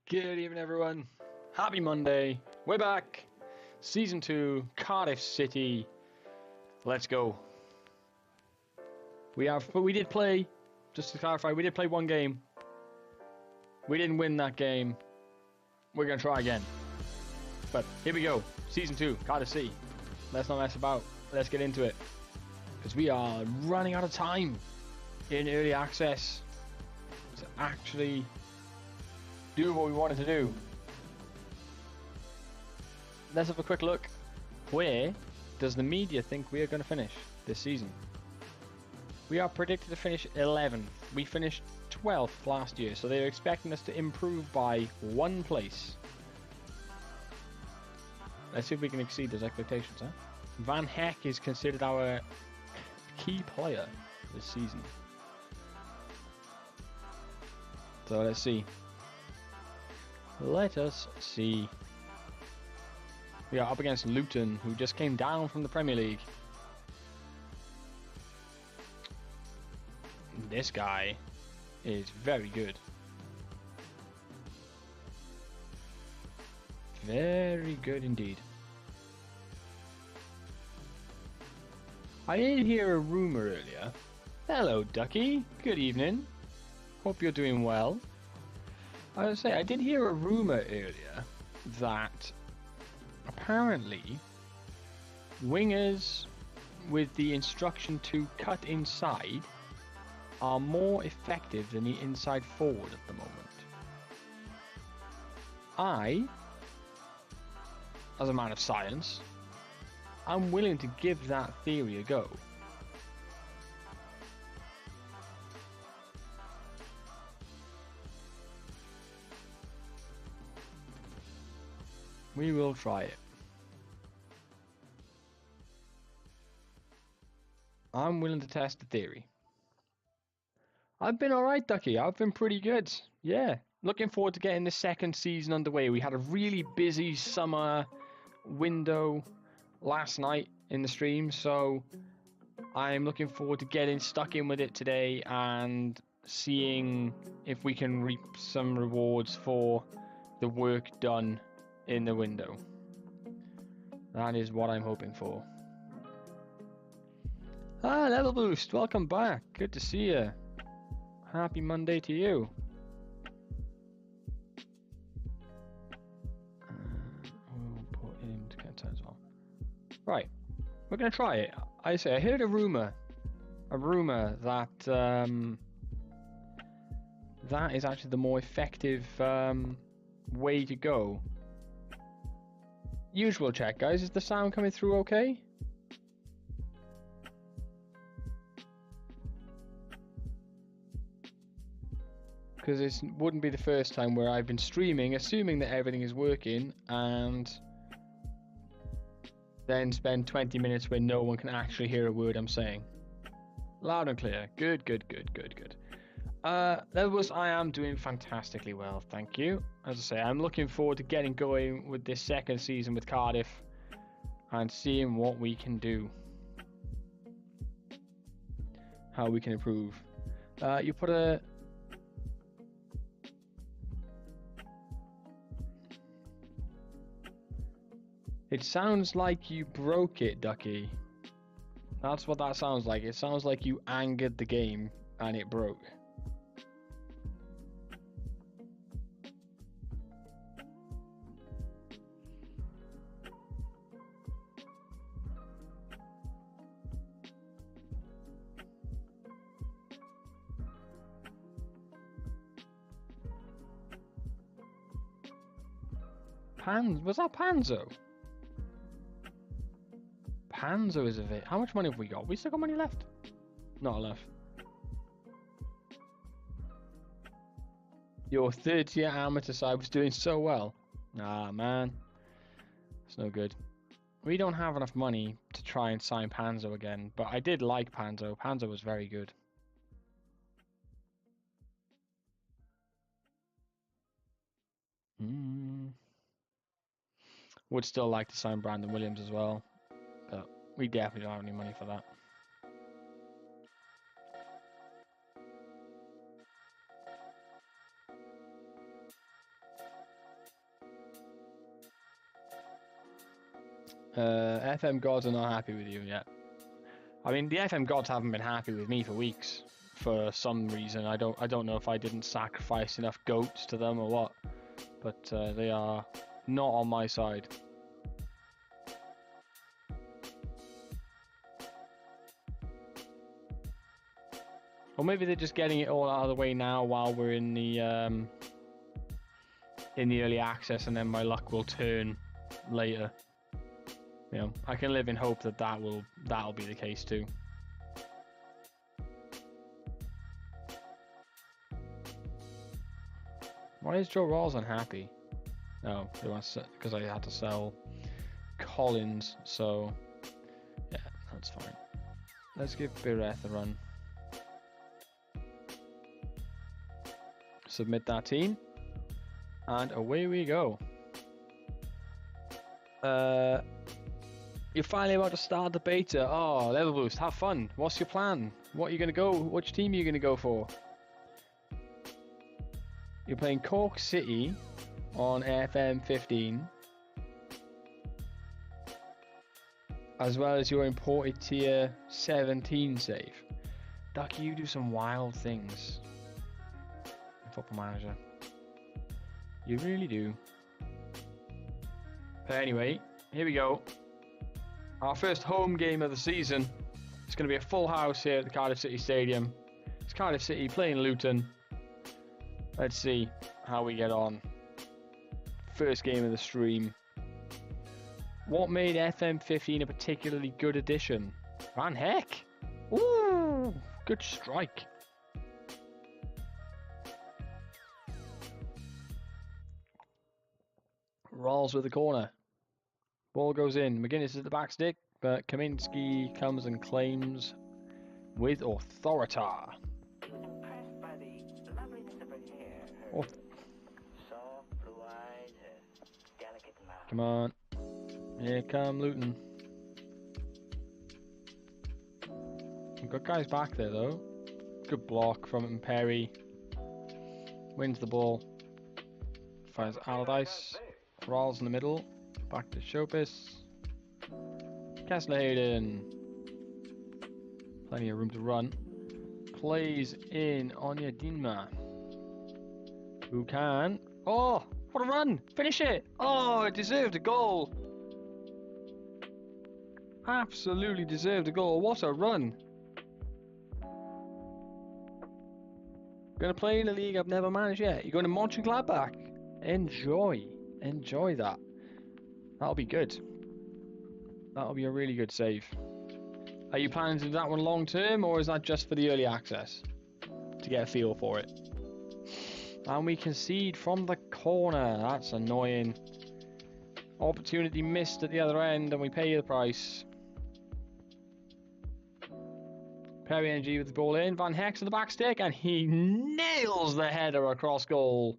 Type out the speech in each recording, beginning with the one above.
Good evening, everyone. Happy Monday. We're back. Season 2, Cardiff City. Let's go. We did play, just to clarify, we did play one game. We didn't win that game. We're going to try again. But here we go. Season 2, Cardiff City. Let's not mess about. Let's get into it. Because we are running out of time in early access to actually do what we wanted to do. Let's have a quick look. Where does the media think we are going to finish this season? We are predicted to finish 11th. We finished 12th last year, so they're expecting us to improve by 1 place. Let's see if we can exceed those expectations, huh? Van Heck is considered our key player this season. So let's see. Let us see. We are up against Luton, who just came down from the Premier League. This guy is very good. Very good indeed. I did hear a rumour earlier. Hello, Ducky. Good evening. Hope you're doing well. I was say I did hear a rumour earlier that apparently wingers with the instruction to cut inside are more effective than the inside forward at the moment. I, as a man of science, I'm willing to give that theory a go. We will try it. I'm willing to test the theory. I've been alright, Ducky. I've been pretty good. Yeah. Looking forward to getting the second season underway. We had a really busy summer window last night in the stream, so I'm looking forward to getting stuck in with it today and seeing if we can reap some rewards for the work done in the window. That is what I'm hoping for. Ah, Level Boost, welcome back. Good to see you. Happy Monday to you. We'll put him to get as well. Right, we're gonna try it. I heard a rumor that that is actually the more effective way to go. Usual check, guys. Is the sound coming through okay? Because it wouldn't be the first time where I've been streaming, assuming that everything is working, and then spend 20 minutes where no one can actually hear a word I'm saying. Loud and clear. Good, good, good, good, good. Levels, I am doing fantastically well, thank you. As I say, I'm looking forward to getting going with this second season with Cardiff and seeing what we can do. How we can improve. You put a... It sounds like you broke it, Ducky. That's what that sounds like. It sounds like you angered the game and it broke. Was that Panzo? Panzo is of it. How much money have we got? We still got money left? Not enough. Your third tier amateur side was doing so well. Ah, man. It's no good. We don't have enough money to try and sign Panzo again, but I did like Panzo. Panzo was very good. Would still like to sign Brandon Williams as well, but we definitely don't have any money for that. FM gods are not happy with you yet. I mean, the FM gods haven't been happy with me for weeks. For some reason, I don't know if I didn't sacrifice enough goats to them or what, but they are not on my side. Or maybe they're just getting it all out of the way now while we're in the early access, and then my luck will turn later. You know, I can live in hope that that'll be the case too. Why is Joe Rawls unhappy? Oh, because I had to sell Collins, so yeah, that's fine. Let's give Bireth a run. Submit that team, and away we go. You're finally about to start the beta. Oh, level boost, have fun. What's your plan? What are you gonna go? Which team are you gonna go for? You're playing Cork City on FM15, as well as your imported tier 17 save. Ducky, you do some wild things in Football Manager. You really do. But anyway, here we go. Our first home game of the season. It's going to be a full house here at the Cardiff City Stadium. It's Cardiff City playing Luton. Let's see how we get on. First game of the stream. What made FM15 a particularly good addition? Van Heck! Ooh, good strike. Rolls with the corner. Ball goes in. McGuinness is at the back stick, but Kaminsky comes and claims with authority. Come on. Here come Luton. We've got guys back there though. Good block from Perry. Wins the ball. Fires Allardyce. Rawls in the middle. Back to Shopis. Kessler Hayden. Plenty of room to run. Plays in Onyedinma. Who can? Oh, what a run! Finish it! Oh, it deserved a goal. Absolutely deserved a goal. What a run! Gonna play in a league I've never managed yet. You're going to Mönchengladbach. Enjoy that. That'll be good. That'll be a really good save. Are you planning to do that one long term, or is that just for the early access? To get a feel for it. And we concede from the corner. That's annoying. Opportunity missed at the other end, and we pay the price. Perry NG with the ball in. Van Hex to the back stick, and he nails the header across goal.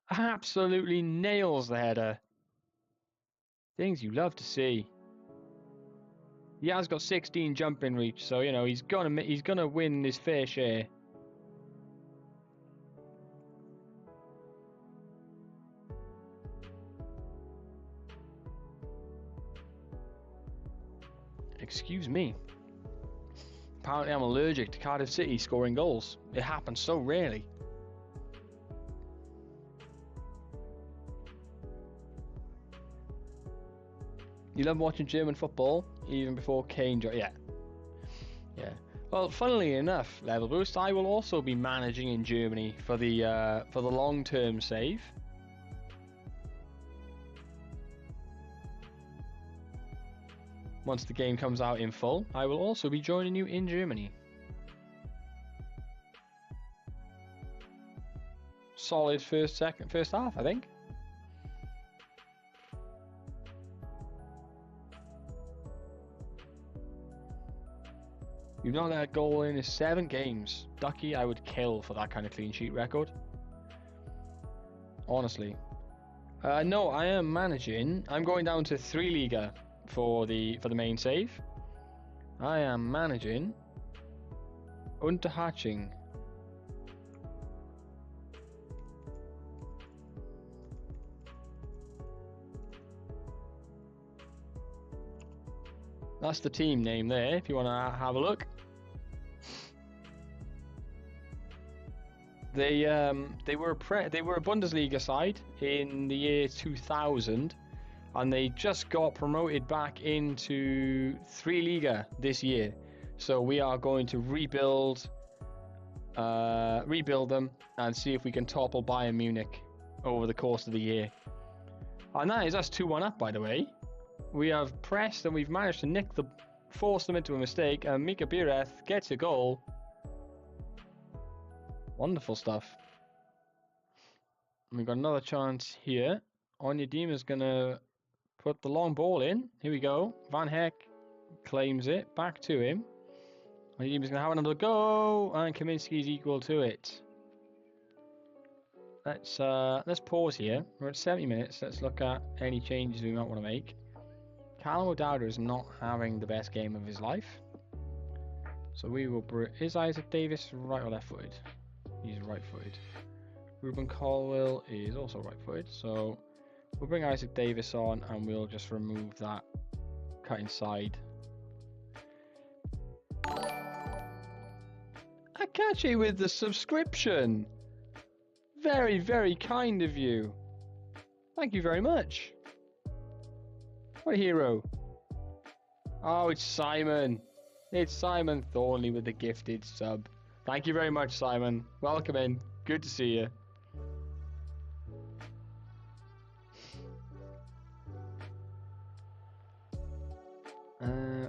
Absolutely nails the header. Things you love to see. He has got 16 jumping reach, so you know he's gonna win his fair share. Excuse me. Apparently I'm allergic to Cardiff City scoring goals. It happens so rarely. You love watching German football, even before Kane joined. Yeah. Well, funnily enough, Level Boost, I will also be managing in Germany for the long-term save. Once the game comes out in full, I will also be joining you in Germany. Solid first half, I think. You've not let a goal in 7 games. Ducky, I would kill for that kind of clean sheet record. Honestly. No, I am managing. I'm going down to 3 Liga for the main save. I am managing Unterhaching. That's the team name there, if you want to have a look. They were a Bundesliga side in the year 2000, and they just got promoted back into 3 Liga this year. So we are going to rebuild them and see if we can topple Bayern Munich over the course of the year. And that is us 2-1 up, by the way. We have pressed and we've managed to force them into a mistake, and Mika Bireth gets a goal. Wonderful stuff. We've got another chance here. Onyedima's going to put the long ball in. Here we go. Van Heck claims it. Back to him. Onyedima's going to have another go. And Kaminski's equal to it. Let's pause here. We're at 70 minutes. Let's look at any changes we might want to make. Callum O'Dowda is not having the best game of his life. So we will... Is Isaac Davis right or left-footed? He's right-footed. Ruben Colwill is also right-footed. So we'll bring Isaac Davis on and we'll just remove that cut inside. Akachi with the subscription. Very, very kind of you. Thank you very much. What a hero. Oh, it's Simon. It's Simon Thornley with the gifted sub. Thank you very much, Simon. Welcome in. Good to see you.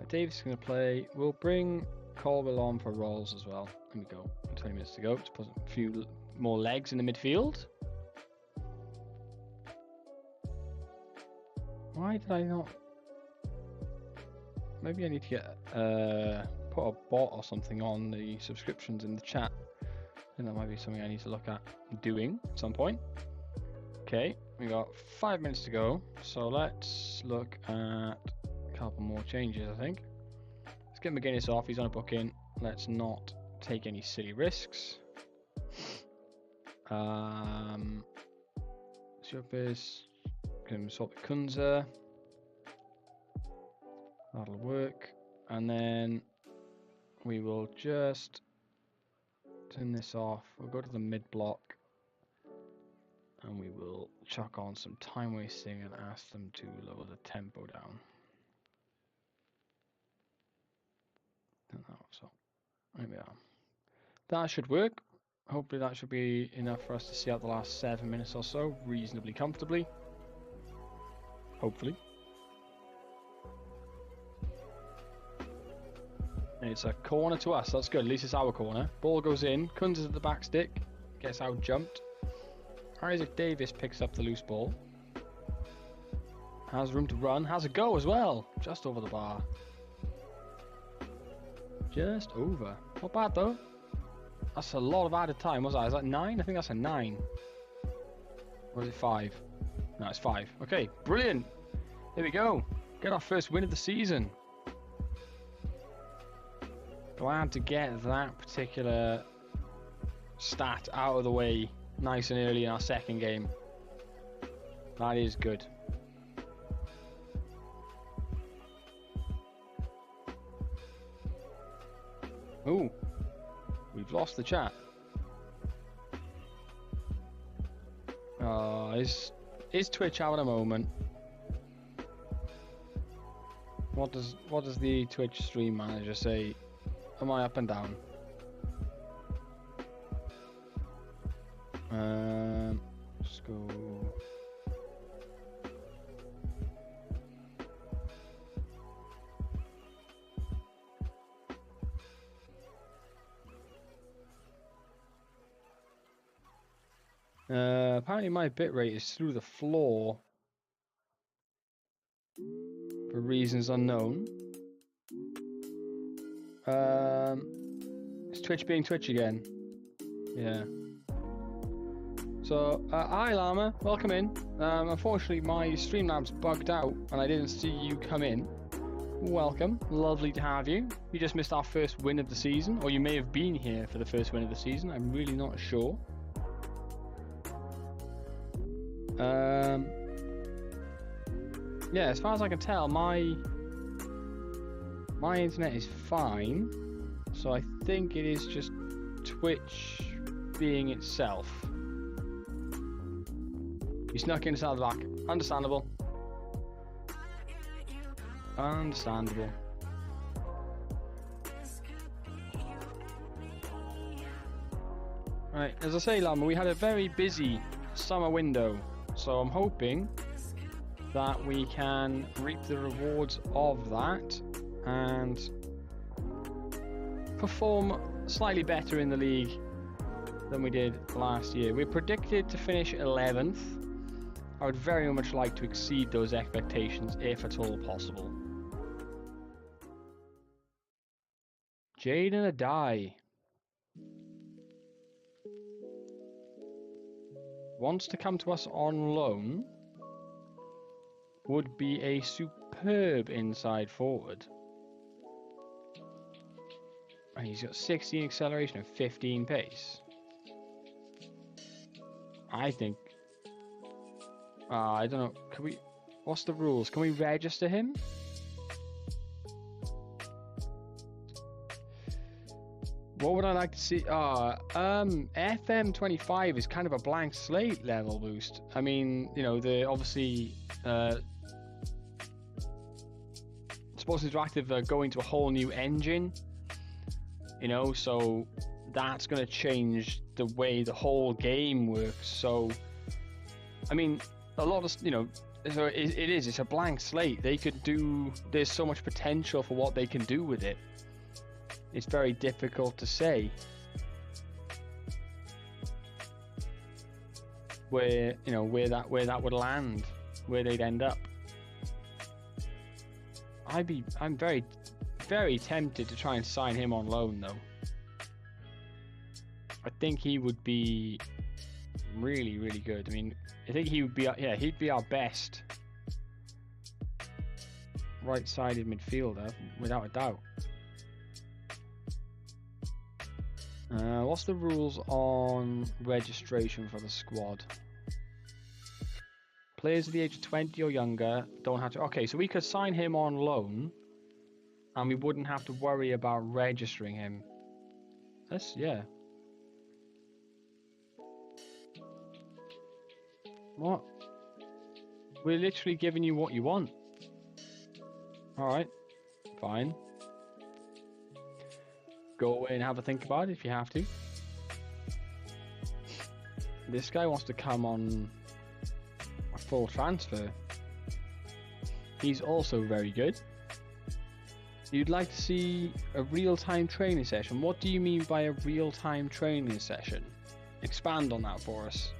Davis is going to play. We'll bring Colwell on for Rolls as well. Here we go. 20 minutes to go. Let's put a few more legs in the midfield. Why did I not? Maybe I need to get put a bot or something on the subscriptions in the chat. I think that might be something I need to look at doing at some point. Okay, we got 5 minutes to go, so let's look at a couple more changes. I think let's get McGuinness off. He's on a booking. Let's not take any silly risks. Shopis can swap the Kunza. That'll work, and then we will just turn this off. We'll go to the mid block and we will chuck on some time wasting and ask them to lower the tempo down. So there we are. That should work. Hopefully that should be enough for us to see out the last 7 minutes or so reasonably comfortably. Hopefully. It's a corner to us. That's good. At least it's our corner. Ball goes in. Kunz at the back stick. Gets out jumped. Isaac Davis picks up the loose ball. Has room to run. Has a go as well. Just over the bar. Just over. Not bad though. That's a lot of added time. What's that? Is that 9? I think that's a 9. Or is it 5? No, it's 5. Okay, brilliant. There we go. Get our first win of the season. Glad to get that particular stat out of the way nice and early in our second game. That is good. Ooh, we've lost the chat. Is Twitch having a moment? What does the Twitch stream manager say? Am I up and down? Let's go. Apparently my bitrate is through the floor for reasons unknown. Is Twitch being Twitch again? Yeah. So, hi Llama, welcome in. Unfortunately my Streamlabs bugged out and I didn't see you come in. Welcome, lovely to have you. You just missed our first win of the season, or you may have been here for the first win of the season, I'm really not sure. Yeah, as far as I can tell, my My internet is fine, so I think it is just Twitch being itself. He snuck inside the back. Understandable. Understandable. Right, as I say, Lama, we had a very busy summer window, so I'm hoping that we can reap the rewards of that and perform slightly better in the league than we did last year. We're predicted to finish 11th. I would very much like to exceed those expectations if at all possible. Jaden Adai wants to come to us on loan. Would be a superb inside forward. And he's got 16 acceleration and 15 pace. I think... I don't know. Can we... What's the rules? Can we register him? What would I like to see? FM25 is kind of a blank slate level boost. I mean, you know, the obviously... Sports Interactive are going to a whole new engine, you know, so that's going to change the way the whole game works. So, I mean, a lot of, you know, so it's a blank slate. They could do, there's so much potential for what they can do with it. It's very difficult to say where, you know, where that would land, where they'd end up. I'm very, very tempted to try and sign him on loan, though. I think he would be really, really good. I mean, I think he would be, yeah, he'd be our best right-sided midfielder, without a doubt. What's the rules on registration for the squad? Players of the age of 20 or younger don't have to... Okay, so we could sign him on loan and we wouldn't have to worry about registering him. That's, yeah. What? We're literally giving you what you want. Alright, fine. Go away and have a think about it if you have to. This guy wants to come on a full transfer. He's also very good. You'd like to see a real-time training session. What do you mean by a real-time training session? Expand on that for us.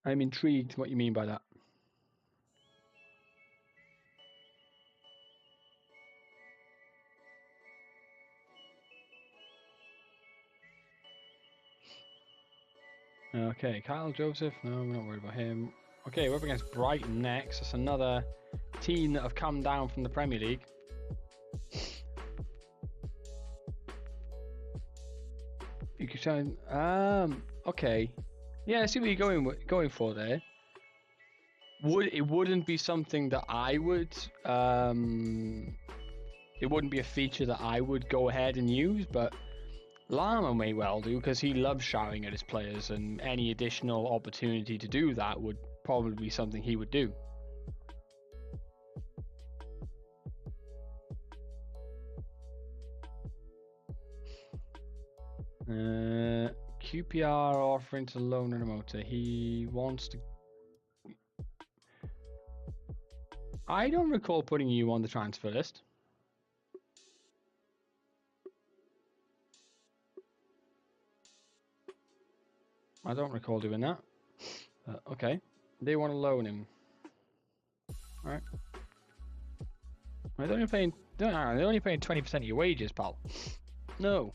I'm intrigued what you mean by that. Okay, Kyle Joseph, no, we're not worried about him. Okay, we're up against Brighton next. That's another team that have come down from the Premier League. You could try and, okay. Yeah, I see what you're going for there. It wouldn't be something that I would, it wouldn't be a feature that I would go ahead and use, but Llama may well do, because he loves shouting at his players, and any additional opportunity to do that would probably be something he would do. QPR offering to loan and a motor. He wants to... I don't recall putting you on the transfer list. I don't recall doing that. Okay. They want to loan him. Alright. They're only paying 20% of your wages, pal. No.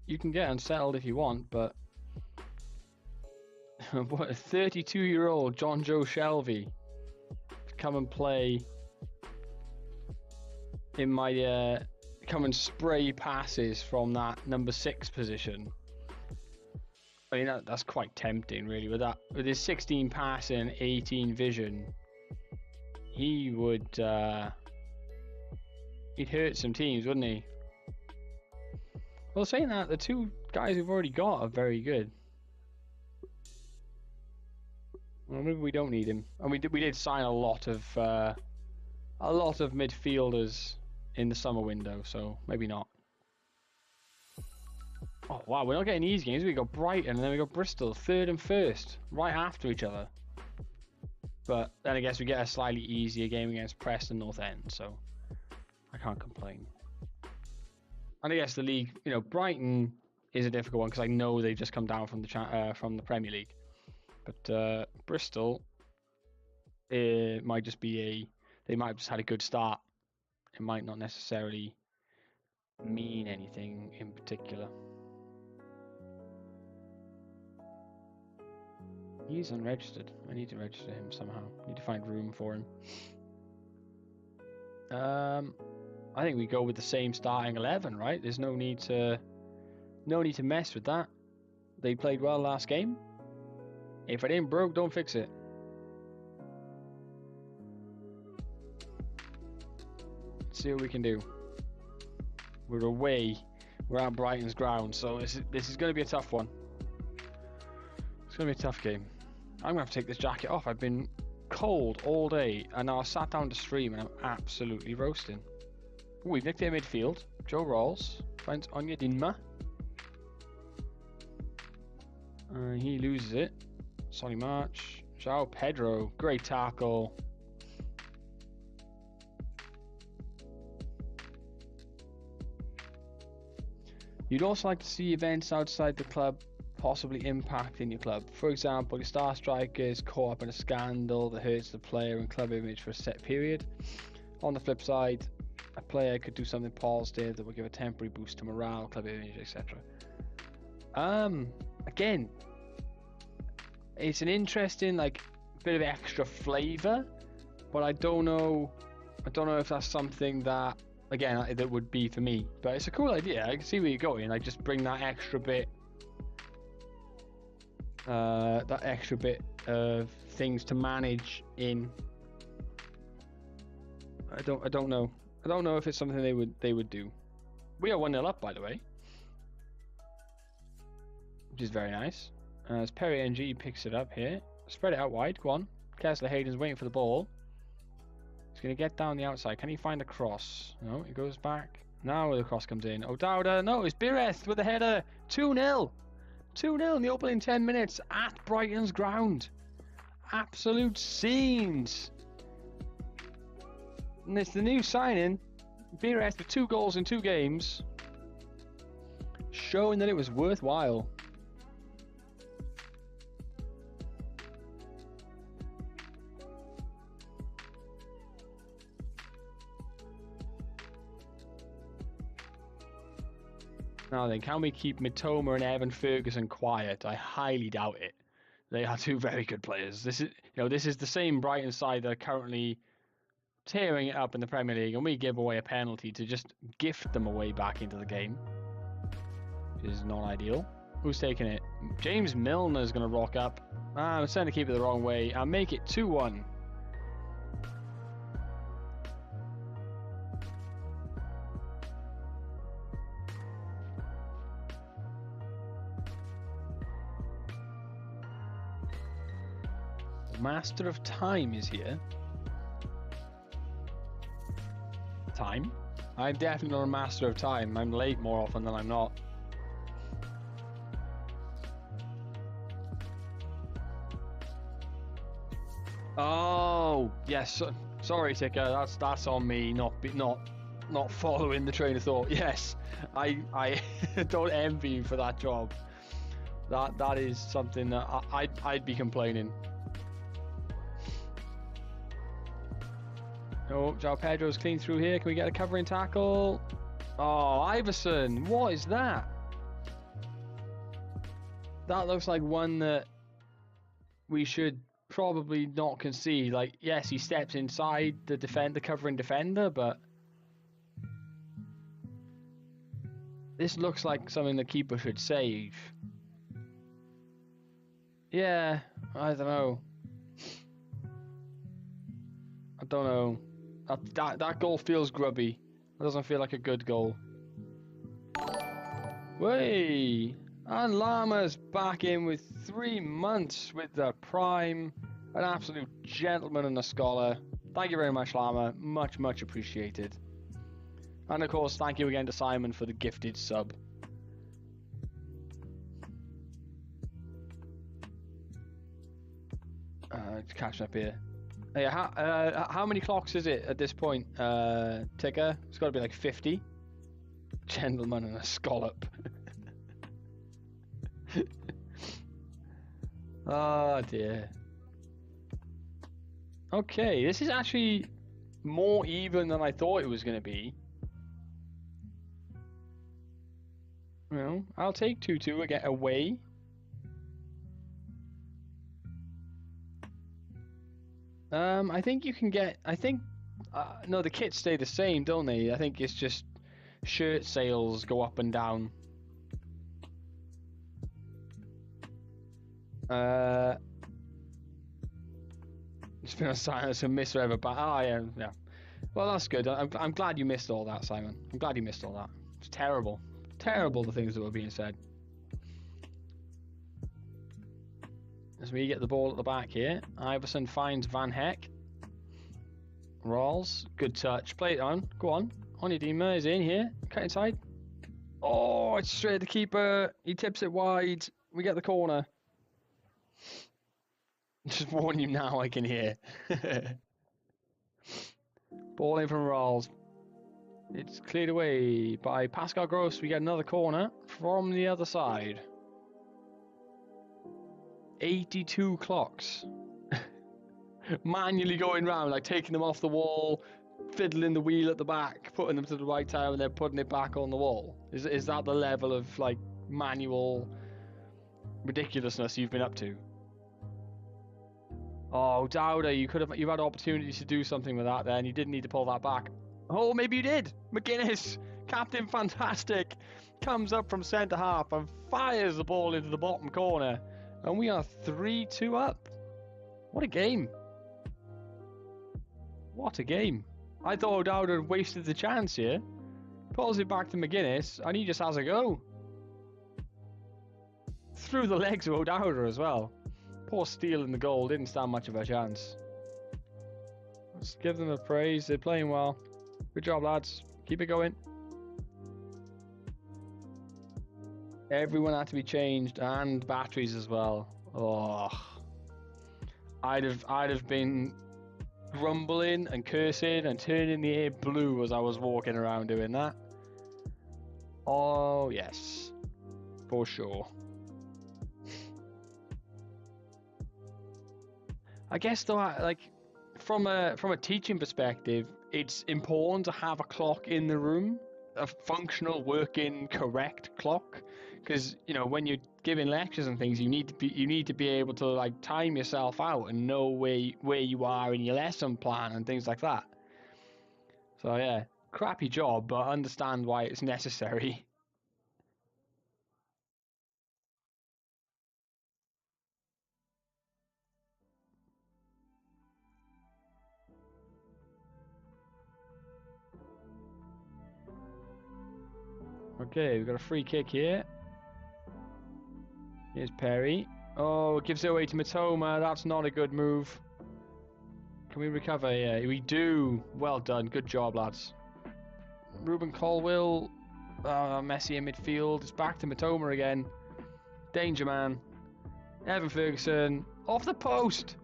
You can get unsettled if you want, but what, a 32-year-old John Joe Shelby to come and play in my come and spray passes from that number 6 position. I mean, that's quite tempting, really. With his 16 passing, 18 vision, he would he'd hurt some teams, wouldn't he? Well, saying that, the 2 guys we've already got are very good. Well, maybe we don't need him. And we did sign a lot of midfielders in the summer window, so maybe not. Oh wow, we're not getting easy games. We got Brighton and then we got Bristol, 3rd and 1st, right after each other. But then I guess we get a slightly easier game against Preston North End, so I can't complain. And I guess the league, you know, Brighton is a difficult one because I know they've just come down from the Premier League. But Bristol, it might just be they might have just had a good start. It might not necessarily mean anything in particular. He's unregistered. I need to register him somehow. I need to find room for him. I think we go with the same starting 11, right? There's no need to mess with that. They played well last game. If it ain't broke, don't fix it. Let's see what we can do. We're away. We're at Brighton's ground, so this is going to be a tough one. It's going to be a tough game. I'm going to have to take this jacket off. I've been cold all day, and now I sat down to stream, and I'm absolutely roasting. Ooh, we've nicked their midfield. Joe Rawls finds Anya Dinma. He loses it. Solly March. João Pedro. Great tackle. You'd also like to see events outside the club possibly impacting your club. For example, your star striker is caught up in a scandal that hurts the player and club image for a set period. On the flip side, a player could do something positive that will give a temporary boost to morale, club image, etc. Again, it's an interesting bit of extra flavor, but I don't know if that's something that that would be for me. But it's a cool idea. I can see where you're going. Just bring that extra bit of things to manage in. I don't know if it's something they would do. We are 1-0 up, by the way, which is very nice. As Perry NG picks it up here, spread it out wide. Go on, Kessler Hayden's waiting for the ball. He's going to get down the outside. Can he find a cross? No, he goes back. Now the cross comes in. O'Dowda, no, it's Bireth with a header. 2-0. 2-0 in the opening 10 minutes at Brighton's ground. Absolute scenes. And it's the new signing, Bireth, with 2 goals in 2 games, showing that it was worthwhile. Now then, can we keep Mitoma and Evan Ferguson quiet? I highly doubt it. They are 2 very good players. This is the same Brighton side that are currently tearing it up in the Premier League, and we give away a penalty to just gift them away back into the game, which is not ideal. Who's taking it? James Milner's going to rock up. I'm trying to keep it the wrong way and make it 2-1. Master of Time is here. Time? I'm definitely not a master of time. I'm late more often than I'm not. Oh yes, sorry Ticker. That's on me. Not following the train of thought. Yes, I don't envy you for that job. That is something that I'd be complaining. Oh, João Pedro's clean through here. Can we get a covering tackle? Oh, Iverson. What is that? That looks like one that we should probably not concede. Like, yes, he steps inside the covering defender, but this looks like something the keeper should save. Yeah, I don't know. I don't know. That goal feels grubby. It doesn't feel like a good goal. Way! And Llama's back in with 3 months with the prime. An absolute gentleman and a scholar. Thank you very much, Llama. Much, much appreciated. And of course, thank you again to Simon for the gifted sub. Catching up here. Yeah, how many clocks is it at this point, Ticker? It's got to be like 50. Gentleman and a scallop. Oh dear. Okay, this is actually more even than I thought it was going to be. Well, I'll take 2-2 and get away. I think you can get. No, the kits stay the same, don't they? I think it's just shirt sales go up and down. It's been a silence and miss forever, but yeah. Well, that's good. I'm glad you missed all that, Simon. I'm glad you missed all that. It's terrible, terrible the things that were being said. As we get the ball at the back here, Iverson finds Van Heck. Rawls, good touch. Play it on. Go on. Onidima is in here. Cut inside. Oh, it's straight at the keeper. He tips it wide. We get the corner. Just warn you now, I can hear. Ball in from Rawls. It's cleared away by Pascal Gross. We get another corner from the other side. 82 clocks. Manually going round, like taking them off the wall, fiddling the wheel at the back, putting them to the right time, and then putting it back on the wall. Is that the level of like manual ridiculousness you've been up to? Oh, Dowder, you've had opportunities to do something with that then. You didn't need to pull that back. Oh, maybe you did. McGuinness, Captain Fantastic, comes up from centre half and fires the ball into the bottom corner. And we are 3-2 up. What a game. What a game. I thought O'Dowd had wasted the chance here. Pulls it back to McGuinness, and he just has a go. Through the legs of O'Dowd as well. Poor Steele in the goal, didn't stand much of a chance. Let's give them a praise, they're playing well. Good job, lads. Keep it going. Everyone had to be changed, and batteries as well. Oh, I'd have been grumbling and cursing and turning the air blue as I was walking around doing that. Oh yes, for sure. I guess though, like from a teaching perspective, it's important to have a clock in the room, a functional, working, correct clock. Because you know, when you're giving lectures and things, you need to be able to like time yourself out and know where you are in your lesson plan and things like that. So yeah, crappy job, but understand why it's necessary. Okay, we've got a free kick here. Here's Perry. Oh, gives it away to Matoma. That's not a good move. Can we recover? Yeah, we do. Well done. Good job, lads. Ruben Colwill. Messi in midfield. It's back to Matoma again. Danger man. Evan Ferguson. Off the post.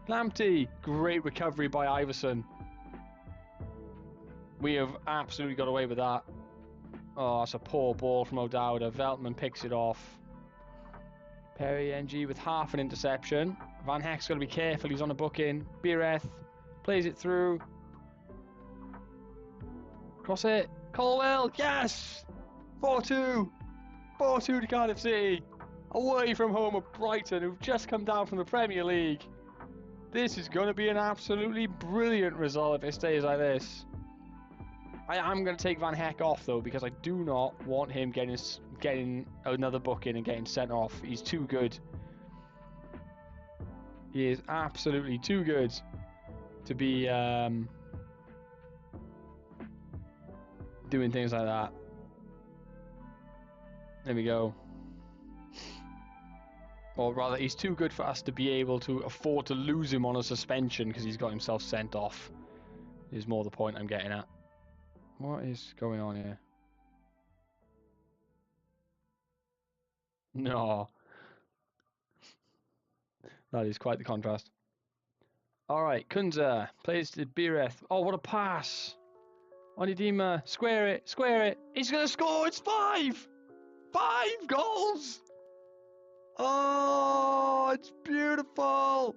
Lamptey. Great recovery by Iverson. We have absolutely got away with that. Oh, that's a poor ball from O'Dowd. Veltman picks it off. Perry NG with half an interception. Van Heck's got to be careful. He's on a booking. Biereth plays it through. Cross it. Colwell. Yes! 4-2. 4-2 to Cardiff City. away from home at Brighton, who've just come down from the Premier League. This is going to be an absolutely brilliant result if it stays like this. I am going to take Van Heck off though, because I do not want him getting another booking and getting sent off. He's too good. He is absolutely too good to be doing things like that. There we go. Or rather, he's too good for us to be able to afford to lose him on a suspension because he's got himself sent off. Is more the point I'm getting at. What is going on here? No. That is quite the contrast. Alright, Kunza plays to Bireth. Oh, what a pass! Onidima, square it, square it. He's going to score, it's 5! 5 goals! Oh, it's beautiful!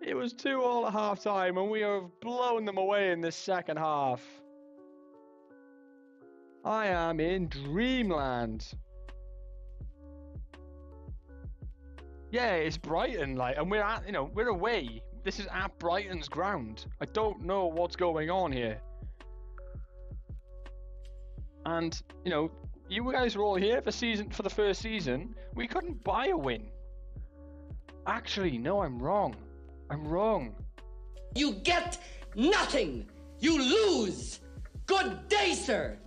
It was 2-2 at half time, and we have blown them away in this second half. I am in dreamland. Yeah, it's Brighton, like, and we're away. This is at Brighton's ground. I don't know what's going on here. And you guys were all here for the first season. We couldn't buy a win. Actually, no, I'm wrong. I'm wrong. You get nothing. You lose. Good day, sir.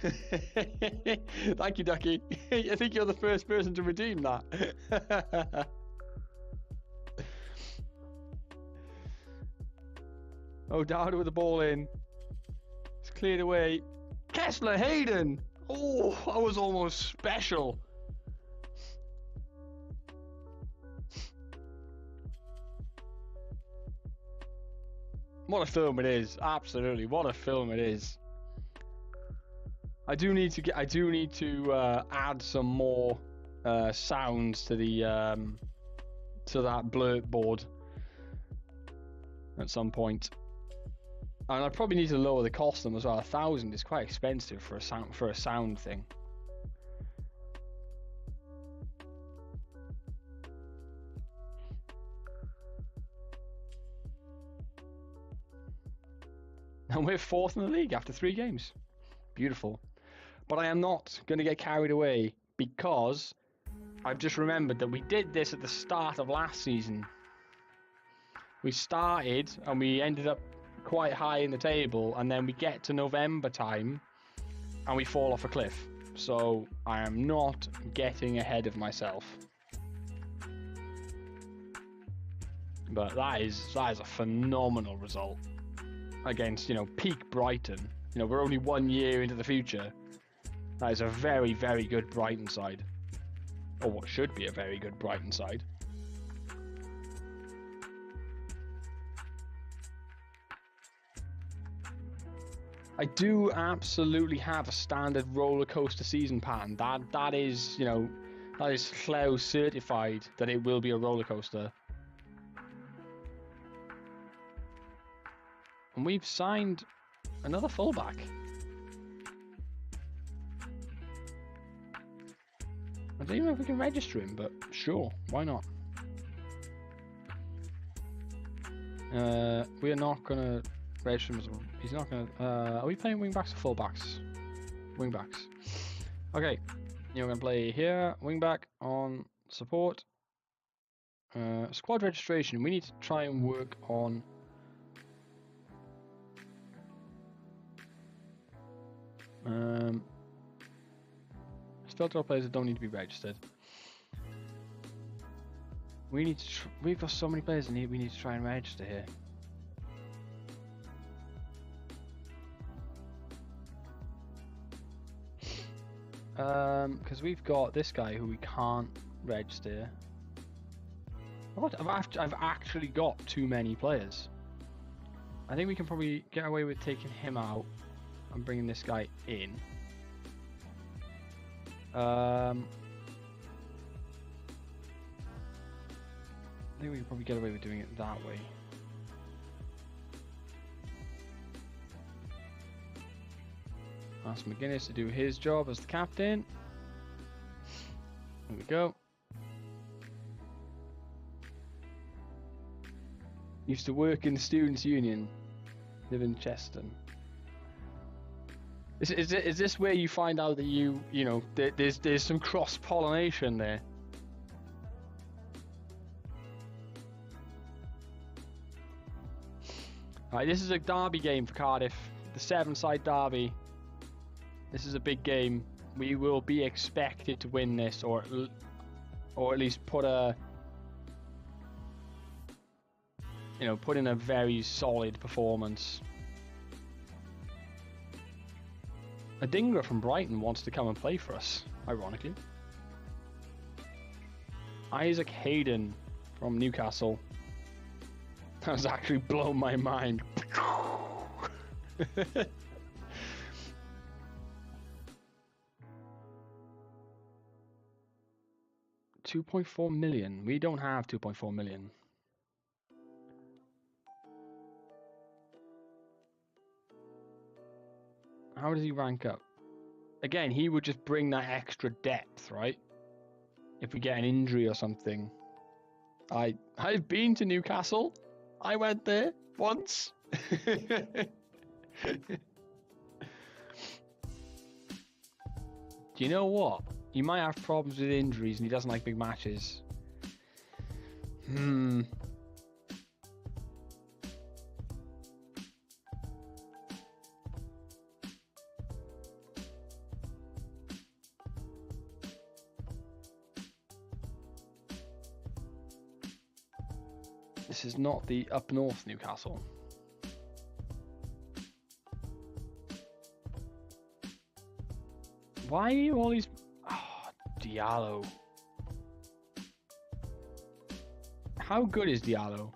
Thank you, Ducky. I think you're the first person to redeem that. Oh, Dowder with the ball in. It's cleared away. Kessler Hayden. Oh, that was almost special. What a film it is! Absolutely, what a film it is. I do need to add some more sounds to the to that blurt board at some point, and I probably need to lower the cost of them as well. 1,000 is quite expensive for a sound thing. And we're 4th in the league after 3 games. Beautiful. But I am not going to get carried away, because I've just remembered that we did this at the start of last season. We started and we ended up quite high in the table, and then we get to November time and we fall off a cliff. So I am not getting ahead of myself. But that is a phenomenal result against, peak Brighton. We're only 1 year into the future. That is a very, very good Brighton side. Or what should be a very good Brighton side. I do absolutely have a standard roller coaster season pattern. That is, that is Slough certified that it will be a roller coaster. And we've signed another fullback. I don't even know if we can register him, but sure, why not? We are not gonna register him as he's not gonna. Are we playing wing backs or fullbacks? Wing backs. Okay, you're gonna play here, wing back on support. Squad registration. We need to try and work on. Filter our players that don't need to be registered. We need to. We've got so many players we need to try and register here. Because we've got this guy who we can't register. What? I've actually got too many players. I think we can probably get away with taking him out and bringing this guy in. I think we can probably get away with doing it that way. Ask McGuinness to do his job as the captain. There we go. Used to work in the Students' Union. Live in Cheston. Is this where you find out that you know, there's some cross-pollination there? Alright, this is a derby game for Cardiff. The 7-side derby. This is a big game. We will be expected to win this, or at least put in a very solid performance. A dinger from Brighton wants to come and play for us, ironically. Isaac Hayden from Newcastle. That has actually blown my mind. 2.4 million. We don't have 2.4 million. How does he rank up? Again, he would just bring that extra depth, right? If we get an injury or something. I've been to Newcastle. I went there once. Do you know what? He might have problems with injuries and he doesn't like big matches. This is not the up north Newcastle. Why are you all these... Oh, Diallo. How good is Diallo?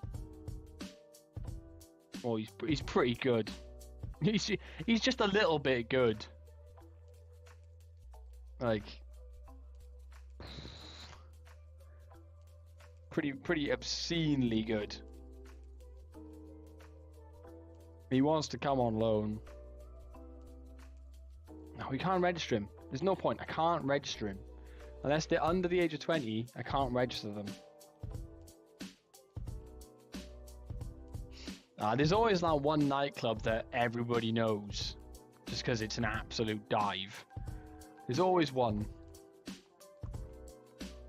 Oh, he's pretty good. He's just a little bit good. Like... Pretty obscenely good. He wants to come on loan. No, we can't register him. There's no point. I can't register him. Unless they're under the age of 20, I can't register them. There's always that one nightclub that everybody knows. Just because it's an absolute dive. There's always one.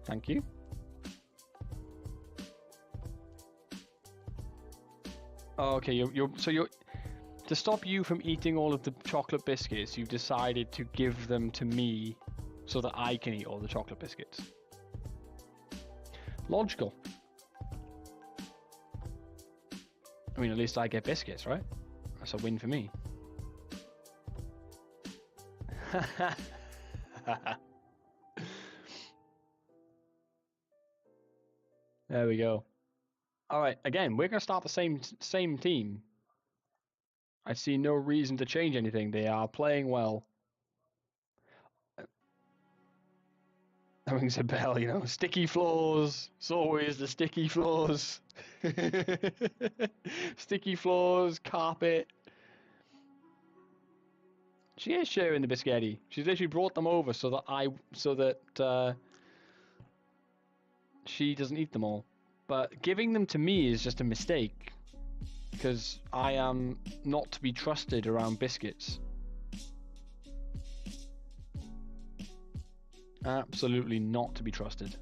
Thank you. Oh, okay, you're to stop you from eating all of the chocolate biscuits, you've decided to give them to me so that I can eat all the chocolate biscuits. Logical. I mean, at least I get biscuits, right? That's a win for me. There we go. All right, again, we're going to start the same team. I see no reason to change anything. They are playing well. That rings a bell, you know. Sticky floors. It's always the sticky floors. Sticky floors, carpet. She is sharing the biscotti. She's literally brought them over so that she doesn't eat them all. But giving them to me is just a mistake, because I am not to be trusted around biscuits. Absolutely not to be trusted.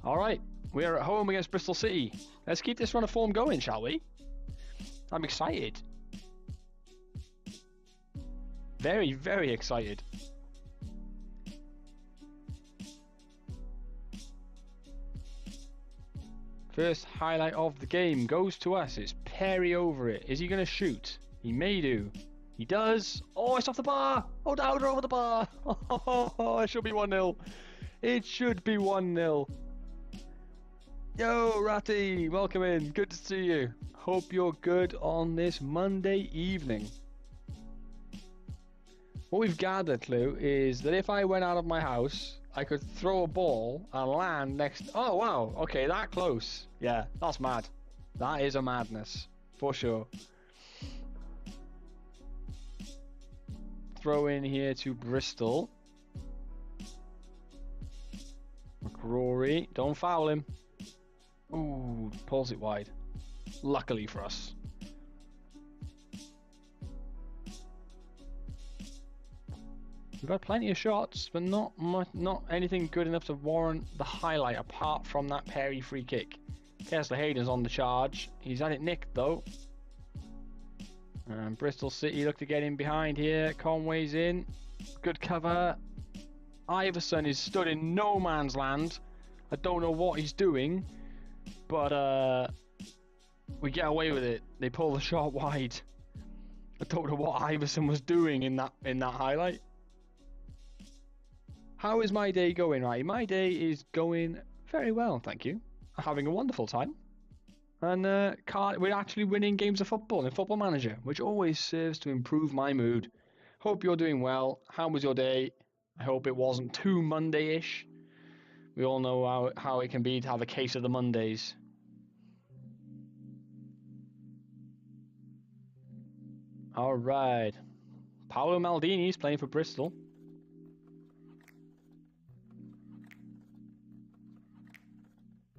Alright, we are at home against Bristol City. Let's keep this run of form going, shall we? I'm excited. Very, very excited. First highlight of the game goes to us. It's Perry over it. Is he going to shoot? He may do. He does. Oh, it's off the bar. Oh, Dowder over the bar. Oh, it should be 1-0. It should be 1-0. Yo, Ratty. Welcome in. Good to see you. Hope you're good on this Monday evening. What we've gathered, Clue, is that if I went out of my house, I could throw a ball and land next... Oh, wow. Okay, that close. Yeah, that's mad. That is a madness. For sure. throw in here to Bristol. McCrory, don't foul him. Ooh, pulls it wide. Luckily for us. We've had plenty of shots, but not much, not anything good enough to warrant the highlight apart from that Perry free kick. Kessler Hayden's on the charge. He's had it nicked though. And Bristol City look to get in behind here. Conway's in. Good cover. Iverson is stood in no man's land. I don't know what he's doing, but we get away with it. They pull the shot wide. I don't know what Iverson was doing in that highlight. How is my day going, right? My day is going very well, thank you. I'm having a wonderful time. And we're actually winning games of football in Football Manager, which always serves to improve my mood. Hope you're doing well. How was your day? I hope it wasn't too Monday-ish. We all know how it can be to have a case of the Mondays. All right. Paolo Maldini's playing for Bristol.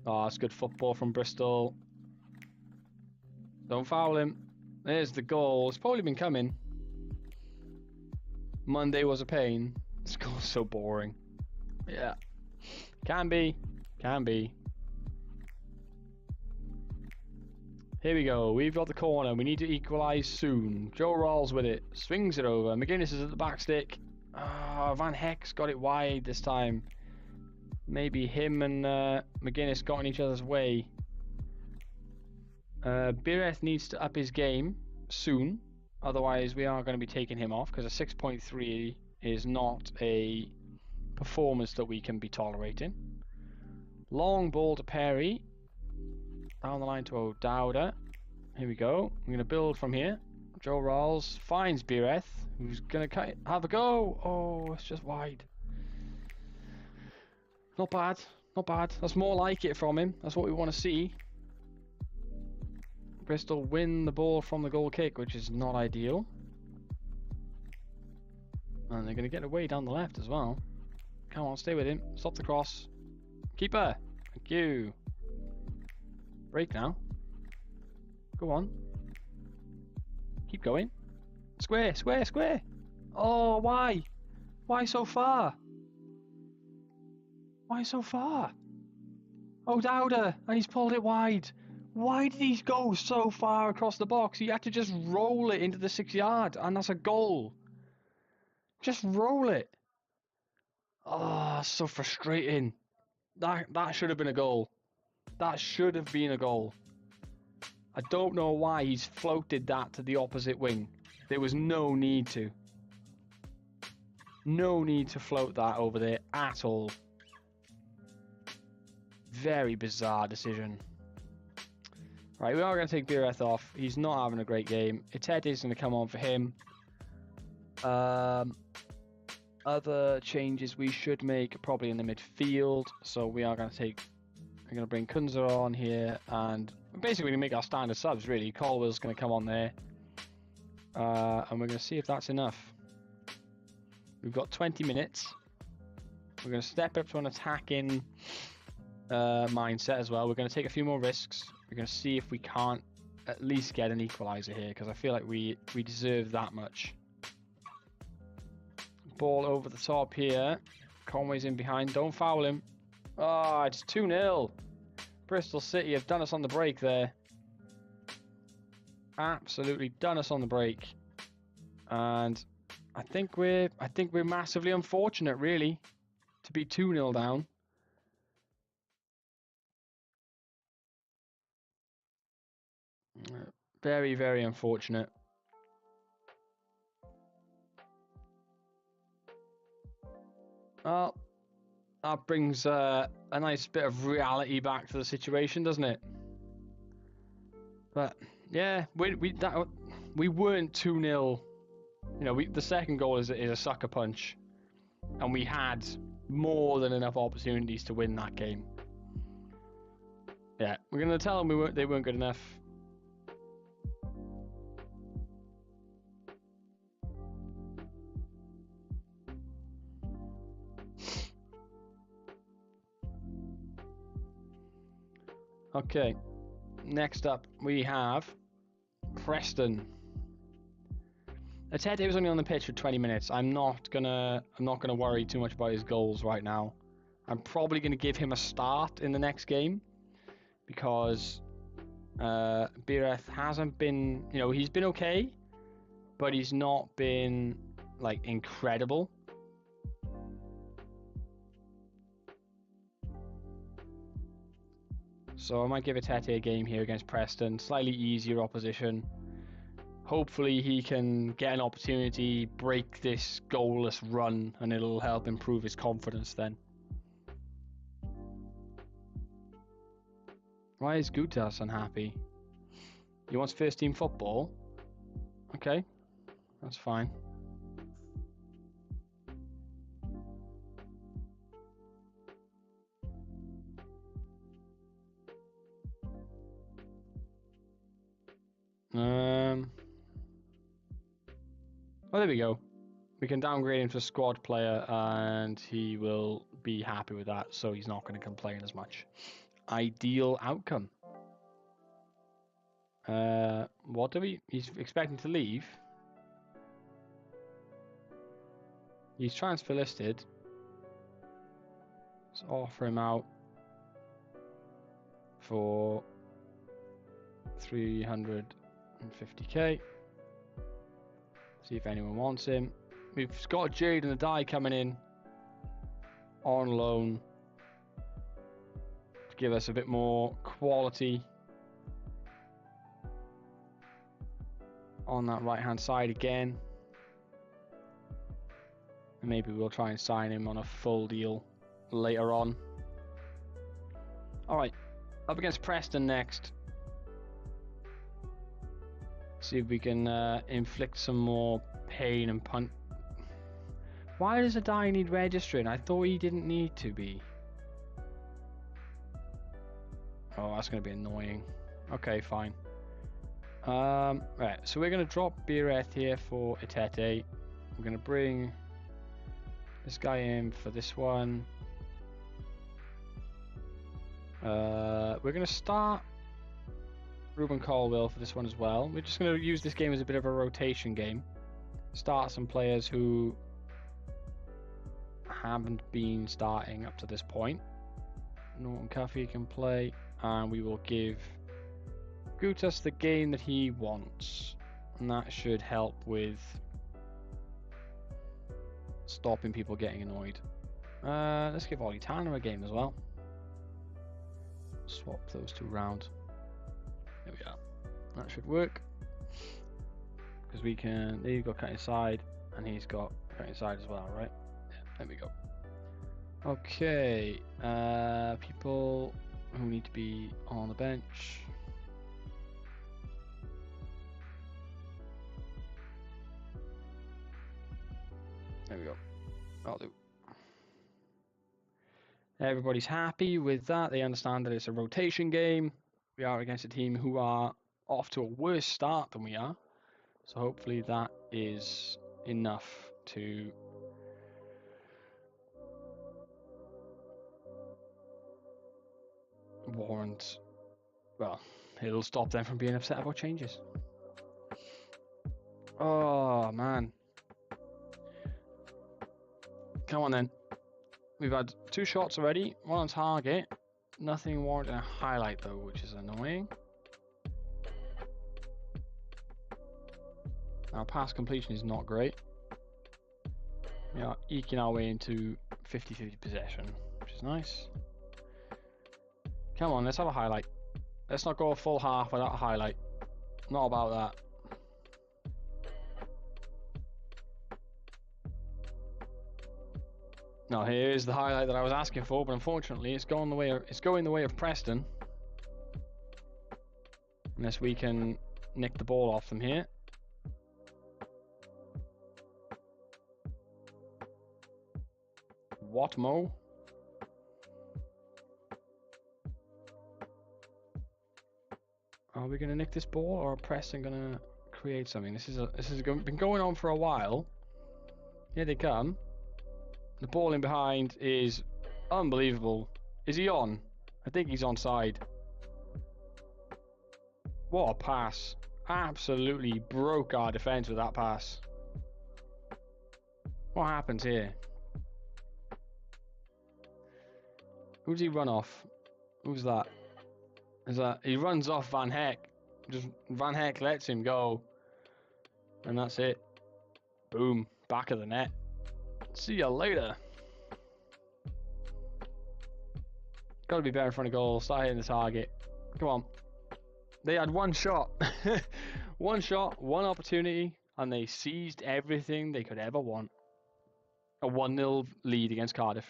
Oh, that's good football from Bristol. Don't foul him. There's the goal. It's probably been coming. Monday was a pain. This goal's so boring. Yeah. Can be. Can be. Here we go. We've got the corner. We need to equalise soon. Joe rolls with it. Swings it over. McGuinness is at the back stick. Van Heck's got it wide this time. Maybe him and McGuinness got in each other's way. Bireth needs to up his game soon. Otherwise, we are going to be taking him off because a 6.3 is not a performance that we can be tolerating. Long ball to Perry. Down the line to O'Dowda. Here we go. I'm going to build from here. Joe Rawls finds Bireth, who's going to have a go. Oh, it's just wide. Not bad. Not bad. That's more like it from him. That's what we want to see. Bristol win the ball from the goal kick, which is not ideal. And they're going to get away down the left as well. Come on, stay with him. Stop the cross. Keeper. Thank you. Break now. Go on. Keep going. Square, square, square. Oh, why? Why so far? Why so far? Oh, Dowda, and he's pulled it wide. Why did he go so far across the box? He had to just roll it into the 6 yard, and that's a goal. Just roll it. Oh, so frustrating. That should have been a goal. That should have been a goal. I don't know why he's floated that to the opposite wing. There was no need to. No need to float that over there at all. Very bizarre decision. Right, we are going to take Bireth off. He's not having a great game. Itete is going to come on for him. Other changes we should make probably in the midfield. So we are going to take... We're going to bring Kunza on here. And basically make our standard subs, really. Colwell's going to come on there. And we're going to see if that's enough. We've got 20 minutes. We're going to step up to an attacking... mindset as well. We're going to take a few more risks. We're going to see if we can't at least get an equalizer here, because I feel like we deserve that much. Ball over the top here. Conway's in behind. Don't foul him. Oh, it's 2-0. Bristol City have done us on the break there. Absolutely done us on the break. And I think we're massively unfortunate, really, to be 2-0 down. Very, very unfortunate. Well, that brings a nice bit of reality back to the situation, doesn't it? But yeah, we weren't 2-0. You know, the second goal is a sucker punch, and we had more than enough opportunities to win that game. Yeah, we're gonna tell them they weren't good enough. Okay. Next up, we have Preston. Atete was only on the pitch for 20 minutes. I'm not gonna worry too much about his goals right now. I'm probably gonna give him a start in the next game because Bireth hasn't been, he's been okay, but he's not been like incredible. So I might give Atete a game here against Preston. Slightly easier opposition. Hopefully he can get an opportunity, break this goalless run, and it'll help improve his confidence then. Why is Gutas unhappy? He wants first team football? Okay, that's fine. Well, there we go. We can downgrade him to a squad player and he will be happy with that, so he's not going to complain as much. Ideal outcome. What do we... He's expecting to leave. He's transfer listed. Let's offer him out for 350k. See if anyone wants him. We've got Jade and the Die coming in on loan to give us a bit more quality on that right hand side again. And maybe we'll try and sign him on a full deal later on. Alright, up against Preston next. See if we can inflict some more pain and punt. Why does a Die need registering? I thought he didn't need to be. Oh, that's going to be annoying. Okay, fine. Right, so we're going to drop Bireth here for Atete. We're going to bring this guy in for this one. We're going to start Ruben Colwill for this one as well. We're just going to use this game as a bit of a rotation game. Start some players who haven't been starting up to this point. Norton Cuffy can play, and we will give Gutas the game that he wants, and that should help with stopping people getting annoyed. Let's give Ollie Tanner a game as well. Swap those two round. There we are. That should work. Because we can... There you go, cut inside. And he's got cut inside as well, right? Yeah, there we go. Okay. People who need to be on the bench. There we go. That'll do. Everybody's happy with that. They understand that it's a rotation game. We are against a team who are off to a worse start than we are. So hopefully that is enough to warrant... Well, it'll stop them from being upset about changes. Oh, man. Come on then. We've had 2 shots already, 1 on target. Nothing warranting a highlight though, which is annoying. Our pass completion is not great. We are eking our way into 50-50 possession, which is nice. Come on, let's have a highlight. Let's not go a full half without a highlight. Not about that. No, here's the highlight that I was asking for, but unfortunately it's going the way of Preston. Unless we can nick the ball off them here. What, Mo? Are we going to nick this ball, or are Preston going to create something? This has been going on for a while. Here they come. The ball in behind is unbelievable. Is he on? I think he's onside. What a pass. Absolutely broke our defence with that pass. What happens here? Who's he run off? Who's that? Is that he runs off Van Heck? Just Van Heck lets him go, and that's it. Boom, back of the net. See you later. Got to be better in front of goal. Start hitting the target. Come on. They had one shot, one shot, one opportunity, and they seized everything they could ever want. A 1-0 lead against Cardiff.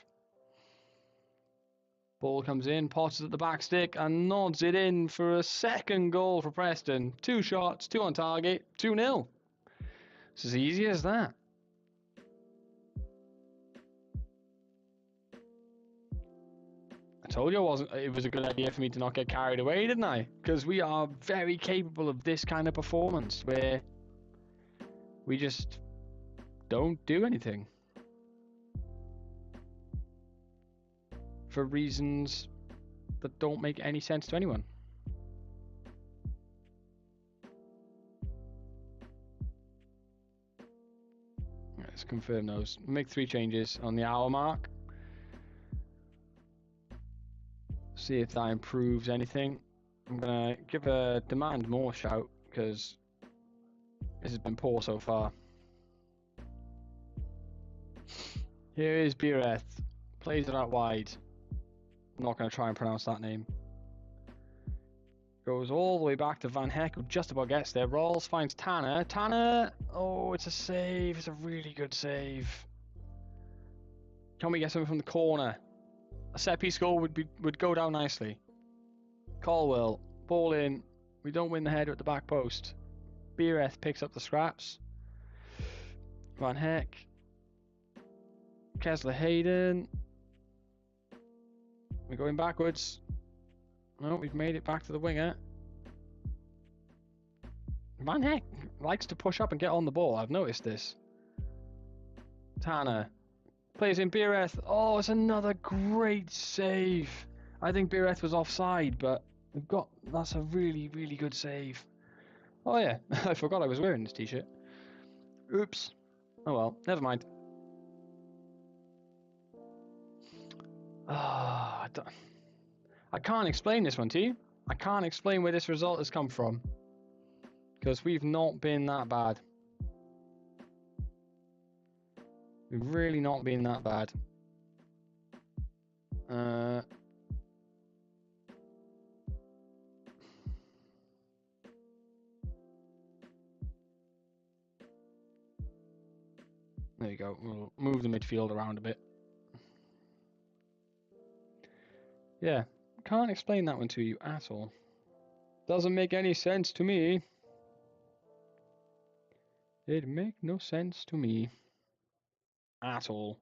Ball comes in, Potts at the back stick and nods it in for a second goal for Preston. 2 shots, 2 on target, 2-0. It's as easy as that. I told you it was a good idea for me to not get carried away, didn't I? Because we are very capable of this kind of performance where we just don't do anything. For reasons that don't make any sense to anyone. Let's confirm those. Make 3 changes on the hour mark. See if that improves anything. I'm gonna give a demand more shout because this has been poor so far. Here is Bireth. Plays it out wide. I'm not going to try and pronounce that name. Goes all the way back to Van Heck, who just about gets there. Rolls, finds Tanner. Tanner! Oh, it's a save. It's a really good save. Can we get something from the corner? A set-piece goal would go down nicely. Caldwell, ball in. We don't win the header at the back post. Bireth picks up the scraps. Van Heck. Kessler Hayden. We're going backwards. No, we've made it back to the winger. Van Heck likes to push up and get on the ball. I've noticed this. Tanner plays in Bireth. Oh, it's another great save. I think Bireth was offside, but that's a really, really good save. Oh yeah, I forgot I was wearing this t-shirt. Oops. Oh well, never mind. I can't explain this one to you. I can't explain where this result has come from. Because we've not been that bad. We've really not been that bad. There you go. We'll move the midfield around a bit. Yeah, can't explain that one to you at all. Doesn't make any sense to me. It make no sense to me at all.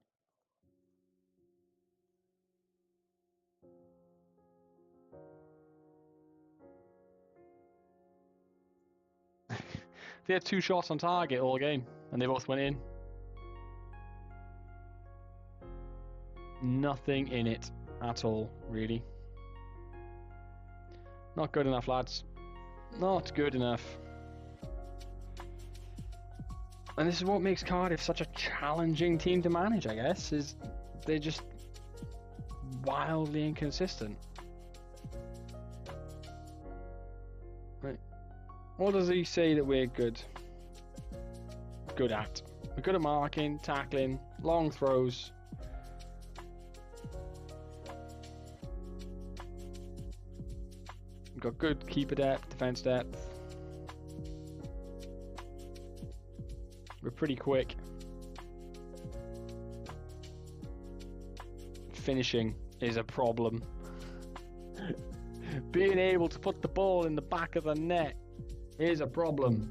They had 2 shots on target all game, and they both went in. Nothing in it at all, really. Not good enough, lads. Not good enough. And this is what makes Cardiff such a challenging team to manage, I guess, is they're just wildly inconsistent. Right. What does he say that we're good at? We're good at marking, tackling, long throws. We've got good keeper depth, defense depth. We're pretty quick. Finishing is a problem. Being able to put the ball in the back of the net is a problem.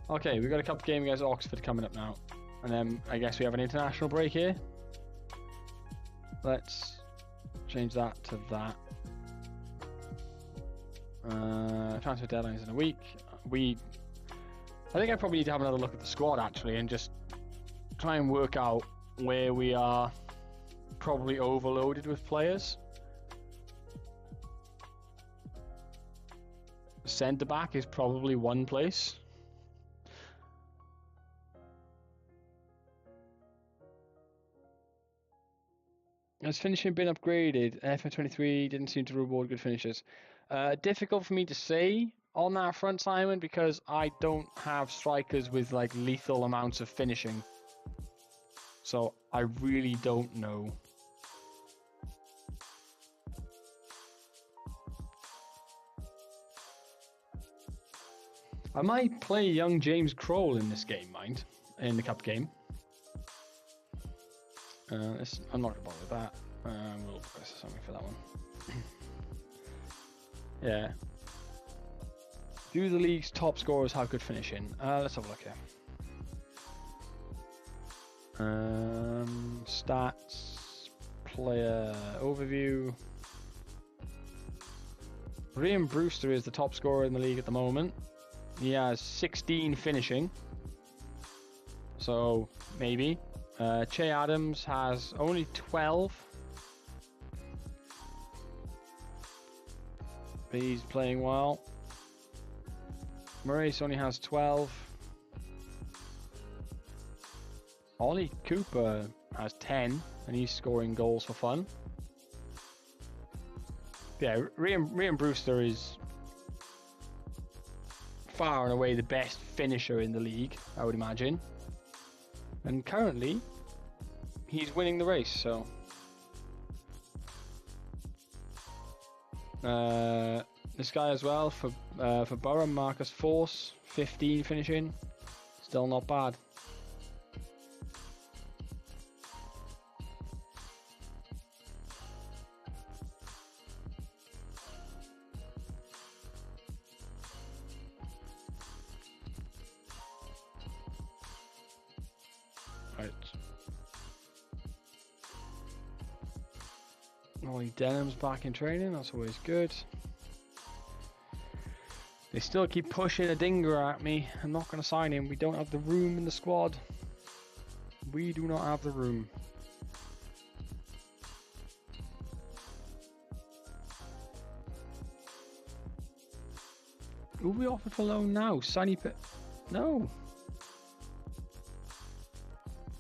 Okay, we've got a cup game against Oxford coming up now. And then I guess we have an international break here. Let's change that to that. Transfer deadline is in a week. I think I probably need to have another look at the squad actually and just try and work out where we are probably overloaded with players. Centre back is probably one place. Has finishing been upgraded? FM23 didn't seem to reward good finishes. Difficult for me to say on that front, Simon, because I don't have strikers with like lethal amounts of finishing. So I really don't know. I might play young James Crowell in this game, mind, in the cup game. I'm not going to bother with that. We'll press something for that one. Yeah. Do the league's top scorers have good finishing? Let's have a look here. Stats, player overview. Ryan Brewster is the top scorer in the league at the moment. He has 16 finishing. So, maybe. Che Adams has only 12. But he's playing well. Maurice only has 12. Ollie Cooper has 10, and he's scoring goals for fun. Yeah, Ryan Brewster is far and away the best finisher in the league, I would imagine. And currently, he's winning the race, so... this guy as well, for Borough, Marcus Force, 15 finishing. Still not bad. Right. Ollie Denham's back in training, that's always good. They still keep pushing a dinger at me. I'm not going to sign him. We don't have the room in the squad. We do not have the room. Who we offered for loan now? Sunny Pit? No.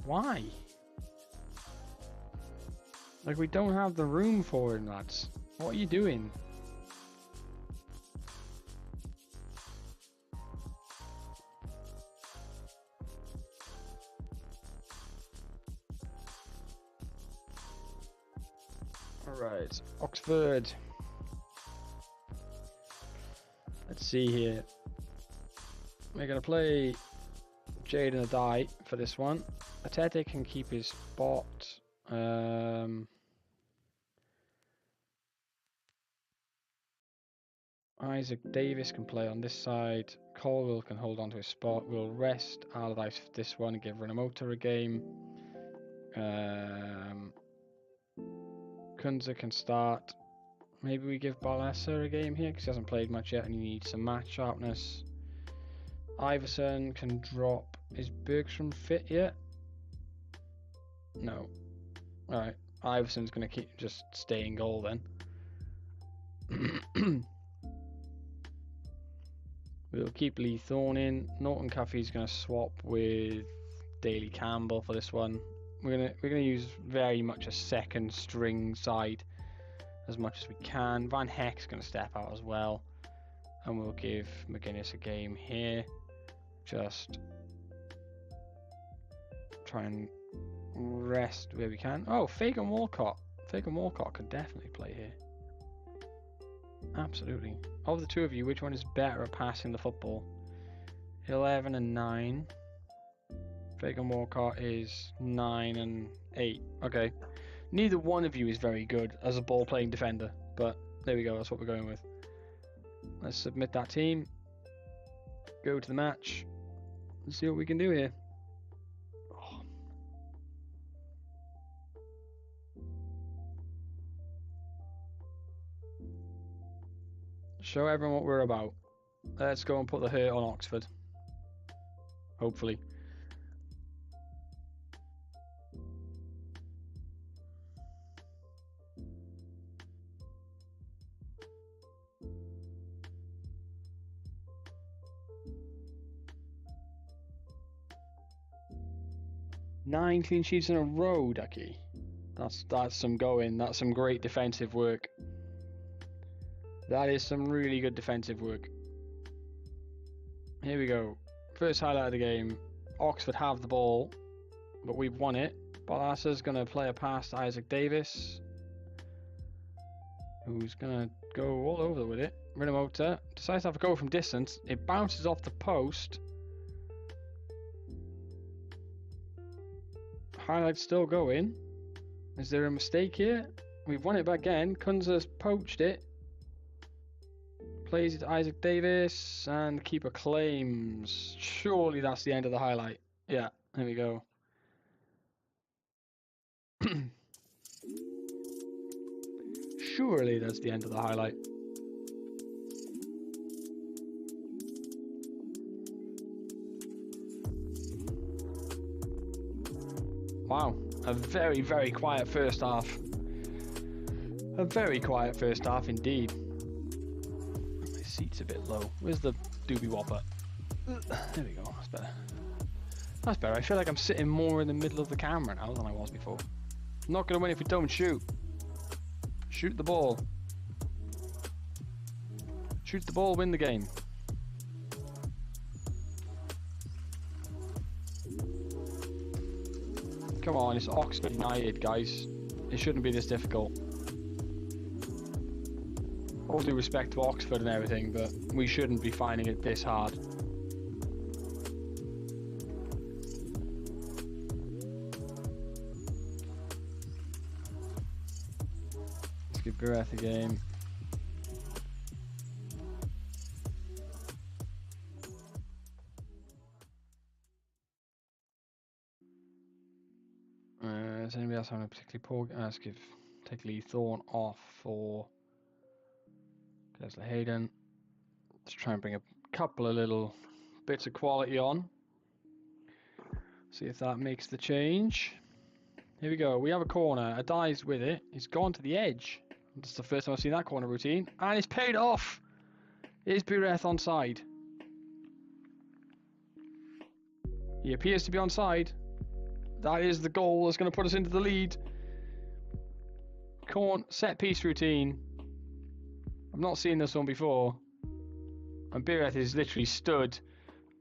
Why? Like, we don't have the room for him, lads. What are you doing? Alright, Oxford. Let's see here. We're going to play Jaden Adai for this one. Atete can keep his spot. Isaac Davis can play on this side. Colwell can hold on to his spot. We'll rest Allardyce for this one and give Renamotor a game. Kunza can start. Maybe we give Balessa a game here because he hasn't played much yet and he needs some match sharpness. Iverson can drop. Is Bergstrom fit yet? No. Alright. Iverson's going to just stay in goal then. We'll keep Lee Thorne in. Norton Cuffey's going to swap with Daly Campbell for this one. We're gonna use very much a second string side as much as we can. Van Heck's going to step out as well, and we'll give McGuinness a game here. Just try and rest where we can. Oh, Fagan Walcott. Fagan Walcott could definitely play here. Absolutely. Of the two of you, which one is better at passing the football? 11 and 9. Fagan Walcott is 9 and 8. Okay. Neither one of you is very good as a ball-playing defender, but there we go. That's what we're going with. Let's submit that team. Go to the match. Let's see what we can do here. Oh. Show everyone what we're about. Let's go and put the hurt on Oxford. Hopefully. 9 clean sheets in a row, Ducky. That's some going. That's some great defensive work. That is some really good defensive work. Here we go. First highlight of the game. Oxford have the ball, but we've won it. Balassa's going to play a pass to Isaac Davis, who's going to go all over with it. Rinamota decides to have a go from distance. It bounces off the post. Highlight's still going. Is there a mistake here? We've won it back again. Kunza's poached it. Plays it to Isaac Davis, and the keeper claims. Surely that's the end of the highlight. Yeah, there we go. Surely that's the end of the highlight. Wow, a very, very quiet first half. A very quiet first half indeed. My seat's a bit low. Where's the doobie whopper? There we go, that's better. That's better. I feel like I'm sitting more in the middle of the camera now than I was before. I'm not going to win if we don't shoot. Shoot the ball. Shoot the ball, win the game. Come on, it's Oxford United, guys. It shouldn't be this difficult. All due respect to Oxford and everything, but we shouldn't be finding it this hard. Let's give Gareth a game. Is anybody else having a particularly poor? Let's take Lee Thorne off for Leslie Hayden. Let's try and bring a couple of little bits of quality on. See if that makes the change. Here we go. We have a corner. Adai's with it. He's gone to the edge. This is the first time I've seen that corner routine, and it's paid off. Is Bureth onside? He appears to be onside. That is the goal that's going to put us into the lead. Set piece routine. I've not seen this one before. And Bireth is literally stood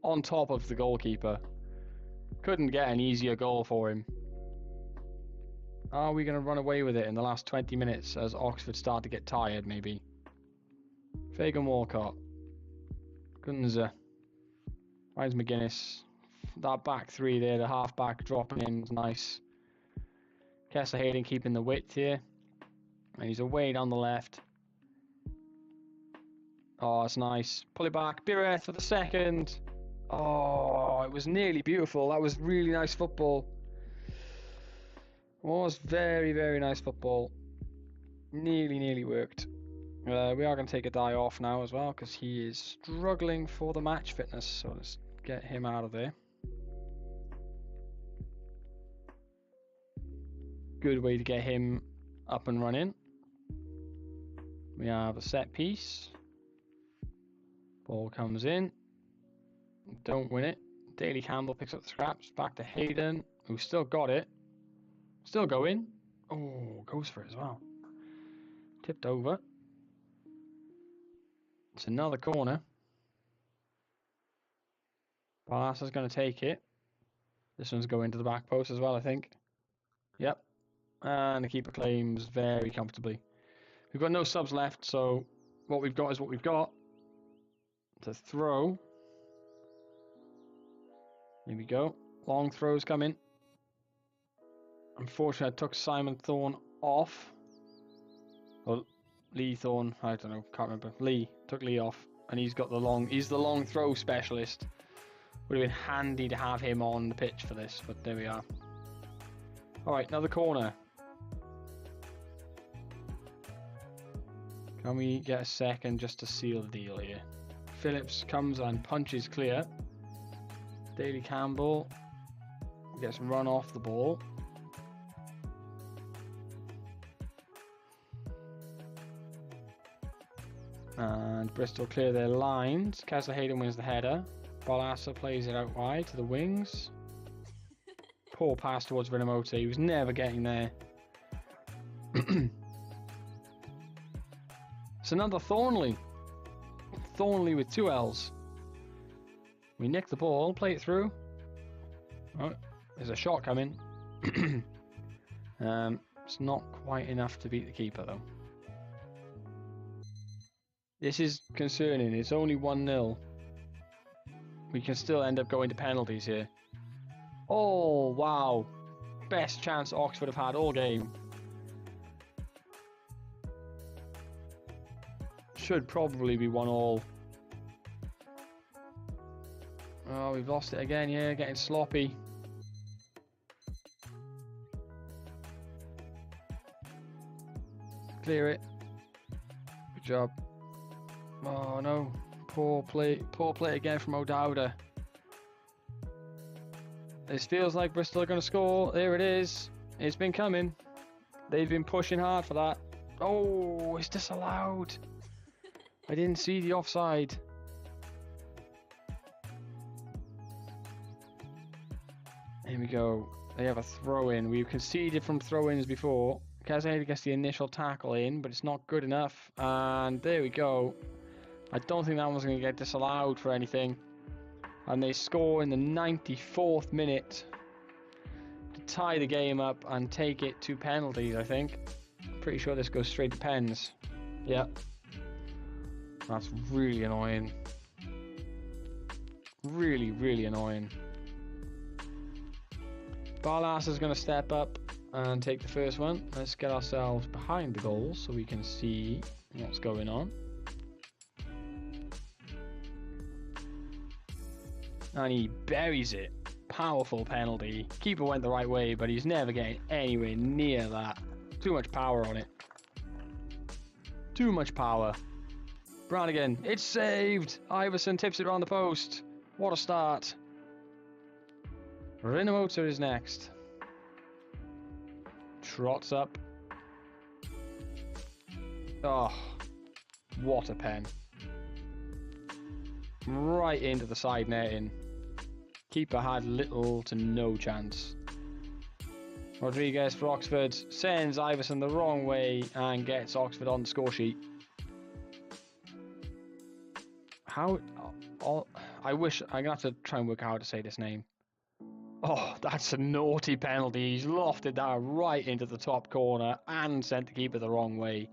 on top of the goalkeeper. Couldn't get an easier goal for him. Are we going to run away with it in the last 20 minutes as Oxford start to get tired, maybe? Fagan Walcott. Gunza. Where's McGuinness? That back three there, the half back dropping in is nice. Kessler Hayden keeping the width here. And he's away down the left. Oh, that's nice. Pull it back. Bireth for the second. Oh, it was nearly beautiful. That was really nice football. It was very, very nice football. Nearly worked. We are going to take Adai off now as well because he is struggling for the match fitness. So let's get him out of there. Good way to get him up and running. We have a set piece. Ball comes in. Don't win it. Daly Campbell picks up the scraps. Back to Hayden, who's still got it. Still going. Oh, goes for it as well. Tipped over. It's another corner. Balassa's going to take it. This one's going to the back post as well, I think. Yep. And the keeper claims very comfortably. We've got no subs left, so what we've got is what we've got. To throw. Here we go. Long throws coming. Unfortunately, I took Simon Thorne off. Well, Lee Thorne, I don't know, can't remember. Lee, took Lee off. And he's the long throw specialist. Would have been handy to have him on the pitch for this, but there we are. Alright, another corner. Can we get a second just to seal the deal here? Phillips comes and punches clear. Daly Campbell gets run off the ball. And Bristol clear their lines. Kessler Hayden wins the header. Balassa plays it out wide to the wings. Poor pass towards Renamote. He was never getting there. It's another Thornley. Thornley with 2 L's. We nick the ball, play it through. Oh, there's a shot coming. It's not quite enough to beat the keeper though. This is concerning. It's only 1-0. We can still end up going to penalties here. Oh, wow. Best chance Oxford have had all game. Should probably be 1-1. Oh, we've lost it again. Yeah, getting sloppy. Clear it. Good job. Oh no. Poor play again from O'Dowda. This feels like Bristol are going to score. There it is. It's been coming. They've been pushing hard for that. Oh, it's disallowed. I didn't see the offside. Here we go. They have a throw-in. We've conceded from throw-ins before. Kazaheda gets the initial tackle in, but it's not good enough. And there we go. I don't think that one's going to get disallowed for anything. And they score in the 94th minute to tie the game up and take it to penalties, I think. Pretty sure this goes straight to pens. Yeah. That's really annoying. Really, really annoying. Barlas is going to step up and take the first one. Let's get ourselves behind the goal so we can see what's going on. And he buries it. Powerful penalty. Keeper went the right way, but he's never getting anywhere near that. Too much power on it. Too much power. Brannigan, it's saved. Iverson tips it around the post. What a start. Rinomota is next. Trots up. Oh, what a pen. Right into the side netting. Keeper had little to no chance. Rodriguez for Oxford sends Iverson the wrong way and gets Oxford on the score sheet. How? I wish I'm gonna have to try and work out how to say this name. Oh, that's a naughty penalty. He's lofted that right into the top corner and sent the keeper the wrong way.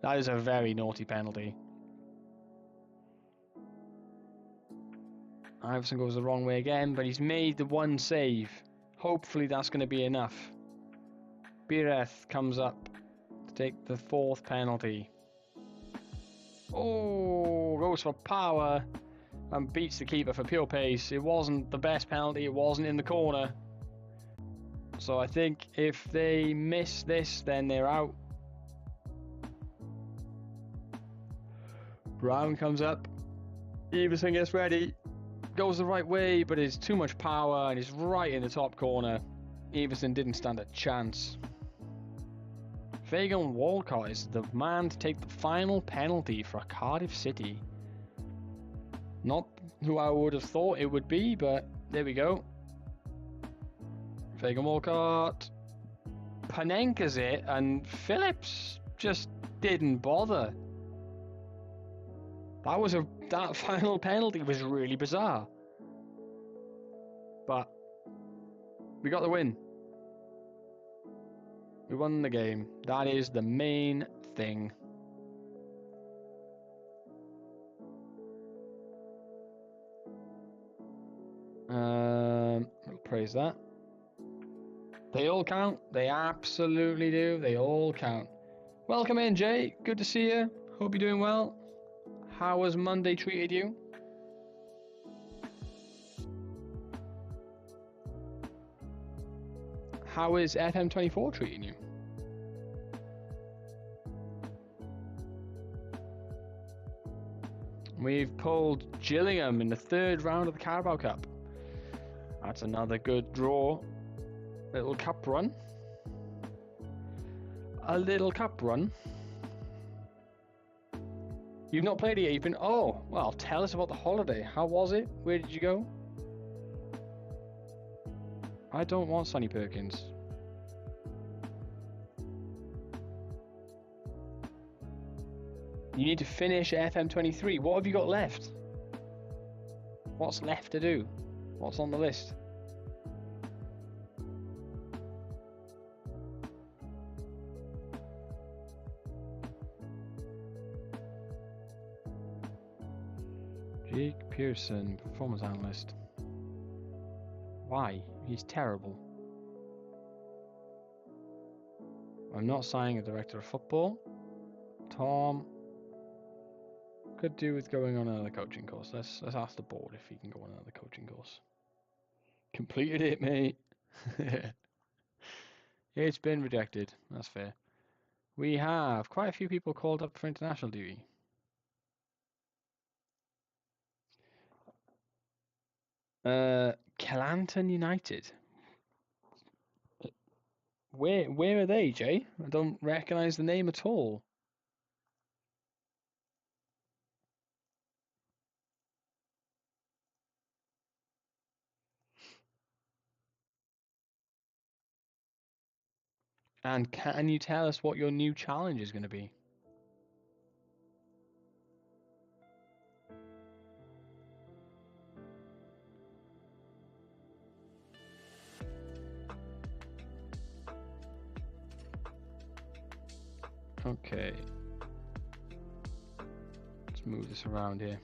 That is a very naughty penalty. Iverson goes the wrong way again, but he's made the one save. Hopefully that's going to be enough. Bireth comes up to take the 4th penalty. Oh, goes for power and beats the keeper for pure pace. It wasn't the best penalty, it wasn't in the corner. So I think if they miss this, then they're out. Brown comes up. Everything gets ready. Goes the right way, but it's too much power and is right in the top corner. Everson didn't stand a chance. Fagan Walcott is the man to take the final penalty for Cardiff City. Not who I would have thought it would be, but there we go. Fagan Walcott Panenka's it, and Phillips just didn't bother. That final penalty was really bizarre. But we got the win. We won the game. That is the main thing. I'll praise that. They all count. They absolutely do. They all count. Welcome in, Jay. Good to see you. Hope you're doing well. How has Monday treated you? How is FM24 treating you? We've pulled Gillingham in the 3rd round of the Carabao Cup. That's another good draw. Little cup run. A little cup run. You've not played it yet, you've been... Oh, well, tell us about the holiday. How was it? Where did you go? I don't want Sonny Perkins. You need to finish FM23. What have you got left? What's left to do? What's on the list? Jake Pearson, performance analyst. Why? He's terrible. I'm not signing a director of football. Tom could do with going on another coaching course. Let's ask the board if he can go on another coaching course. Completed it, mate. It's been rejected. That's fair. We have quite a few people called up for international duty. Calanton United. Where are they, Jay? I don't recognise the name at all. And can you tell us what your new challenge is going to be? Okay. Let's move this around here.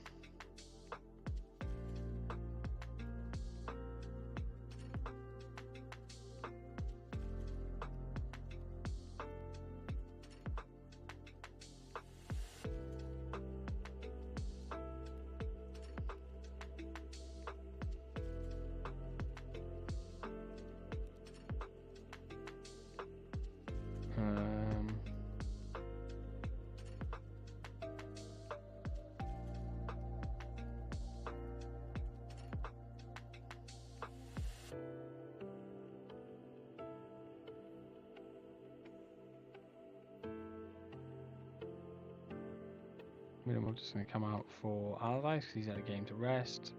I'm just going to come out for Allardyce because he's had a game to rest.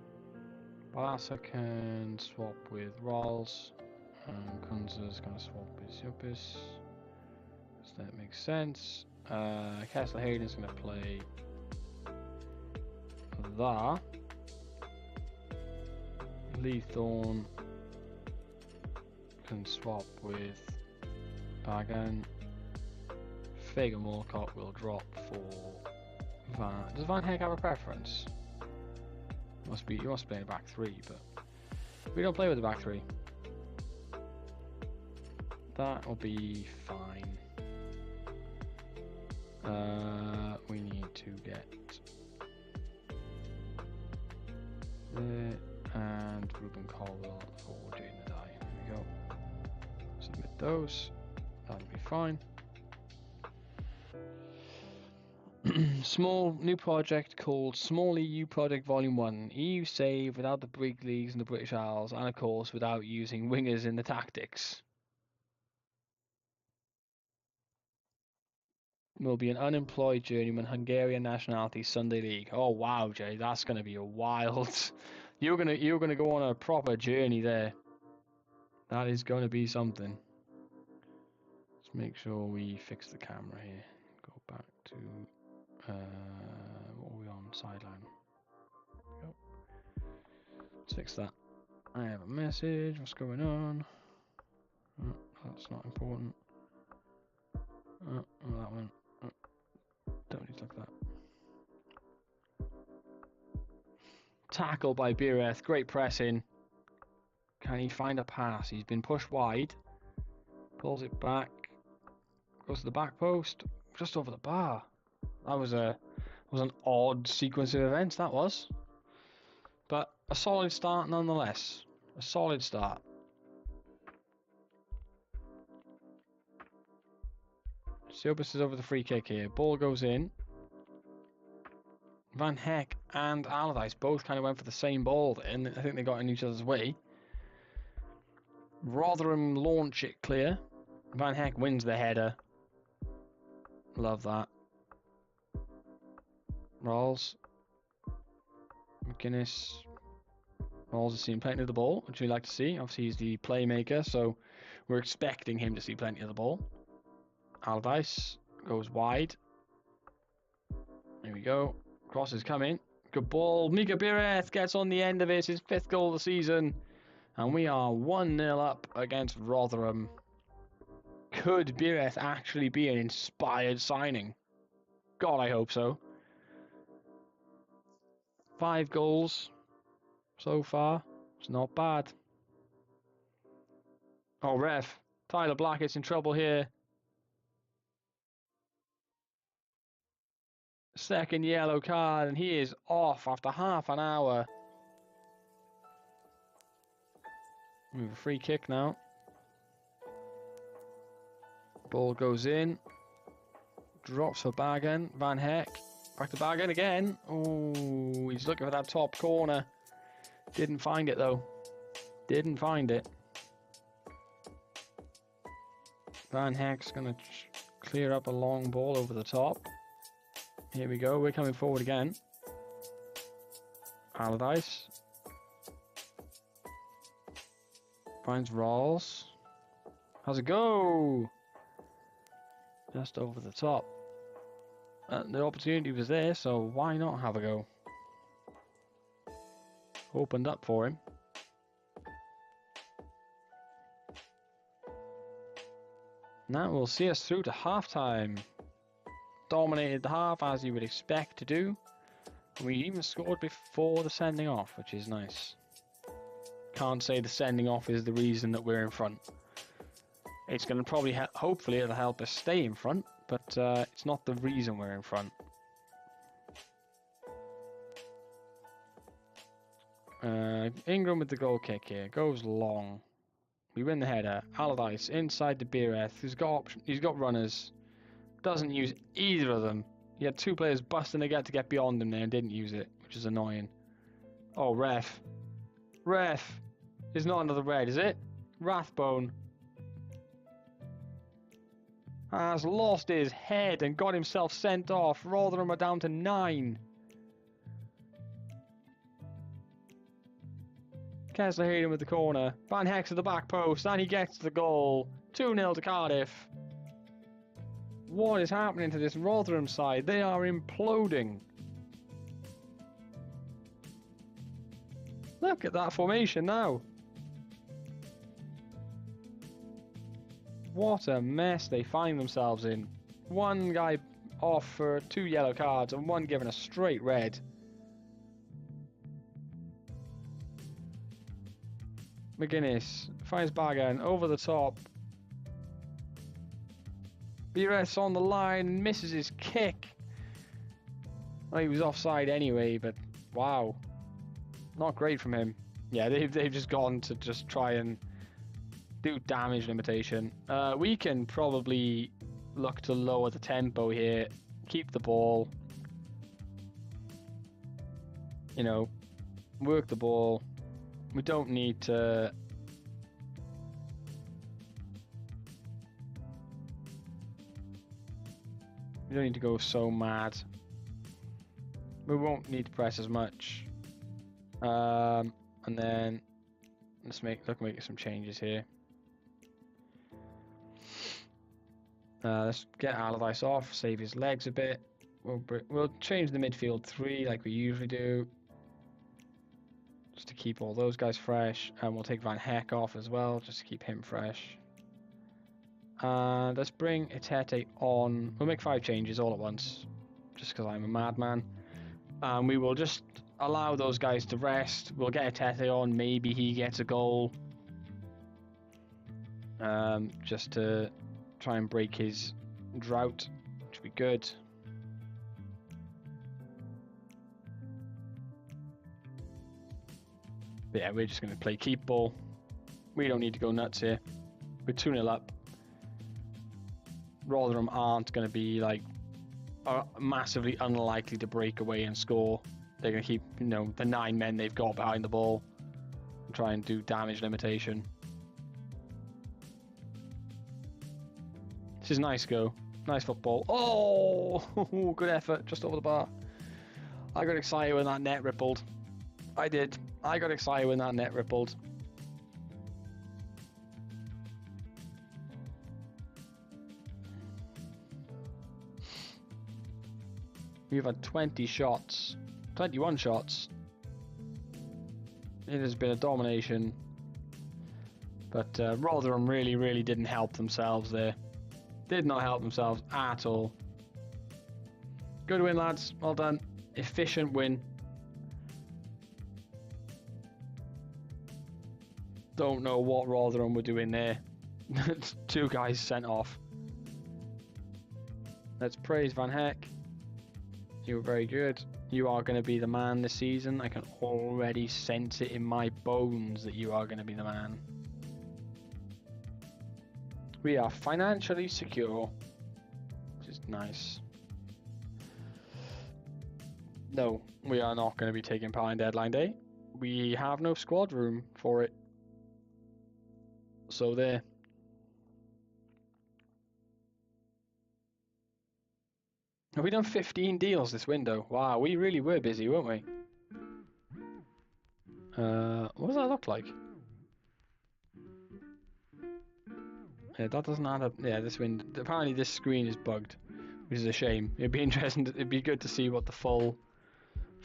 Balassa can swap with Rolls. And Kunza's going to swap with Yupis. So that makes sense. Kessler Hayden's going to play that. Lee Thorne can swap with Bagan. Fagan Walcott will drop for Does Van Heck have a preference? You must play in a back three, but we don't play with the back three. That will be fine. We need to get there and Ruben Colwell for Jaden Adai. There we go. Submit those. That'll be fine. Small new project called Small EU Project Volume 1. EU save without the big leagues and the British Isles, and of course without using wingers in the tactics. Will be an unemployed journeyman, Hungarian nationality, Sunday League. Oh wow, Jay, that's gonna be a wild. You're gonna go on a proper journey there. That is gonna be something. Let's make sure we fix the camera here. Go back to what are we on? Sideline. Yep. Let's fix that. I have a message. What's going on? Oh, that's not important. Oh, that one. Oh, don't need to look at that. Tackle by Bireth. Great pressing. Can he find a pass? He's been pushed wide. Pulls it back. Goes to the back post. Just over the bar. That was an odd sequence of events, that was. But a solid start nonetheless. A solid start. Silbus is over the free kick here. Ball goes in. Van Heck and Allardyce both kind of went for the same ball, and I think they got in each other's way. Rotherham launch it clear. Van Heck wins the header. Love that. Rolls. McGuinness. Rawls has seen plenty of the ball, which we like to see. Obviously, he's the playmaker, so we're expecting him to see plenty of the ball. Allardyce goes wide. There we go. Cross is coming. Good ball. Mika Bireth gets on the end of it. His 5th goal of the season. And we are 1-0 up against Rotherham. Could Bireth actually be an inspired signing? God, I hope so. 5 goals so far. It's not bad. Oh, ref. Tyler Blackett's in trouble here. Second yellow card, and he is off after half an hour. We have a free kick now. Ball goes in. Drops for Bagan. Van Heck. Back to Bagan again. Oh, he's looking for that top corner. Didn't find it though. Didn't find it. Van Heck's going to clear up a long ball over the top. Here we go. We're coming forward again. Allardyce. Finds Rawls. How's it go? Just over the top. The opportunity was there, so why not have a go? Opened up for him. And that will see us through to half-time. Dominated the half, as you would expect to do. We even scored before the sending off, which is nice. Can't say the sending off is the reason that we're in front. It's going to probably, hopefully it'll help us stay in front, but it's not the reason we're in front. Ingram with the goal kick here, goes long. We win the header. Allardyce inside to Bireth. He's got runners. Doesn't use either of them. He had 2 players busting to get beyond him there and didn't use it, which is annoying. Oh, ref. Ref. It's not another red, is it? Rathbone has lost his head and got himself sent off. Rotherham are down to 9. Kessler hit him with the corner. Van Hex at the back post, and he gets the goal. 2-0 to Cardiff. What is happening to this Rotherham side? They are imploding. Look at that formation now. What a mess they find themselves in. One guy off for 2 yellow cards and one given a straight red. McGuinness finds Bagan over the top. Bireth's on the line and misses his kick. Well, he was offside anyway, but wow. Not great from him. Yeah, they've just gone to just try and do damage limitation. We can probably look to lower the tempo here. Keep the ball. You know, work the ball. We don't need to... We don't need to go so mad. We won't need to press as much. And then let's make some changes here. Let's get Allardyce off, save his legs a bit. We'll change the midfield 3 like we usually do, just to keep all those guys fresh. And we'll take Van Heck off as well, just to keep him fresh. And let's bring Itete on. We'll make 5 changes all at once, just because I'm a madman. And we will just allow those guys to rest. We'll get Itete on. Maybe he gets a goal. Just to try and break his drought, which would be good. But yeah, we're just going to play keep ball. We don't need to go nuts here. We're 2-0 up. Rotherham aren't going to be like massively unlikely to break away and score. They're going to keep, you know, the 9 men they've got behind the ball and try and do damage limitation. This is nice go. Nice football. Oh, good effort. Just over the bar. I got excited when that net rippled. I did. I got excited when that net rippled. We've had 20 shots, 21 shots. It has been a domination, but Rotherham really didn't help themselves there. Did not help themselves at all. Good win, lads. Well done. Efficient win. Don't know what Rotherham were doing there. 2 guys sent off. Let's praise Van Heck. You were very good. You are going to be the man this season. I can already sense it in my bones that you are going to be the man. We are financially secure, which is nice. No, we are not going to be taking part in deadline day. We have no squad room for it. So there. Have we done 15 deals this window? Wow, we really were busy, weren't we? What does that look like? Yeah, that doesn't add up. Yeah, this window. Apparently this screen is bugged, which is a shame. It'd be interesting. It'd be good to see what the full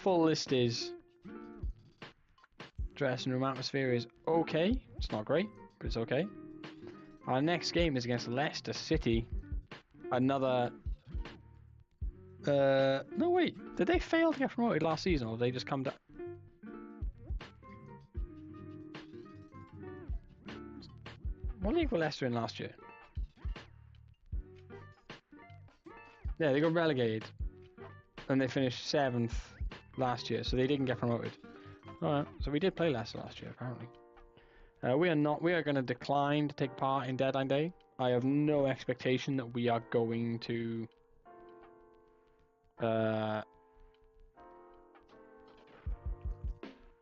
list is. Dressing room atmosphere is okay. It's not great, but it's okay. Our next game is against Leicester City. Another. No wait. Did they fail to get promoted last season, or did they just come down? What league were Leicester in last year? Yeah, they got relegated, and they finished 7th last year, so they didn't get promoted. Alright, so we did play Leicester last year, apparently. We are going to decline to take part in deadline day. I have no expectation that we are going to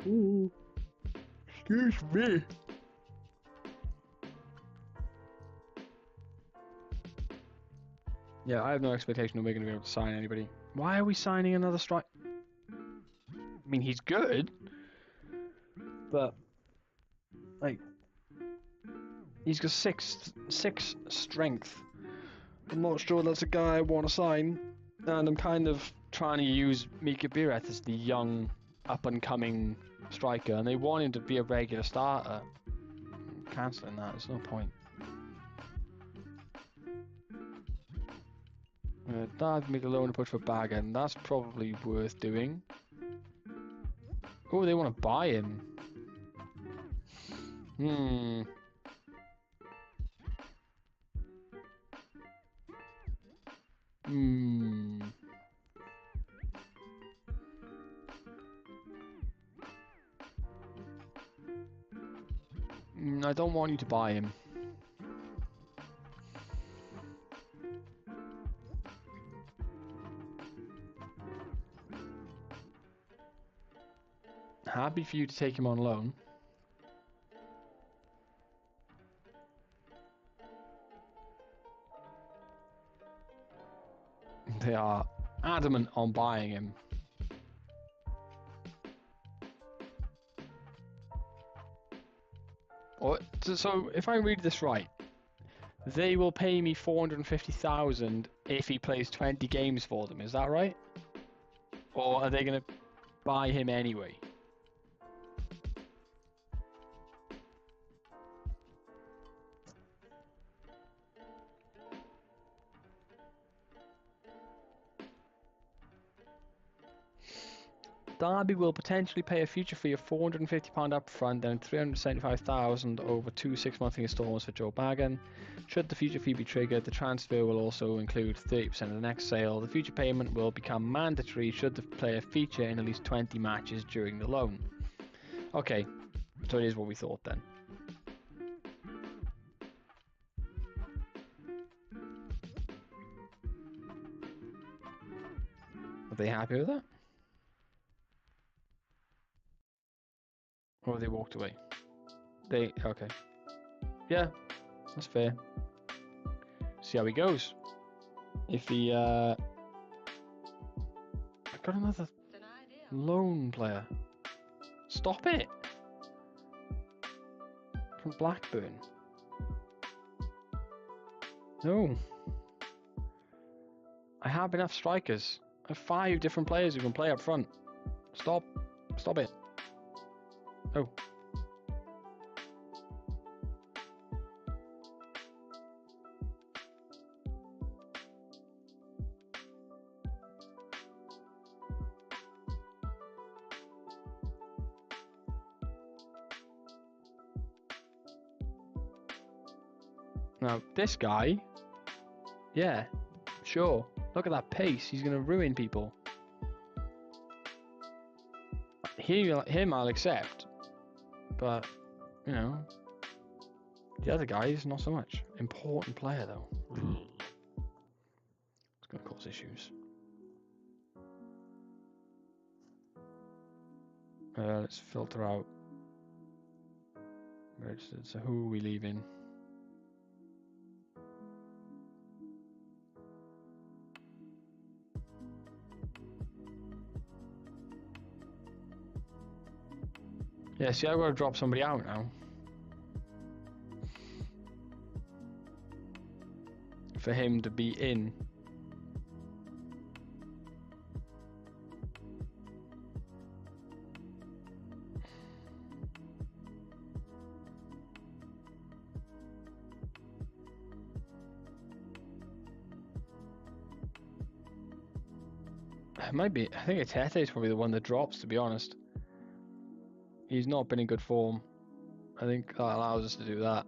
ooh, excuse me. Yeah, I have no expectation that we're going to be able to sign anybody. Why are we signing another strike? I mean, he's good, but like, he's got six strength. I'm not sure that's a guy I want to sign, and I'm kind of trying to use Mika Biret as the young, up-and-coming striker, and they want him to be a regular starter. I'm cancelling that. There's no point. Dive make a loan approach for Bagan. That's probably worth doing. Oh, they want to buy him. I don't want you to buy him. Happy for you to take him on loan. They are adamant on buying him. So if I read this right, they will pay me 450,000 if he plays 20 games for them. Is that right? Or are they going to buy him anyway? Derby will potentially pay a future fee of £450 up front and £375,000 over 2 6-monthly instalments for Joe Bagan. Should the future fee be triggered, the transfer will also include 30% of the next sale. The future payment will become mandatory should the player feature in at least 20 matches during the loan. Okay, so it is what we thought then. Are they happy with that? Or they walked away? Okay. Yeah, that's fair. See how he goes. If he, I got another loan player. Stop it. From Blackburn. No. I have enough strikers. I have 5 different players who can play up front. Stop. Stop it. Oh. Now, this guy, yeah, sure. Look at that pace. He's going to ruin people. Him I'll accept. But, you know, the other guys, not so much. Important player, though. It's going to cause issues. Let's filter out. Registered. So who are we leaving? Yeah, see, I've got to drop somebody out now. For him to be in. It might be. I think Atete is probably the one that drops, to be honest. He's not been in good form. I think that allows us to do that.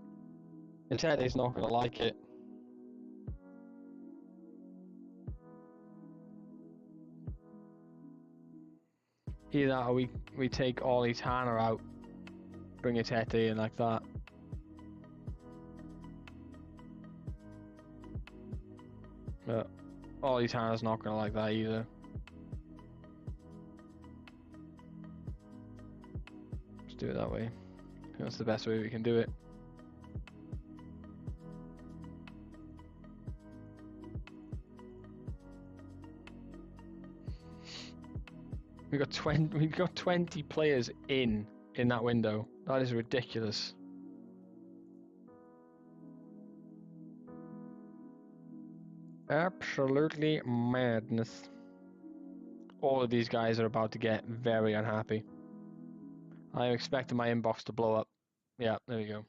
Atete's not going to like it. Either that or we take Ollie Tanner out, bring Atete in like that. But Ollie Tanner's not going to like that either. Do it that way. I think that's the best way we can do it. We got 20 players in that window. That is ridiculous. Absolutely madness. All of these guys are about to get very unhappy. I'm expecting my inbox to blow up. Yeah, there you go.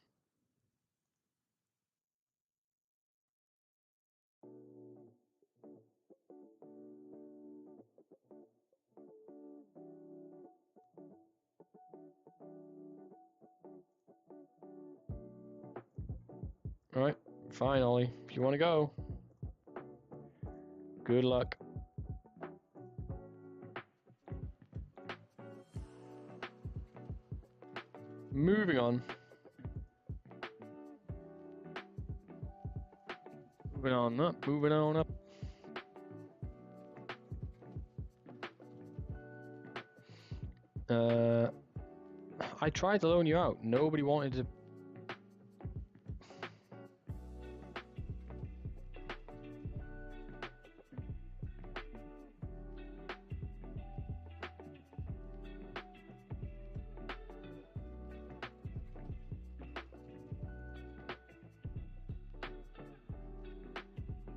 Alright, fine, Ollie. If you want to go, good luck. Moving on. Moving on up, moving on up. I tried to loan you out. Nobody wanted to.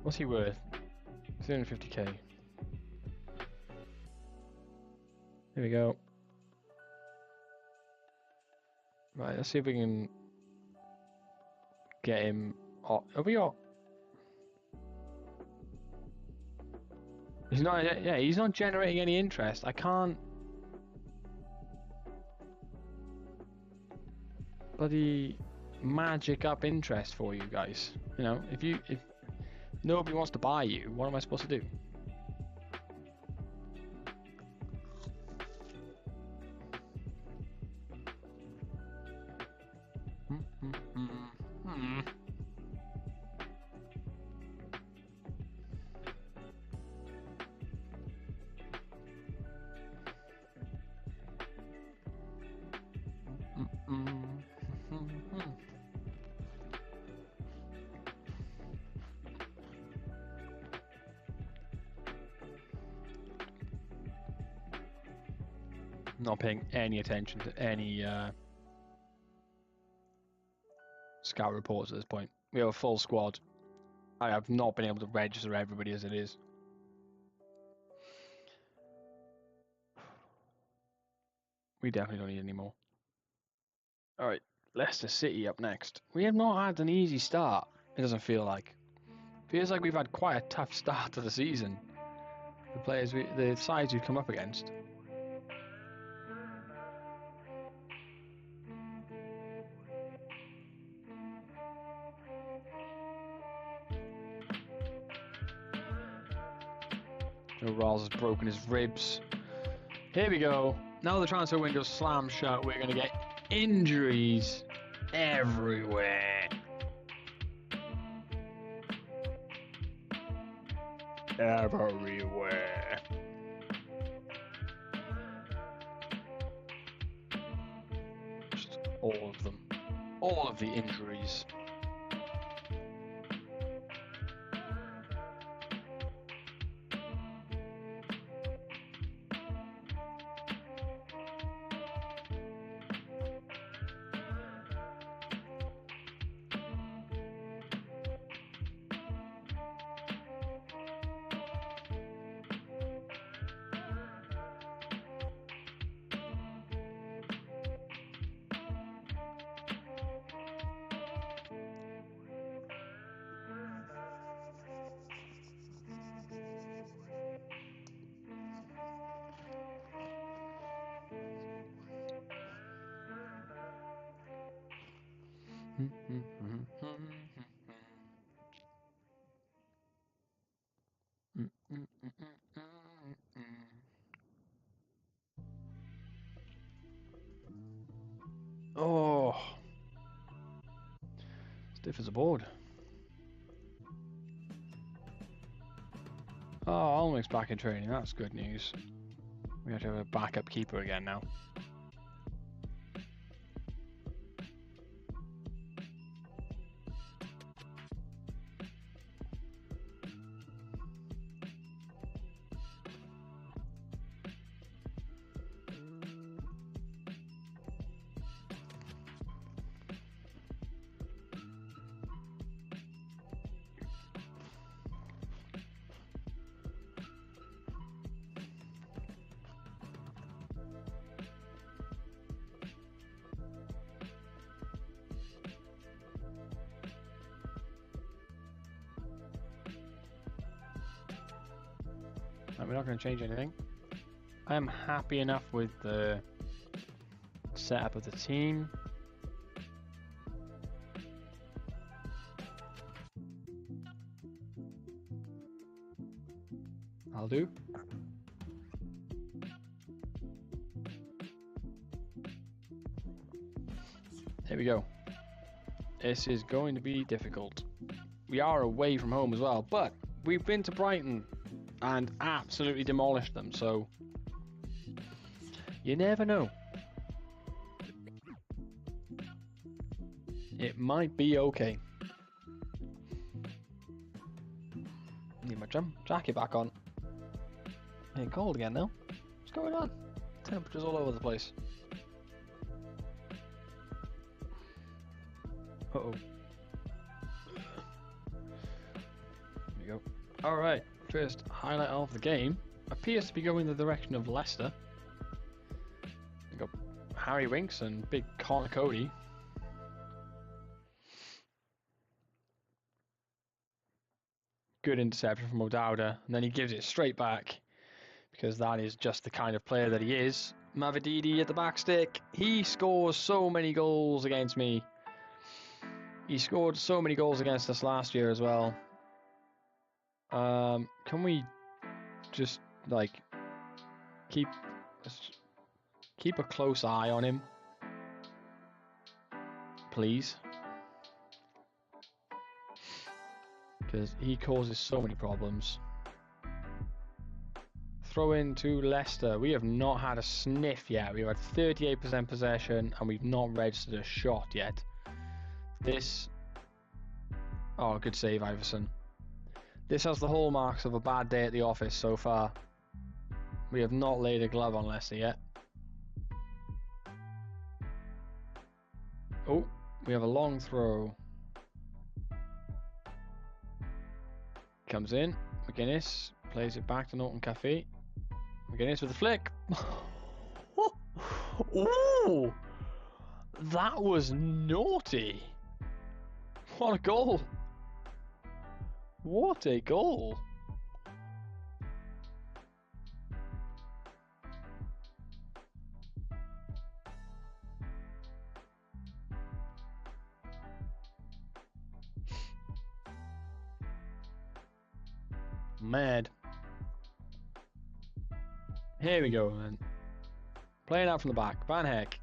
What's he worth? 350k. Here we go. Right, let's see if we can get him. Oh, are we all? He's not. Yeah, he's not generating any interest. I can't. Bloody magic up interest for you guys. You know, if nobody wants to buy you, what am I supposed to do? Not paying any attention to any scout reports at this point. We have a full squad. I have not been able to register everybody as it is. We definitely don't need any more. Alright, Leicester City up next. We have not had an easy start, it doesn't feel like. Feels like we've had quite a tough start to the season. The sides we've come up against. Rawls has broken his ribs. Here we go. Now the transfer window's slammed shut, we're going to get injuries everywhere. Everywhere. Just all of them. All of the injuries. Oh, stiff as a board. Oh, Almec's back in training. That's good news. We have to have a backup keeper again now. We're not going to change anything. I am happy enough with the setup of the team. I'll do. There we go. This is going to be difficult. We are away from home as well, but we've been to Brighton and absolutely demolished them, so you never know. It might be okay. Need my jacket back on. Ain't cold again now. What's going on? Temperatures all over the place. Uh-oh. There we go. Alright. First highlight of the game appears to be going the direction of Leicester. We've got Harry Winks and big Connor Cody. Good interception from O'Dowda, and then he gives it straight back because that is just the kind of player that he is. Mavididi at the back stick. He scores so many goals against me. He scored so many goals against us last year as well. Can we just like keep a close eye on him, please? Because he causes so many problems. Throw in to Leicester. We have not had a sniff yet. We've had 38% possession and we've not registered a shot yet. This... Oh, good save, Iverson. This has the hallmarks of a bad day at the office so far. We have not laid a glove on Leicester yet. Oh, we have a long throw. Comes in. McGuinness plays it back to Norton Cafe. McGuinness with a flick. Ooh, that was naughty. What a goal. What a goal. Mad. Here we go, man. Playing out from the back. Van Heck.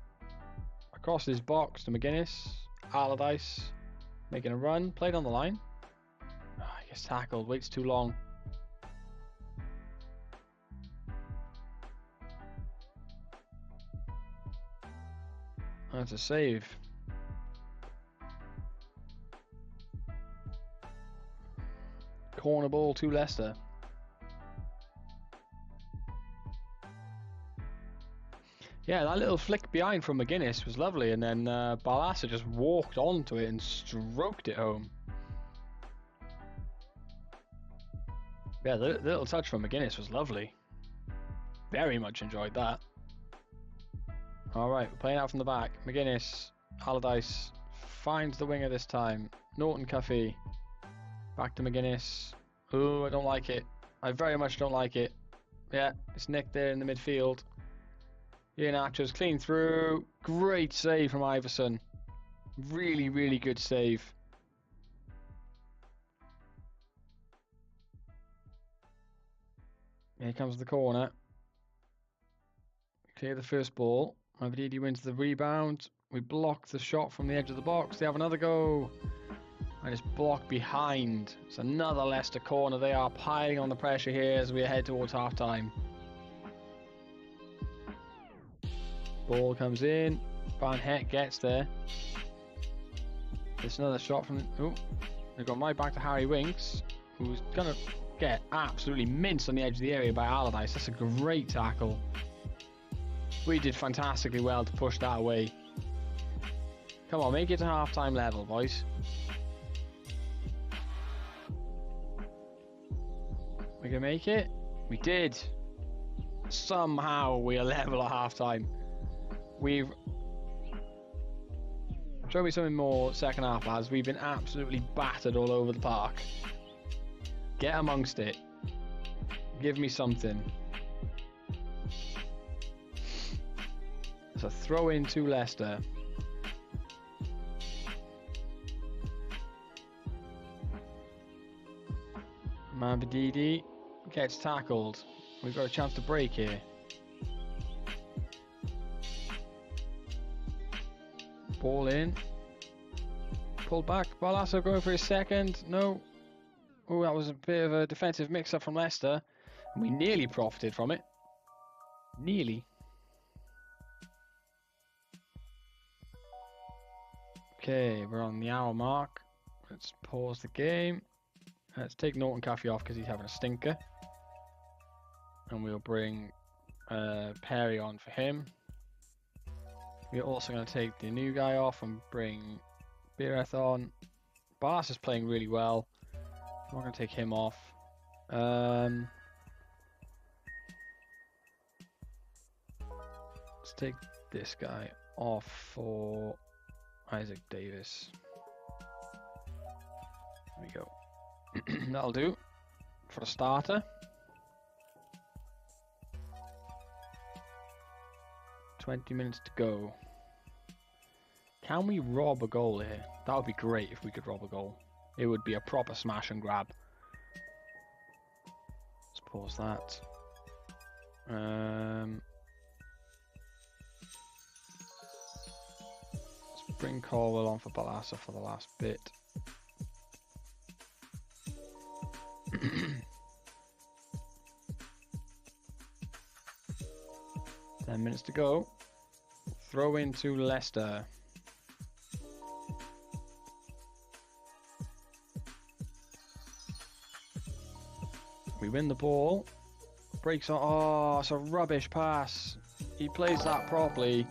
Across his box to McGuinness. Allardyce. Making a run. Played on the line. Oh, he gets tackled. Waits too long. That's a save. Corner ball to Leicester. Yeah, that little flick behind from McGuinness was lovely, and then Balassa just walked onto it and stroked it home. Yeah, the little touch from McGuinness was lovely. Very much enjoyed that. Alright, we're playing out from the back. McGuinness, Allardyce finds the winger this time. Norton Cafe. Back to McGuinness. Oh, I don't like it. I very much don't like it. Yeah, it's nicked there in the midfield. Iheanacho's clean through. Great save from Iverson. Really, really good save. Here comes the corner. Clear the first ball. Mavididi wins the rebound. We block the shot from the edge of the box. They have another go. And it's blocked behind. It's another Leicester corner. They are piling on the pressure here as we head towards half time. Ball comes in. Van Heck gets there. There's another shot from... Oh, they've got right back to Harry Winks, who's going to get absolutely minced on the edge of the area by Allardyce. That's a great tackle. We did fantastically well to push that away. Come on, make it to half-time level, boys. We can make it? We did. Somehow we are level at half-time. Show me something more second half, lads. We've been absolutely battered all over the park. Get amongst it. Give me something. It's a throw in to Leicester. Mavididi gets tackled. We've got a chance to break here. Ball in. Pull back. Balassa going for his second. No. Oh, that was a bit of a defensive mix-up from Leicester. And we nearly profited from it. Nearly. Okay, we're on the hour mark. Let's pause the game. Let's take Norton Cafe off because he's having a stinker. And we'll bring Perry on for him. We're also going to take the new guy off and bring Beereth on. Bas is playing really well. I'm going to take him off. Let's take this guy off for Isaac Davis. There we go. That'll do for a starter. 20 minutes to go. Can we rob a goal here? That would be great if we could rob a goal. It would be a proper smash and grab. Let's pause that. Let's bring Colwell on for Balassa for the last bit. 10 minutes to go. Throw into Leicester. We win the ball. Breaks on. Oh, it's a rubbish pass. He plays that properly.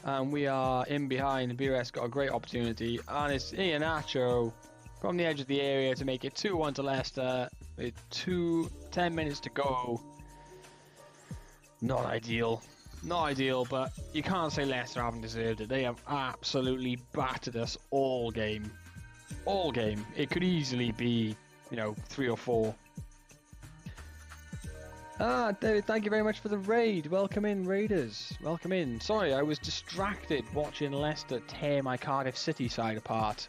and we are in behind. BRS got a great opportunity, and it's Iheanacho from the edge of the area to make it 2-1 to Leicester with 10 minutes to go. Not ideal, but you can't say Leicester haven't deserved it. They have absolutely battered us all game. It could easily be, 3 or 4. David, thank you very much for the raid. Welcome in, Raiders. Welcome in. Sorry, I was distracted watching Leicester tear my Cardiff City side apart.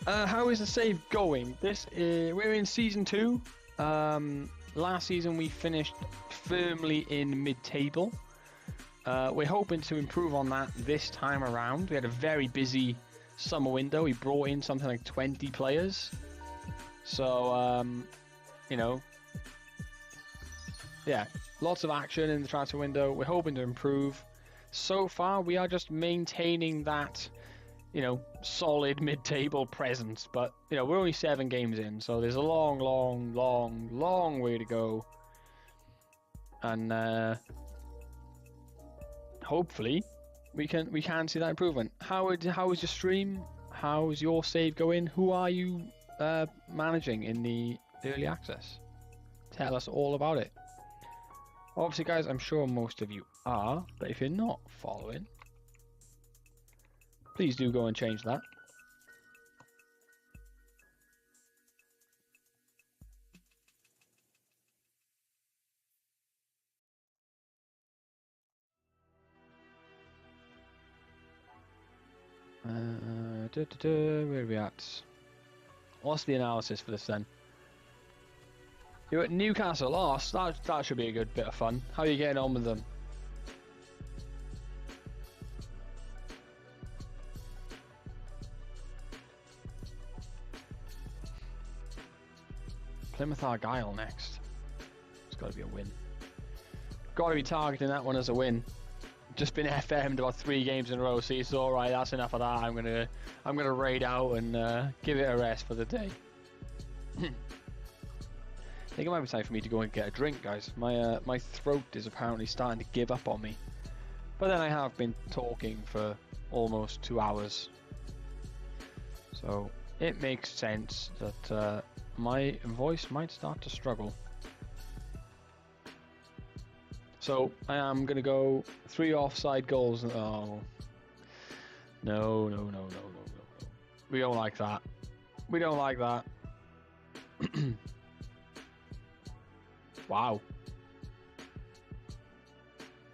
How is the save going? We're in season 2. Last season we finished firmly in mid-table. We're hoping to improve on that this time around. We had a very busy summer window. We brought in something like 20 players. So, yeah, lots of action in the transfer window. We're hoping to improve. So far, we are just maintaining that, solid mid-table presence. But, we're only 7 games in, so there's a long, long, long, long way to go. And hopefully, we can see that improvement. How is your stream? How's your save going? Who are you managing in the early access? Tell us all about it. Obviously, guys, I'm sure most of you are, but if you're not following, please do go and change that. Where are we at? What's the analysis for this then? You're at Newcastle. Oh, that should be a good bit of fun. How are you getting on with them? Plymouth Argyle next. It's got to be a win. Got to be targeting that one as a win. Just been FM'd about 3 games in a row, so it's all right. That's enough of that. I'm gonna raid out and give it a rest for the day. I think it might be time for me to go and get a drink, guys. My throat is apparently starting to give up on me. But then I have been talking for almost 2 hours, so it makes sense that my voice might start to struggle. So I am gonna go 3 offside goals. Oh, no. We don't like that. We don't like that. Wow.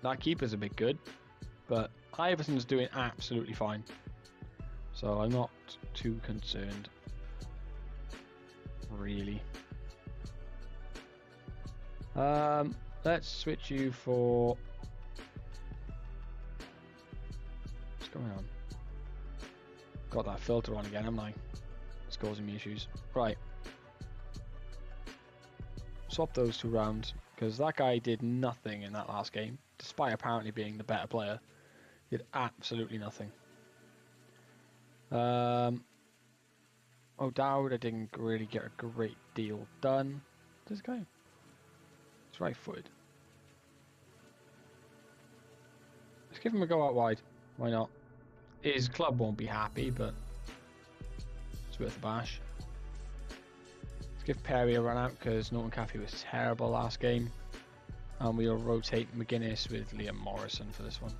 That keeper's a bit good, but Iverson's doing absolutely fine. So I'm not too concerned, really. Let's switch you for... What's going on? Got that filter on again, haven't I? It's causing me issues. Right. Swap those 2 rounds, because that guy did nothing in that last game, despite apparently being the better player. He did absolutely nothing. O'Dowd, I didn't really get a great deal done. This guy, he's right-footed. Let's give him a go out wide. Why not? His club won't be happy, but it's worth a bash. Let's give Perry a run out because Norton Caffey was terrible last game. And we'll rotate McGuinness with Liam Morrison for this one.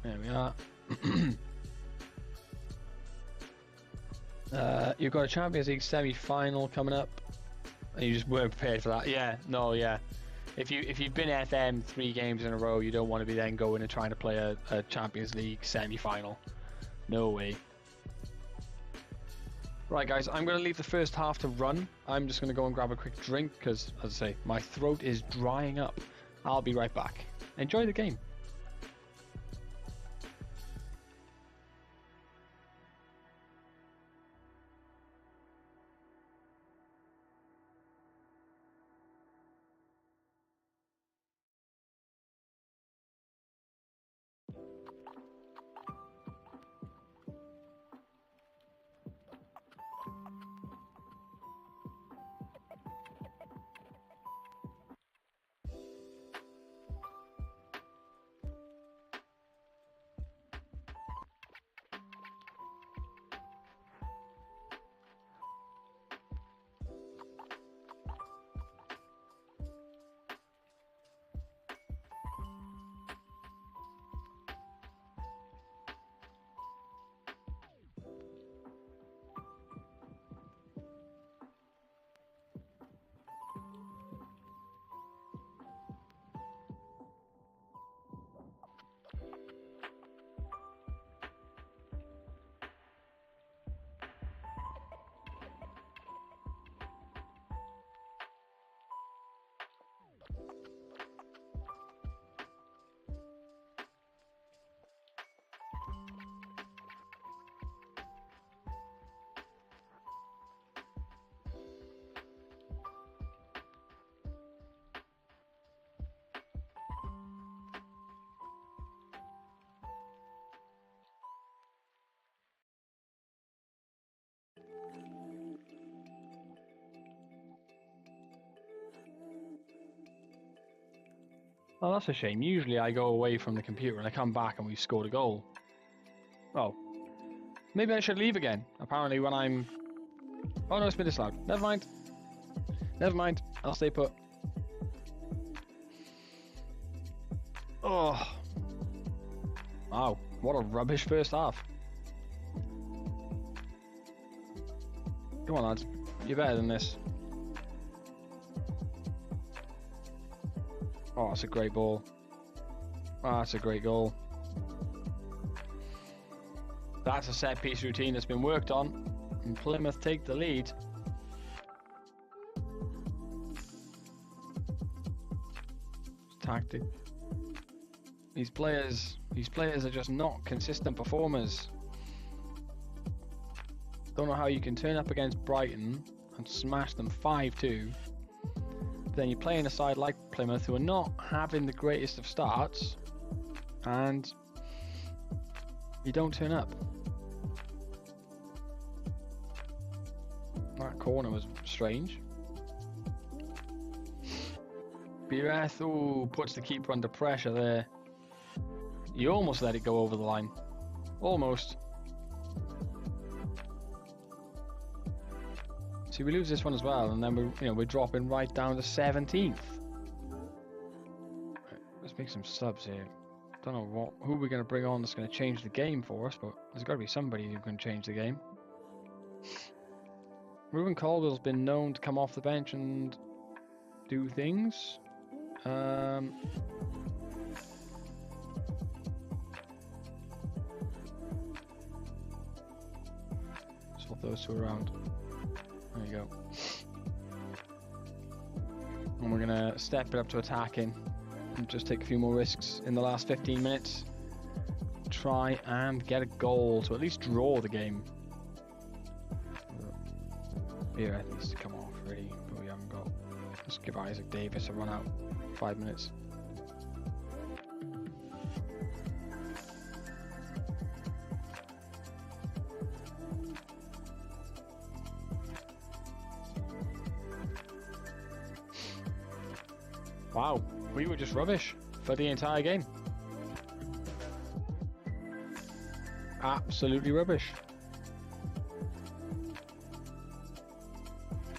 There we are. You've got a Champions League semi-final coming up. And you just weren't prepared for that. Yeah, no, yeah. If you've been FM 3 games in a row, you don't want to be then going and trying to play a Champions League semi-final. No way. Right, guys, I'm going to leave the first half to run. I'm just going to go and grab a quick drink because, as I say, my throat is drying up. I'll be right back. Enjoy the game. Oh, that's a shame. Usually I go away from the computer and I come back and we've scored a goal. Oh. Maybe I should leave again. Apparently when I'm... Oh no, it's been disallowed. Never mind. Never mind. I'll stay put. Oh. Wow. What a rubbish first half. Come on, lads. You're better than this. Oh, that's a great ball. Oh, that's a great goal. That's a set piece routine that's been worked on, and Plymouth take the lead. Tactic. These players are just not consistent performers. Don't know how you can turn up against Brighton and smash them 5-2. But then you're playing a side like Plymouth who are not having the greatest of starts, and you don't turn up. That corner was strange. Bireth, ooh, puts the keeper under pressure there. You almost let it go over the line. Almost. See, we lose this one as well, and then we're dropping right down to 17th. Let's make some subs here. Don't know who we're going to bring on that's going to change the game for us, but there's got to be somebody who can change the game. Ruben Caldwell's been known to come off the bench and do things. Swap those two around. There you go. And we're gonna step it up to attacking and just take a few more risks in the last 15 minutes. Try and get a goal to at least draw the game. Yeah, it needs to come off really, but we haven't got. Let's give Isaac Davis a run out. 5 minutes. Wow, we were just rubbish for the entire game. Absolutely rubbish.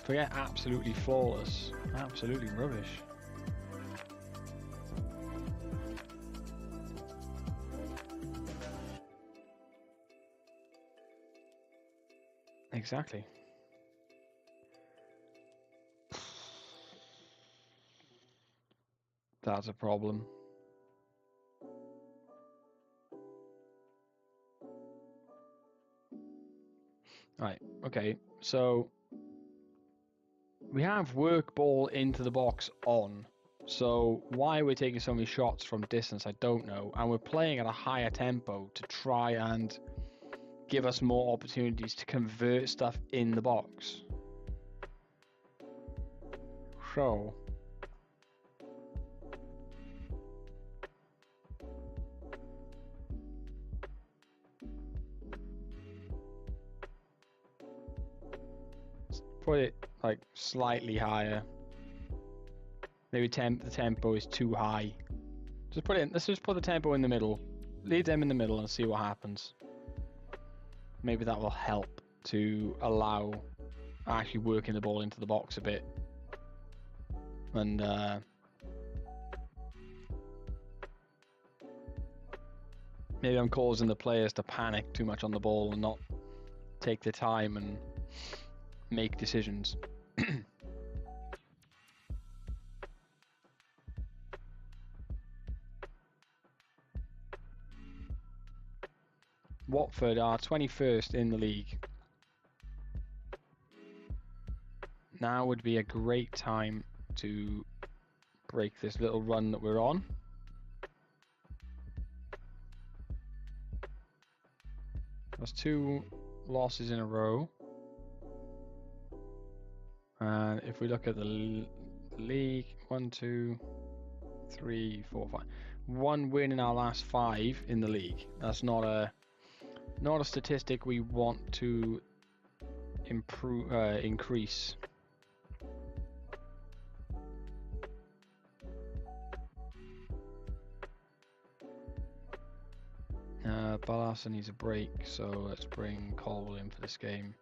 Forget absolutely flawless. Absolutely rubbish. Exactly. That's a problem. Right, okay, so we have work ball into the box on. So why we're taking so many shots from distance, I don't know. And we're playing at a higher tempo to try and give us more opportunities to convert stuff in the box. So put it like slightly higher. Maybe the tempo is too high. Just put it in, let's just put the tempo in the middle. Leave them in the middle and see what happens. Maybe that will help to allow actually working the ball into the box a bit. And maybe I'm causing the players to panic too much on the ball and not take the time and make decisions. Watford are 21st in the league. Now would be a great time to break this little run that we're on. That's 2 losses in a row. And if we look at the league, 1, 2, 3, 4, 5. 1 win in our last 5 in the league. That's not a statistic we want to increase. Balasa needs a break, so let's bring Colwell in for this game.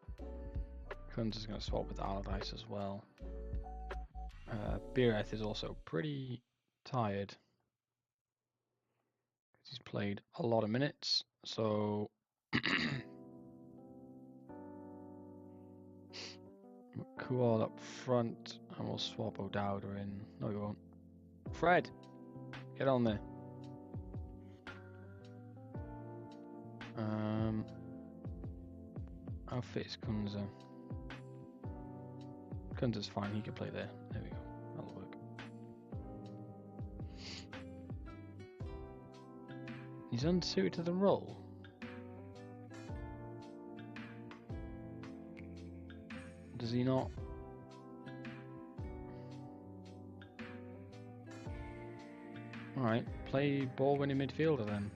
Kunz is going to swap with Allardyce as well. Beereth is also pretty tired. He's played a lot of minutes, so Kual up front, and we'll swap O'Dowda in. No, we won't. Fred, get on there. How fit is Kunza? Kunza's fine, he can play there. There we go, that'll work. He's unsuited to the role. Does he not? Alright, play ball winning midfielder then.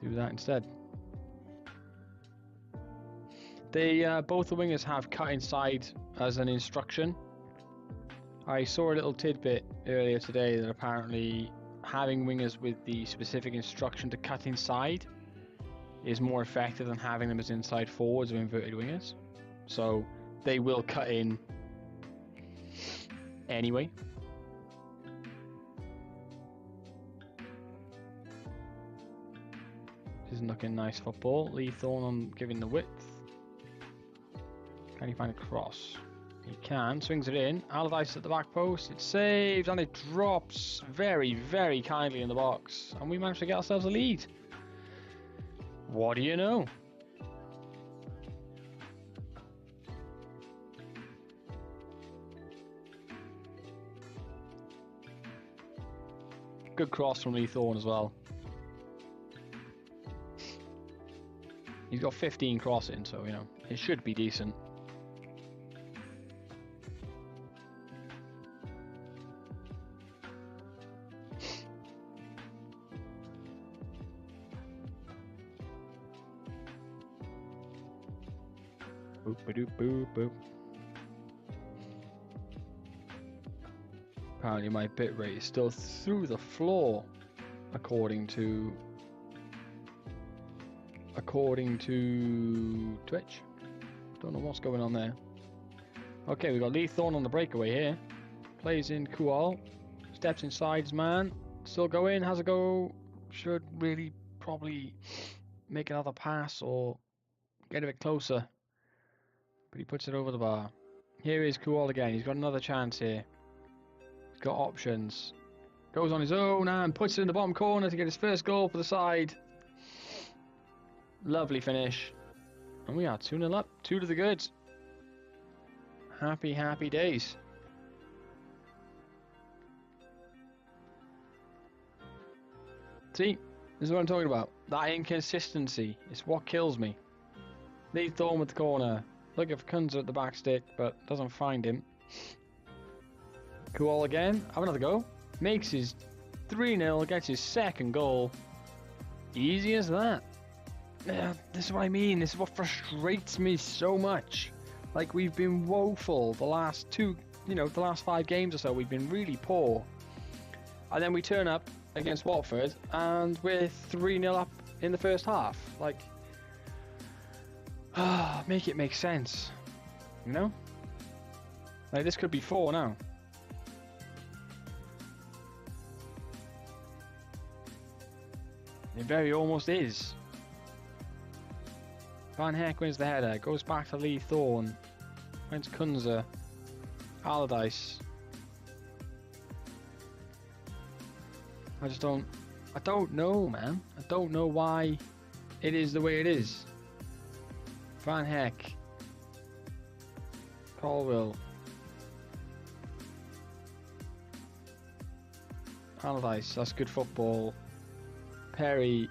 Do that instead. They both the wingers have cut inside as an instruction. I saw a little tidbit earlier today that apparently having wingers with the specific instruction to cut inside is more effective than having them as inside forwards or inverted wingers. So they will cut in anyway. This isn't looking nice football. Lee Thorne on giving the width. Can he find a cross? He can. Swings it in. Allardyce at the back post. It's saved and it drops very, very kindly in the box. And we managed to get ourselves a lead. What do you know? Good cross from Lee Thorne as well. He's got 15 crossing, so, you know, it should be decent. Boop ba doop boop boop. Apparently my bitrate is still through the floor, according to Twitch. Don't know what's going on there. Okay, we've got Lee Thorne on the breakaway here. Plays in Kual. Steps inside his man. Still going, has a go. Should really probably make another pass or get a bit closer. But he puts it over the bar. Here is Kual again. He's got another chance here. He's got options. Goes on his own and puts it in the bottom corner to get his first goal for the side. Lovely finish. And we are 2-0 up. 2 to the goods. Happy, happy days. See, this is what I'm talking about. That inconsistency is what kills me. Lee Thorne with the corner. Looking for Kunza at the back stick, but doesn't find him. Kual again. Have another go. Makes his 3-0. Gets his second goal. Easy as that. Yeah, this is what I mean. This is what frustrates me so much. Like, we've been woeful the last the last 5 games or so. We've been really poor. And then we turn up against Watford and we're 3-0 up in the first half. Like, make it make sense. You know? Like, this could be 4 now. It very almost is. Van Heck wins the header, goes back to Lee Thorne, finds Kunza, Allardyce. I don't know, man. I don't know why it is the way it is. Van Heck, Colwell, Allardyce, that's good football. Perry.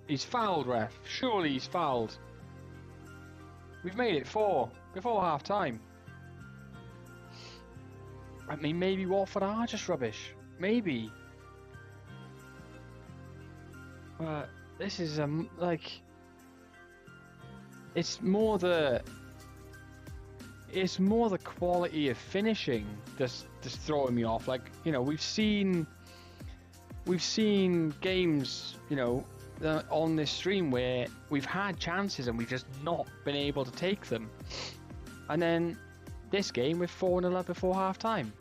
He's fouled, ref. Surely he's fouled. We've made it 4 before half time. I mean, maybe Watford are just rubbish. Maybe. But this is like, it's more the quality of finishing that's throwing me off. Like, you know, we've seen we've seen games, you know, on this stream where we've had chances and we've just not been able to take them. And then this game with 4-0 up before half time.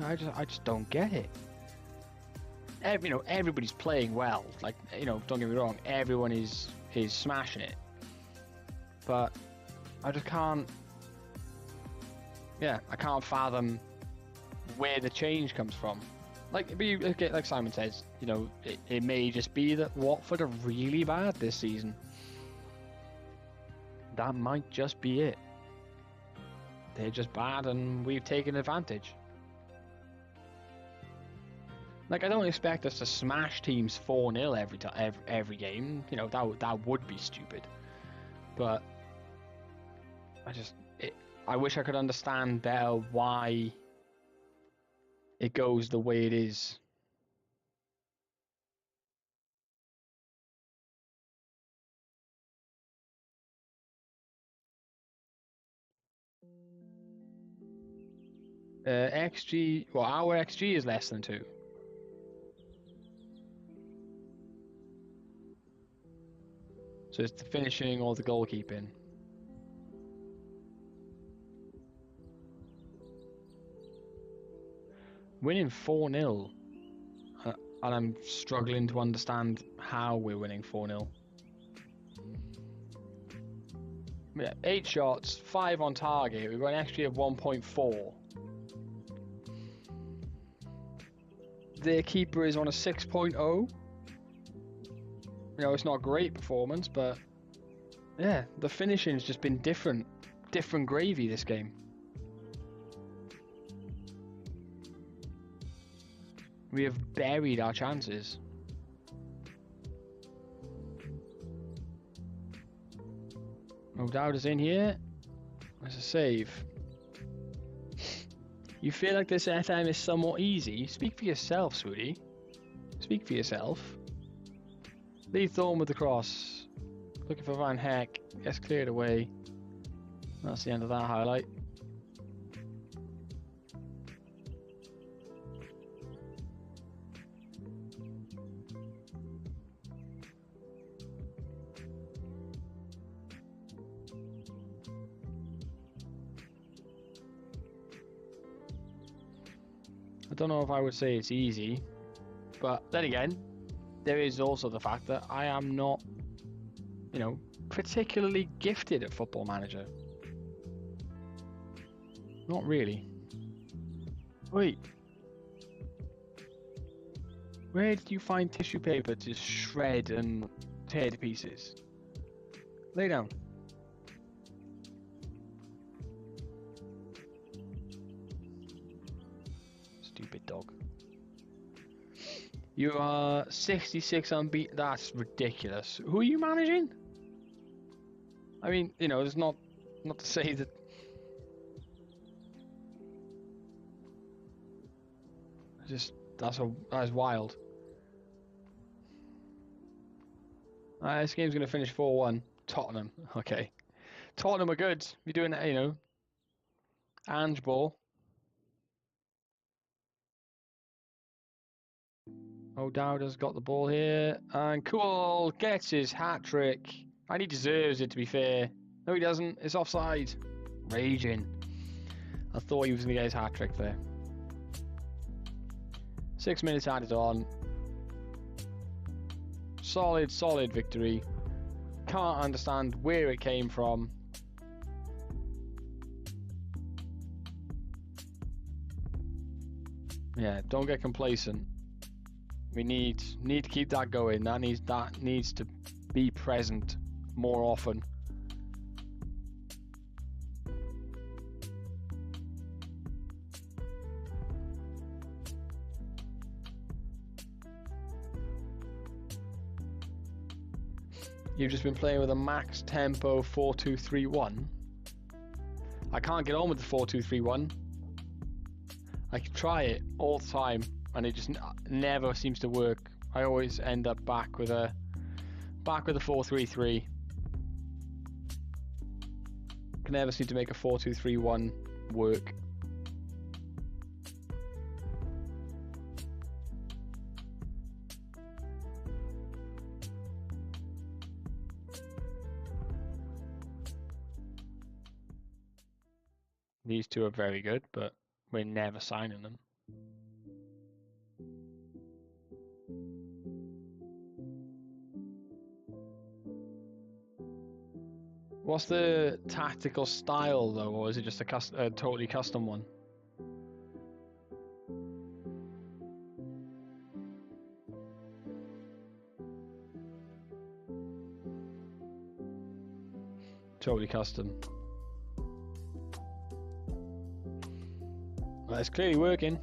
I just don't get it. You know, everybody's playing well. Like, you know, don't get me wrong, everyone is smashing it. But I just can't. Yeah, I can't fathom where the change comes from. Like Simon says, you know, it may just be that Watford are really bad this season. That might just be it. They're just bad and we've taken advantage. Like, I don't expect us to smash teams 4-0 every game. You know, that would be stupid. But I wish I could understand better why it goes the way it is. XG, well, our XG is less than 2. So it's the finishing or the goalkeeping. Winning 4-0. And I'm struggling to understand how we're winning 4-0. Yeah, 8 shots, 5 on target. We've got an XG of 1.4. Their keeper is on a 6.0. You know, it's not a great performance, but yeah, the finishing's just been different gravy this game. We have buried our chances. No doubt is in here. There's a save. You feel like this FM is somewhat easy? Speak for yourself, sweetie. Speak for yourself. Lee Thorne with the cross. Looking for Van Heck. Gets cleared away. That's the end of that highlight. I don't know if I would say it's easy, but then again, there is also the fact that I am not, you know, particularly gifted at Football Manager. Not really. Wait. Where did you find tissue paper to shred and tear to pieces? Lay down. Stupid dog. You are 66 unbeaten. That's ridiculous. Who are you managing? I mean, you know, there's not to say that. Just that's wild. This game's gonna finish 4-1. Tottenham. Okay. Tottenham are good. You're doing that, you know. Ange ball. O'Dowda's got the ball here, and Cool gets his hat-trick, and he deserves it, to be fair. No, he doesn't. It's offside. Raging. I thought he was going to get his hat-trick there. 6 minutes added on. Solid victory. Can't understand where it came from. Yeah, don't get complacent. We need to keep that going. That needs to be present more often. You've just been playing with a max tempo 4-2-3-1. I can't get on with the 4-2-3-1. I can try it all the time, and it just never seems to work. I always end up back with a 4-3-3. Can never seem to make a 4-2-3-1 work. . These two are very good, but we're never signing them. What's the tactical style though, or is it just a totally custom one? Totally custom. Well, it's clearly working.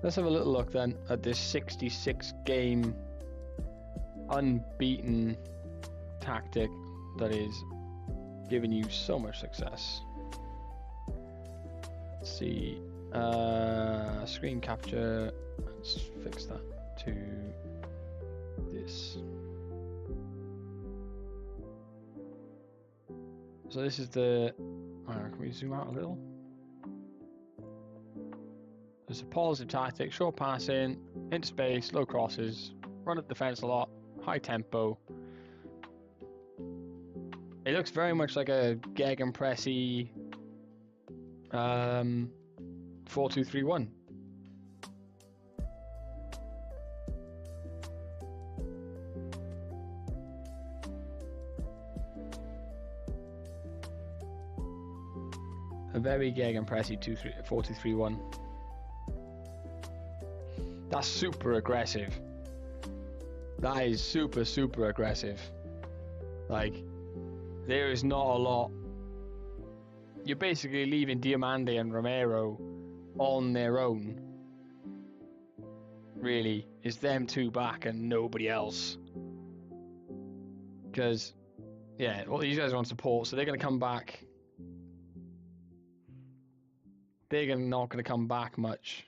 Let's have a little look then at this 66 game unbeaten tactic that is giving you so much success. Let's see, screen capture, let's fix that to this. So this is the, can we zoom out a little? There's a positive tactic, short passing, into space, low crosses, run at defense a lot, high tempo. It looks very much like a gegenpressy 4-2-3-1. A very gegenpressy 4-2-3-1. That's super aggressive. That is super, super aggressive. Like, there is not a lot. You're basically leaving Diamande and Romero on their own. Really, it's them two back and nobody else. Because, yeah, well, these guys are on support, so they're going to come back. They're not going to come back much.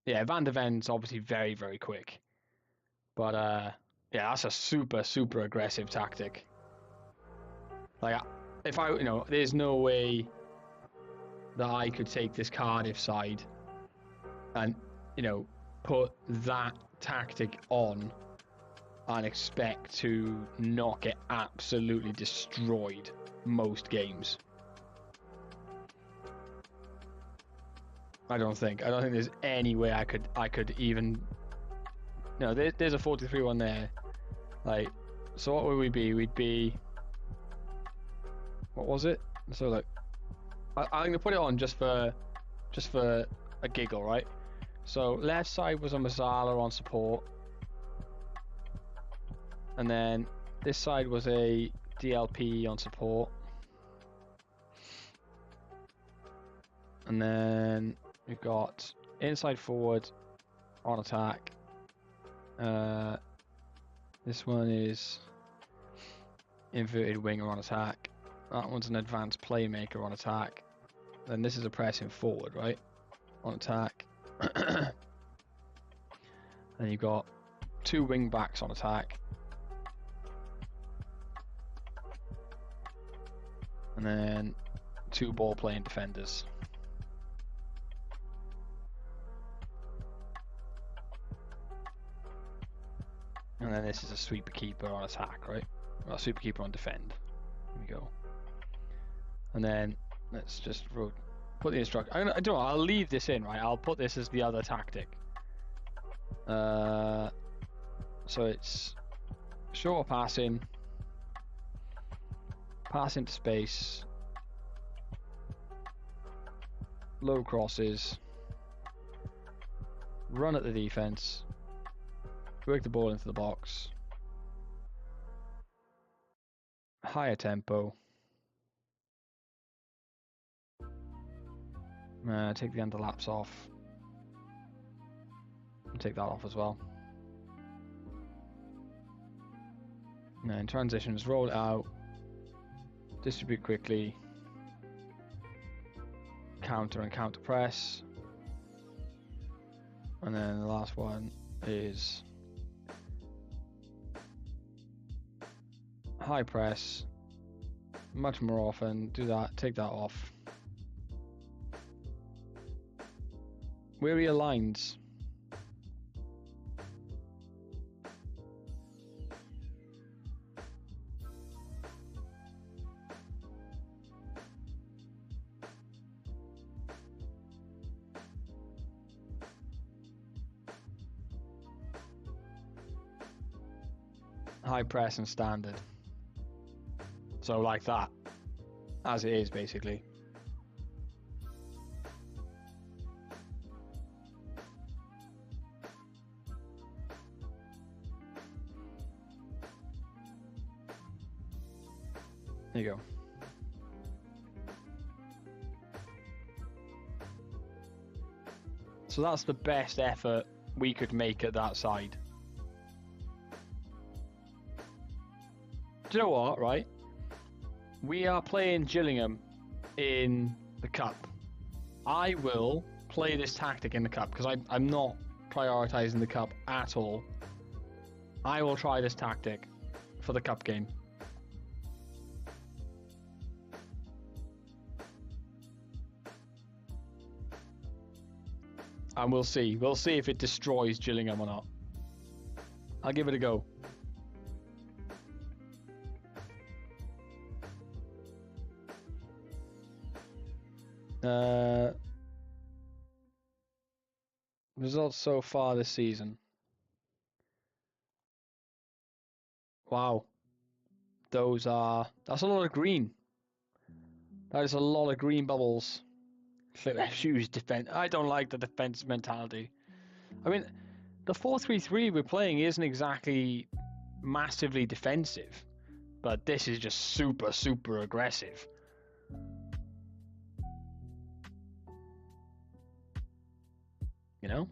Yeah, Van de Ven's obviously very, very quick. But, yeah, that's a super, super aggressive tactic. Like, if I, there's no way that I could take this Cardiff side and, put that tactic on and expect to not get absolutely destroyed most games. I don't think there's any way I could even. No, there's a 4-3-1 there. Like, so what would we be? We'd be. What was it? So like, I'm gonna put it on just for a giggle, right? So left side was a Mazzala on support, and then this side was a DLP on support, and then we've got inside forward on attack. This one is inverted winger on attack. That one's an advanced playmaker on attack. Then this is a pressing forward, right? On attack. Then you've got two wing backs on attack. And then two ball playing defenders. And then this is a sweeper keeper on attack, right? Well, a sweeper keeper on defend. Here we go. And then let's just put the instruction. I don't know. I'll leave this in, right? I'll put this as the other tactic. So it's short passing, pass into space, low crosses, run at the defense, work the ball into the box, higher tempo. Take the underlaps off. Take that off as well. And then transitions, roll it out, distribute quickly, counter and counter press. And then the last one is High press. Much more often. Do that. Take that off. Where are your lines? High press and standard. So like that. As it is, basically. There you go. So that's the best effort we could make at that side. Do you know what, right? We are playing Gillingham in the Cup. I will play this tactic in the Cup because I'm not prioritising the Cup at all. I will try this tactic for the Cup game. And we'll see. We'll see if it destroys Gillingham or not. I'll give it a go. Results so far this season. Wow. That's a lot of green. That is a lot of green bubbles. Huge defense. I don't like the defense mentality. I mean, the 4-3-3 we're playing isn't exactly massively defensive, but this is just super, super aggressive. You know?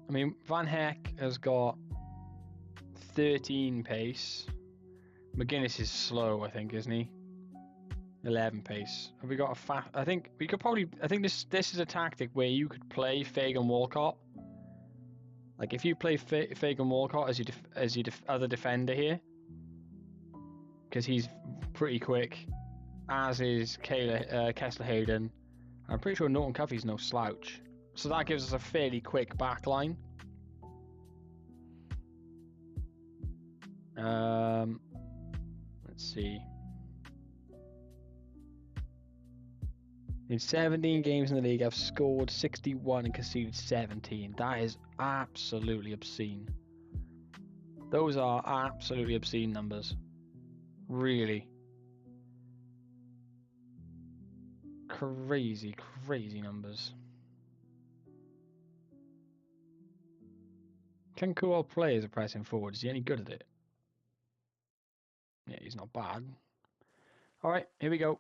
I mean, Van Heck has got 13 pace. McGuinness is slow, I think, isn't he? 11 pace. Have we got a fast? I think we could probably. I think this is a tactic where you could play Fagan Walcott. Like if you play Fagan Walcott as your other defender here, because he's pretty quick, as is Kessler Hayden. I'm pretty sure Norton Cuffey's no slouch. So that gives us a fairly quick back line. Let's see. In 17 games in the league, I've scored 61 and conceded 17. That is absolutely obscene. Those are absolutely obscene numbers. Really. Crazy, crazy numbers. Can Kual play as a pressing forward? Is he any good at it? Yeah, he's not bad. Alright, here we go.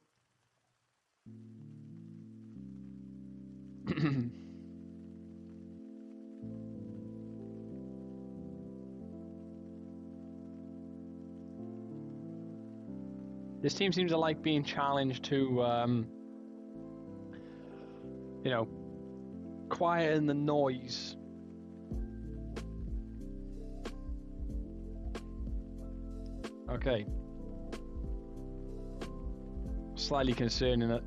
This team seems to like being challenged to, you know, quieten the noise. Okay. Slightly concerning that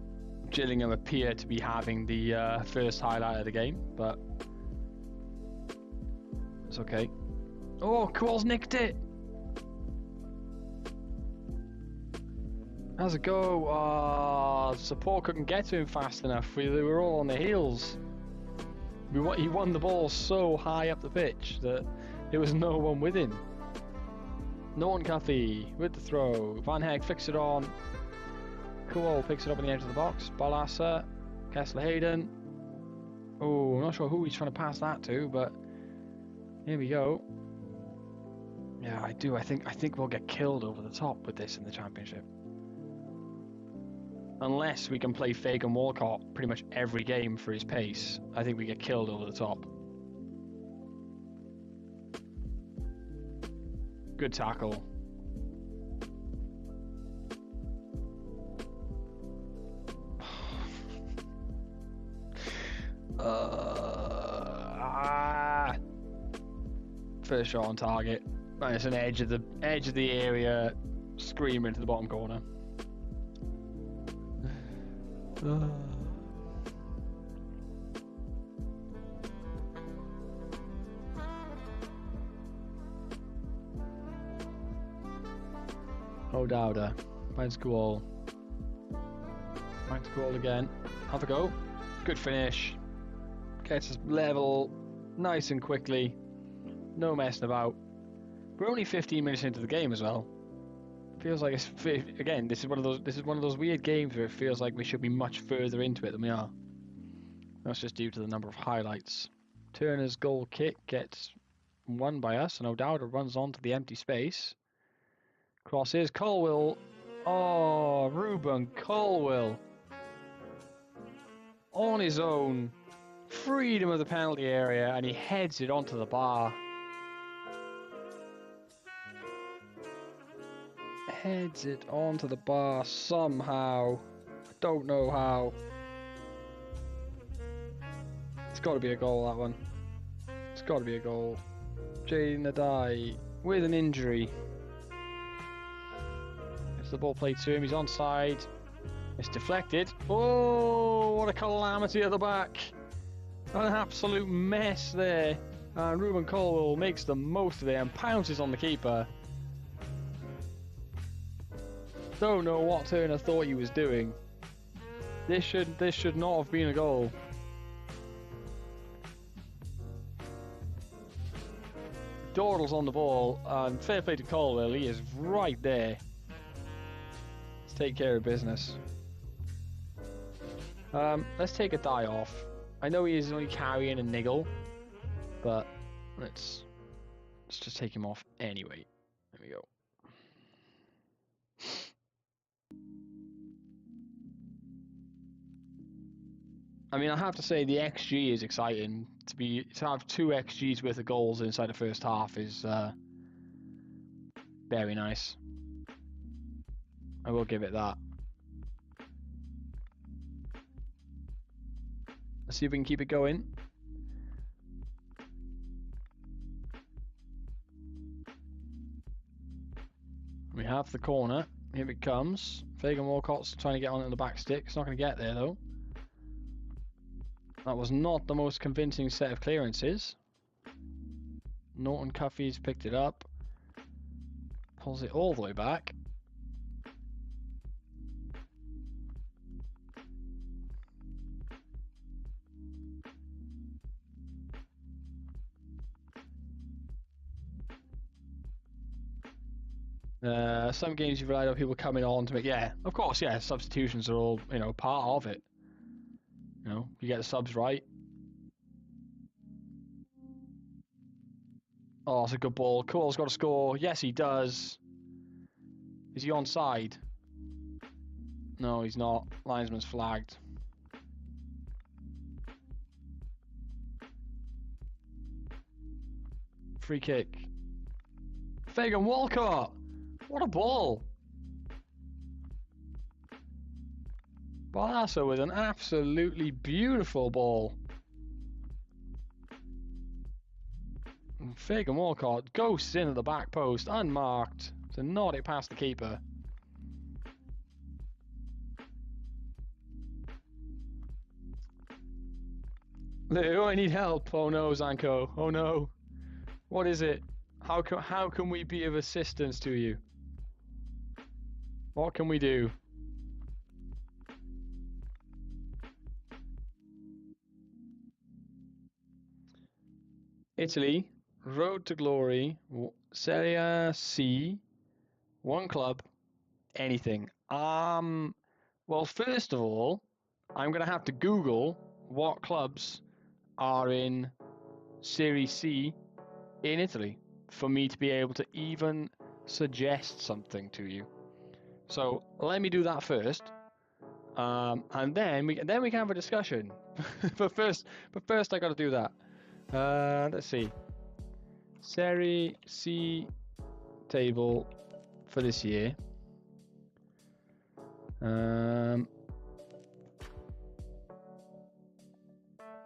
Gillingham appear to be having the first highlight of the game, but it's okay. Oh, Kual's nicked it! How's it go? Support couldn't get to him fast enough. They were all on their heels. He won the ball so high up the pitch that there was no one with him. Norton Cuffey with the throw. Van Heck flicks it on. Kual picks it up in the edge of the box. Balassa. Kessler Hayden. Oh, I'm not sure who he's trying to pass that to, but Here we go. Yeah, I do. I think we'll get killed over the top with this in the championship. Unless we can play Fagan Walcott pretty much every game for his pace, I think we get killed over the top. Good tackle. First shot on target. Right, it's an edge of the area, screaming to the bottom corner. O'Dowda. Finds goal. Finds goal again. Have a go. Good finish. Gets us level nice and quickly. No messing about. We're only 15 minutes into the game as well. Feels like it's again. This is one of those weird games where it feels like we should be much further into it than we are. That's just due to the number of highlights. Turner's goal kick gets won by us, and O'Dowda runs onto the empty space. Crosses Colwill. Oh, Ruben Colwill on his own, freedom of the penalty area, and he heads it onto the bar. Heads it onto the bar somehow. I don't know how. It's got to be a goal, that one. It's got to be a goal. Jaden Adai with an injury. It's the ball played to him. He's onside. It's deflected. Oh, what a calamity at the back. An absolute mess there. And Ruben Colwell makes the most of it and pounces on the keeper. Don't know what Turner thought he was doing. This should not have been a goal. Dawdle's on the ball, and fair play to Colwell. He is right there. Let's take care of business. Let's take a die off. I know he is only carrying a niggle, but let's just take him off anyway. There we go. I mean, I have to say the XG is exciting. To have 2 XGs worth of goals inside the first half is very nice. I will give it that. Let's see if we can keep it going. We have the corner. Here it comes. Fagan Walcott's trying to get on it in the back stick. It's not going to get there though. That was not the most convincing set of clearances. Norton Cuffy's picked it up. Pulls it all the way back. Some games you've relied on people coming on to make, yeah, of course, yeah, substitutions are all, part of it. You get the subs right. Oh, it's a good ball. Cole's got to score. Yes, he does. Is he onside? No, he's not. Linesman's flagged. Free kick. Fagan Walcott! What a ball! Barca with an absolutely beautiful ball. And Fagan Walcott ghosts in at the back post, unmarked, to nod it past the keeper. Lou, I need help. Oh no, Zanko. Oh no. What is it? How can we be of assistance to you? What can we do? Italy, road to glory, Serie C, one club, anything. Well, first of all, I'm going to have to Google what clubs are in Serie C in Italy for me to be able to even suggest something to you. So let me do that first, and then we can have a discussion. but first I got to do that. Let's see. Serie C table for this year.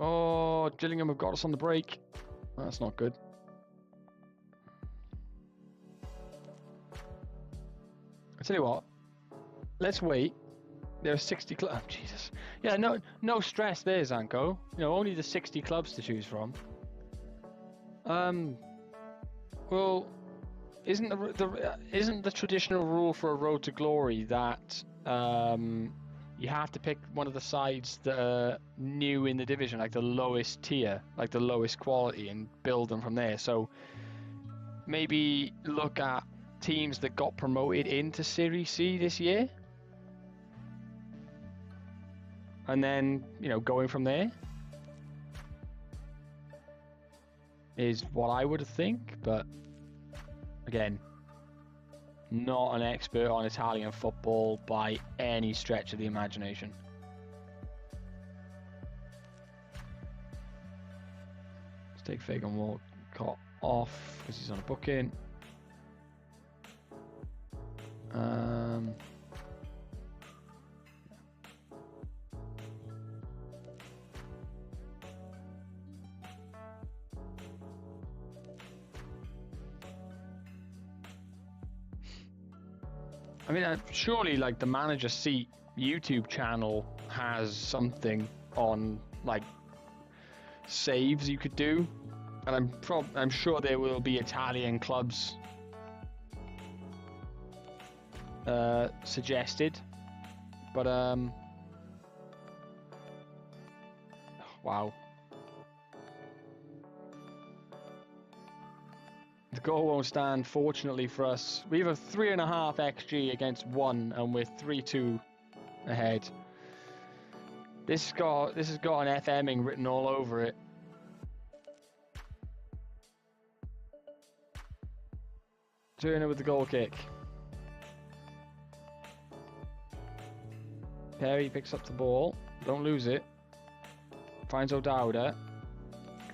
Oh, Gillingham have got us on the break. That's not good. I tell you what, let's wait. There are 60 clubs. Oh, Jesus. Yeah, no stress there, Zanko. Only the 60 clubs to choose from. Well, isn't the traditional rule for a road to glory that you have to pick one of the sides that are new in the division, like the lowest tier, like the lowest quality, and build them from there? So maybe look at teams that got promoted into Serie C this year, and then going from there is what I would think. But again, not an expert on Italian football by any stretch of the imagination. Let's take Fagan Walcott off because he's on a booking. I mean, surely like the Manager Seat YouTube channel has something on like saves you could do, and I'm sure there will be Italian clubs suggested, but wow, the goal won't stand. Fortunately for us, we have a 3.5 XG against 1, and we're 3-2 ahead. This has got an FMing written all over it. Turner with the goal kick. Perry picks up the ball. Don't lose it. Finds O'Dowda.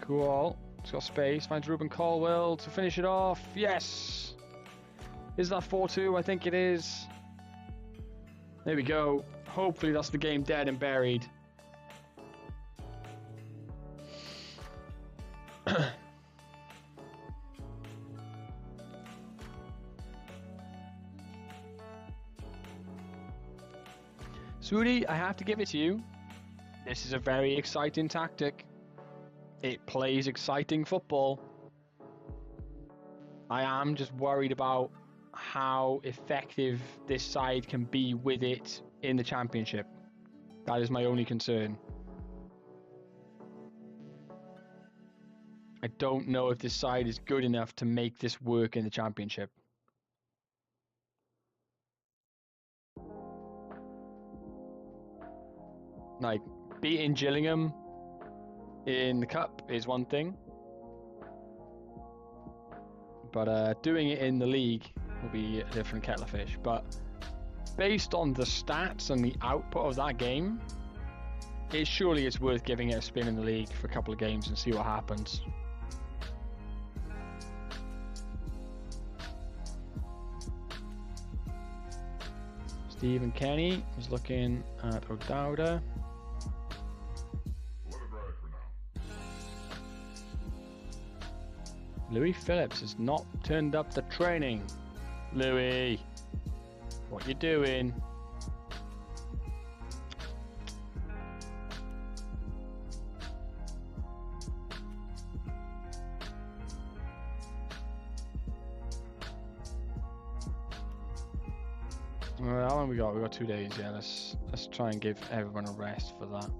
Cool. He's got space. Finds Ruben Colwell to finish it off. Yes! Is that 4-2? I think it is. There we go. Hopefully that's the game dead and buried. Sudi, I have to give it to you. This is a very exciting tactic. It plays exciting football. I am just worried about how effective this side can be with it in the Championship. That is my only concern. I don't know if this side is good enough to make this work in the Championship. Like, beating Gillingham in the Cup is one thing, but doing it in the league will be a different kettle of fish. But based on the stats and the output of that game, surely it's worth giving it a spin in the league for a couple of games and see what happens. Stephen Kenny was looking at O'Dowda. Louis Phillips has not turned up to training. Louis, what you doing? How long we got? We got 2 days. Yeah, let's try and give everyone a rest for that.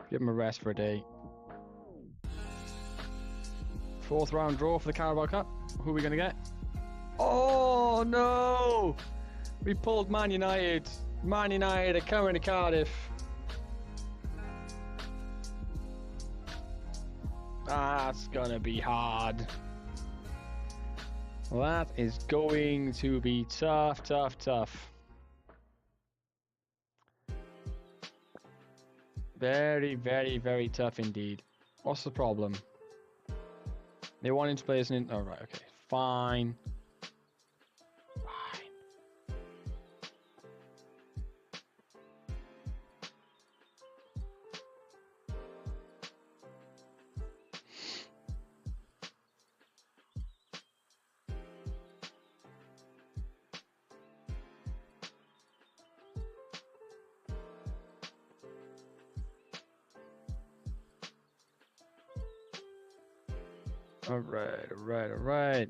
Give them a rest for a day. 4th round draw for the Carabao Cup. Who are we going to get? Oh no! We pulled Man United. Man United are coming to Cardiff. That's gonna be hard. That is going to be tough, tough, tough. Very, very, very tough indeed. What's the problem? They want him to play as an... Oh, right, okay. Fine. Alright.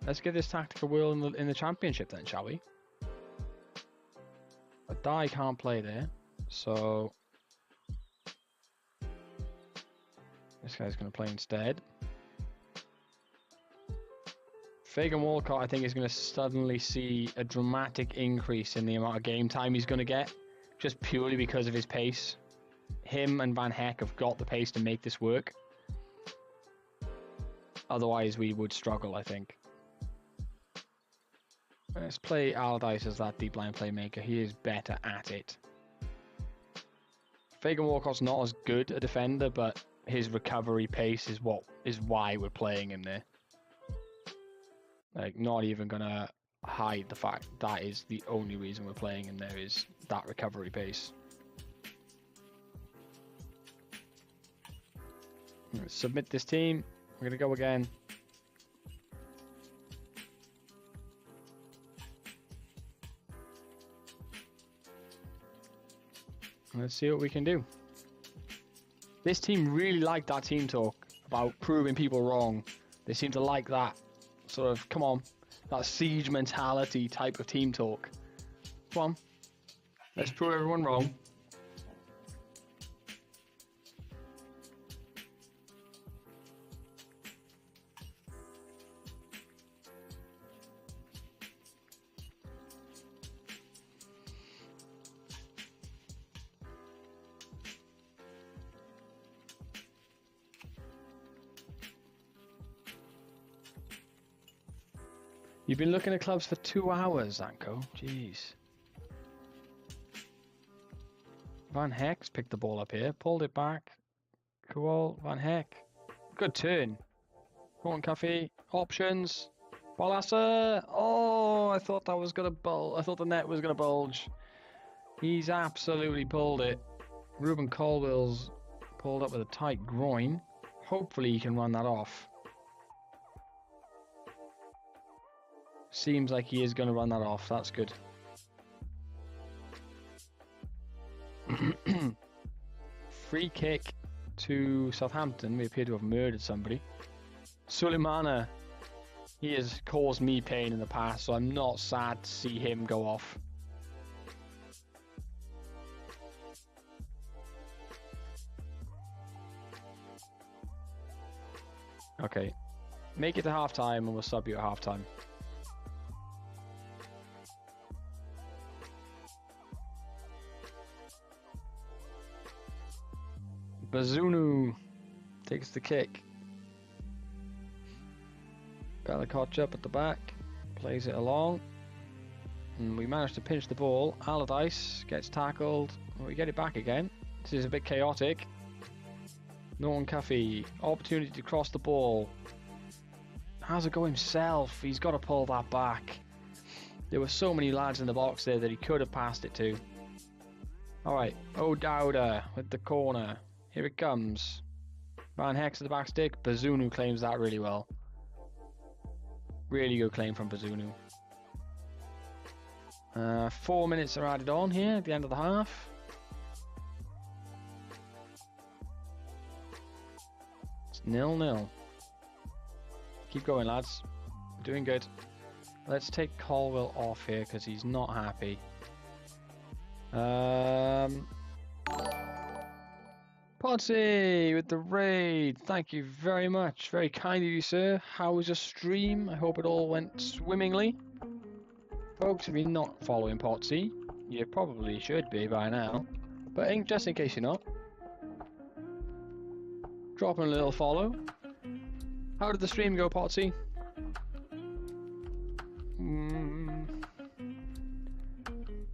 Let's get this tactical wheel in the championship then, shall we? A die can't play there, so this guy's going to play instead. Fagan Walcott, I think, is going to suddenly see a dramatic increase in the amount of game time he's going to get, just purely because of his pace. Him and Van Heck have got the pace to make this work. Otherwise, we would struggle, I think. Let's play Allardyce as that deep line playmaker. He is better at it. Fagan Walcott's not as good a defender, but his recovery pace is why we're playing him there. Like, not even gonna hide the fact that is the only reason we're playing him there, is that recovery pace. Let's submit this team. We're going to go again. Let's see what we can do. This team really liked that team talk about proving people wrong. They seem to like that sort of, come on, that siege mentality type of team talk. Come on. Let's prove everyone wrong. You've been looking at clubs for 2 hours, Zanko. Jeez. Van Heck's picked the ball up here, pulled it back. Cool, Van Heck. Good turn. Corn Coffee, options. Bolasser. Oh, I thought that was gonna bulge. I thought the net was gonna bulge. He's absolutely pulled it. Ruben Colwell's pulled up with a tight groin. Hopefully he can run that off. Seems like he is going to run that off. That's good. Free kick to Southampton. We appear to have murdered somebody. Suleimana. He has caused me pain in the past, so I'm not sad to see him go off. Okay. Make it to half-time and we'll sub you at half-time. Bazunu takes the kick. Balakoch up at the back, plays it along, and we managed to pinch the ball. Allardyce gets tackled. We get it back again. This is a bit chaotic. Norton Cuffy, opportunity to cross the ball. Has a go himself. He's got to pull that back. There were so many lads in the box there that he could have passed it to. Alright, O'Dowda with the corner. Here it comes. Van Hex to the back stick. Bazunu claims that really well. Really good claim from Bazunu. 4 minutes are added on here at the end of the half. It's 0-0. Keep going, lads. We're doing good. Let's take Colwell off here because he's not happy. Potsy with the raid. Thank you very much. Very kind of you, sir. How was your stream? I hope it all went swimmingly. Folks, if you're not following Potsy, you probably should be by now. But just in case you're not, Dropping a little follow. How did the stream go, Potsy?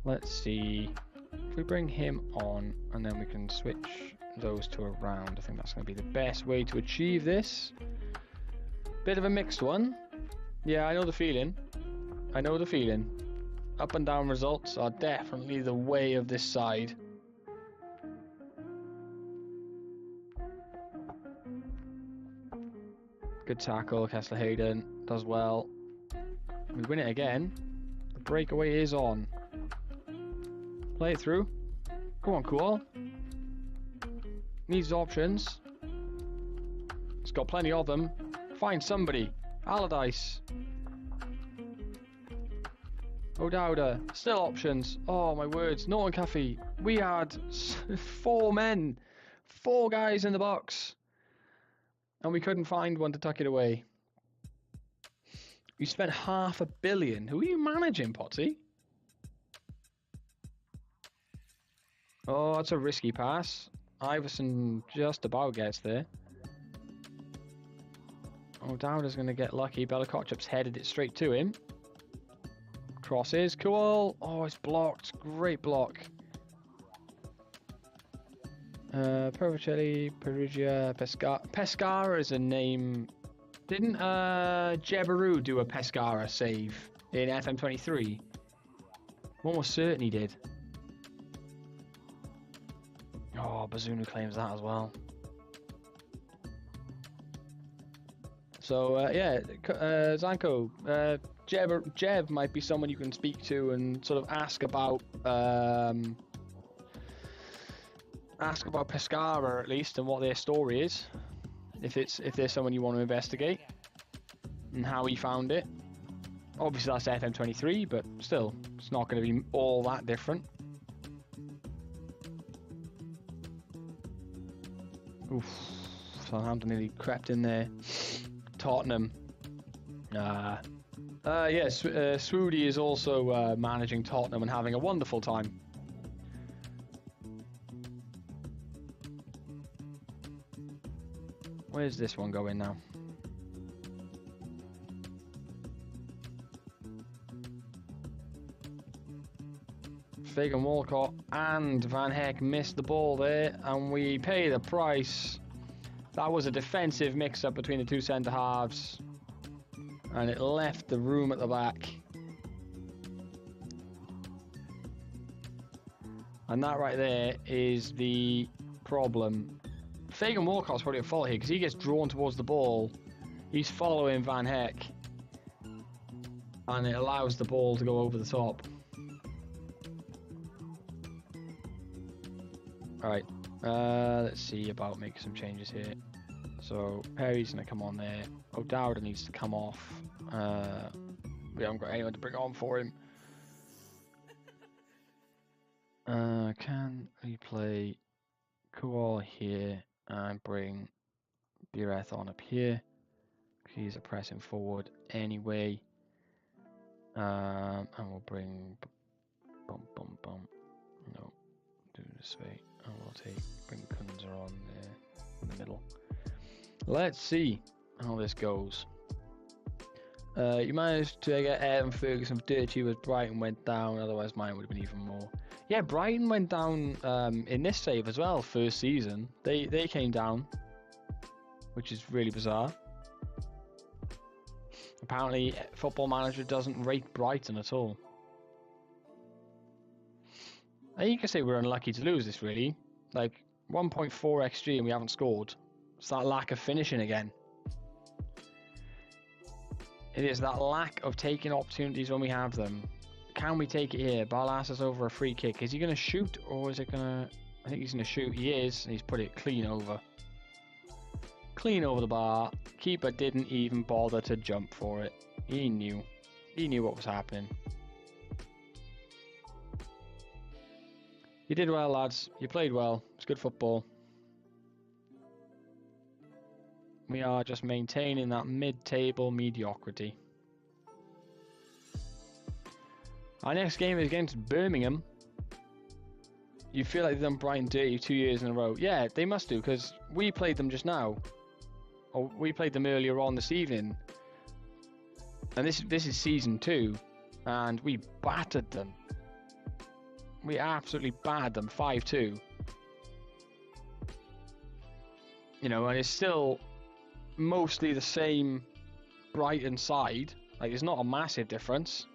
Let's see. If we bring him on and then we can switch those two around, I think that's going to be the best way to achieve this. Bit of a mixed one. Yeah, I know the feeling. I know the feeling. Up and down results are definitely the way of this side. Good tackle, Kessler Hayden does well. We win it again. The breakaway is on. Play it through. Come on, Cool. Needs options. It's got plenty of them. Find somebody. Allardyce. O'Dowda. Still options. Oh my words. Norton Caffey. We had 4 men. 4 guys in the box. And we couldn't find one to tuck it away. You spent $500 million. Who are you managing, Potty? Oh, that's a risky pass. Iverson just about gets there. Oh, Dowder's going to get lucky. Bella Kotchup's headed it straight to him. Crosses. Cool. Oh, it's blocked. Great block. Pervicelli, Perugia, Pescara is a name. Didn't Jebaru do a Pescara save in FM23? Almost certain he did. Oh, Bazunu claims that as well. So, yeah, Zanko, Jev might be someone you can speak to and sort of ask about Pescara at least and what their story is, if there's someone you want to investigate and how he found it. Obviously that's FM23, but still, it's not going to be all that different. Oof, Southampton nearly crept in there. Tottenham. Yes, Swoody is also managing Tottenham and having a wonderful time. Where's this one going now? Fagan Walcott and Van Heck missed the ball there, and we pay the price. That was a defensive mix-up between the two centre-halves, and it left the room at the back. And that right there is the problem. Fagan Walcott's probably at fault here because he gets drawn towards the ball. He's following Van Heck, and it allows the ball to go over the top. Alright, let's see about making some changes here. So Perry's going to come on there. O'Dowda needs to come off. We haven't got anyone to bring on for him. Can we play Kual here and bring Bireth on up here? He's a pressing forward anyway. And we'll bring no, do it this way. And we'll bring Kunzer on there in the middle. Let's see how this goes. You managed to get Adam Ferguson dirty as Brighton went down, otherwise mine would have been even more. Yeah, Brighton went down in this save as well, first season. They came down, which is really bizarre. Apparently, Football Manager doesn't rate Brighton at all. And you can say we're unlucky to lose this, really. Like, 1.4 XG and we haven't scored. It's that lack of finishing again. It is that lack of taking opportunities when we have them. Can we take it here? Barlas is over a free kick. Is he going to shoot or is it going to... I think he's going to shoot. He is. And he's put it clean over. Clean over the bar. Keeper didn't even bother to jump for it. He knew. He knew what was happening. You did well, lads. You played well. It's good football. We are just maintaining that mid-table mediocrity. Our next game is against Birmingham. You feel like they've done Brighton dirty 2 years in a row. Yeah, they must do, because we played them just now. Or we played them earlier on this evening. And this is season 2. And we battered them. We absolutely battered them 5-2. You know, and it's still mostly the same Brighton side. Like, it's not a massive difference.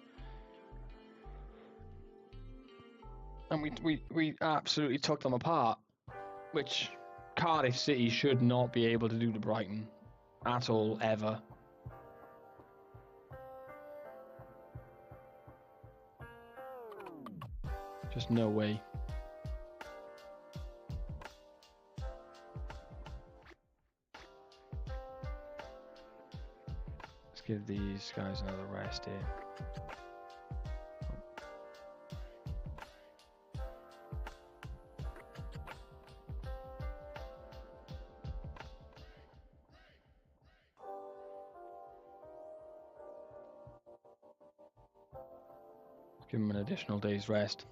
And we absolutely took them apart, which Cardiff City should not be able to do to Brighton at all, ever. Just no way. Let's give these guys another rest here. Give them an additional day's rest.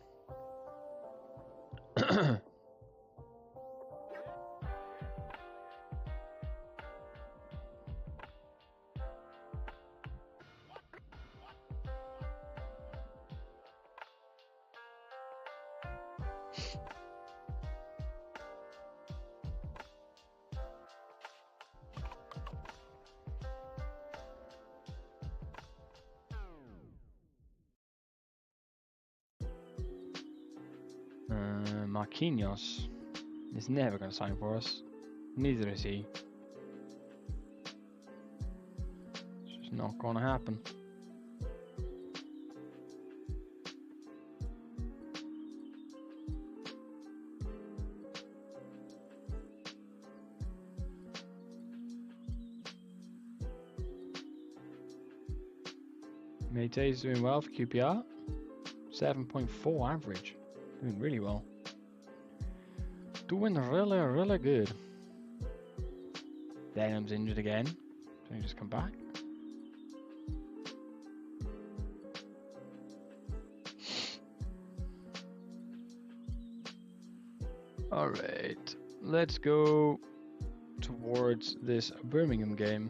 Marquinhos is never going to sign for us. Neither is he. It's just not going to happen. Mate's doing well for QPR. 7.4 average. Doing really well. Doing really, really good. Denham's injured again. Can he just come back? Alright. Let's go towards this Birmingham game.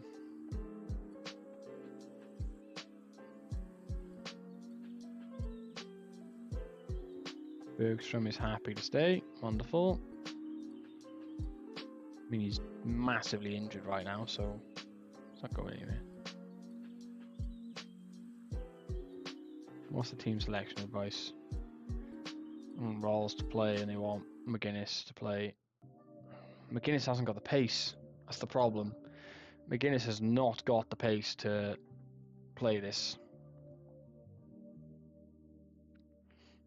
Bergstrom is happy to stay. Wonderful. I mean, he's massively injured right now, so it's not going anywhere. What's the team selection advice? Rolls to play, and they want McGuinness to play. McGuinness hasn't got the pace. That's the problem. McGuinness has not got the pace to play this.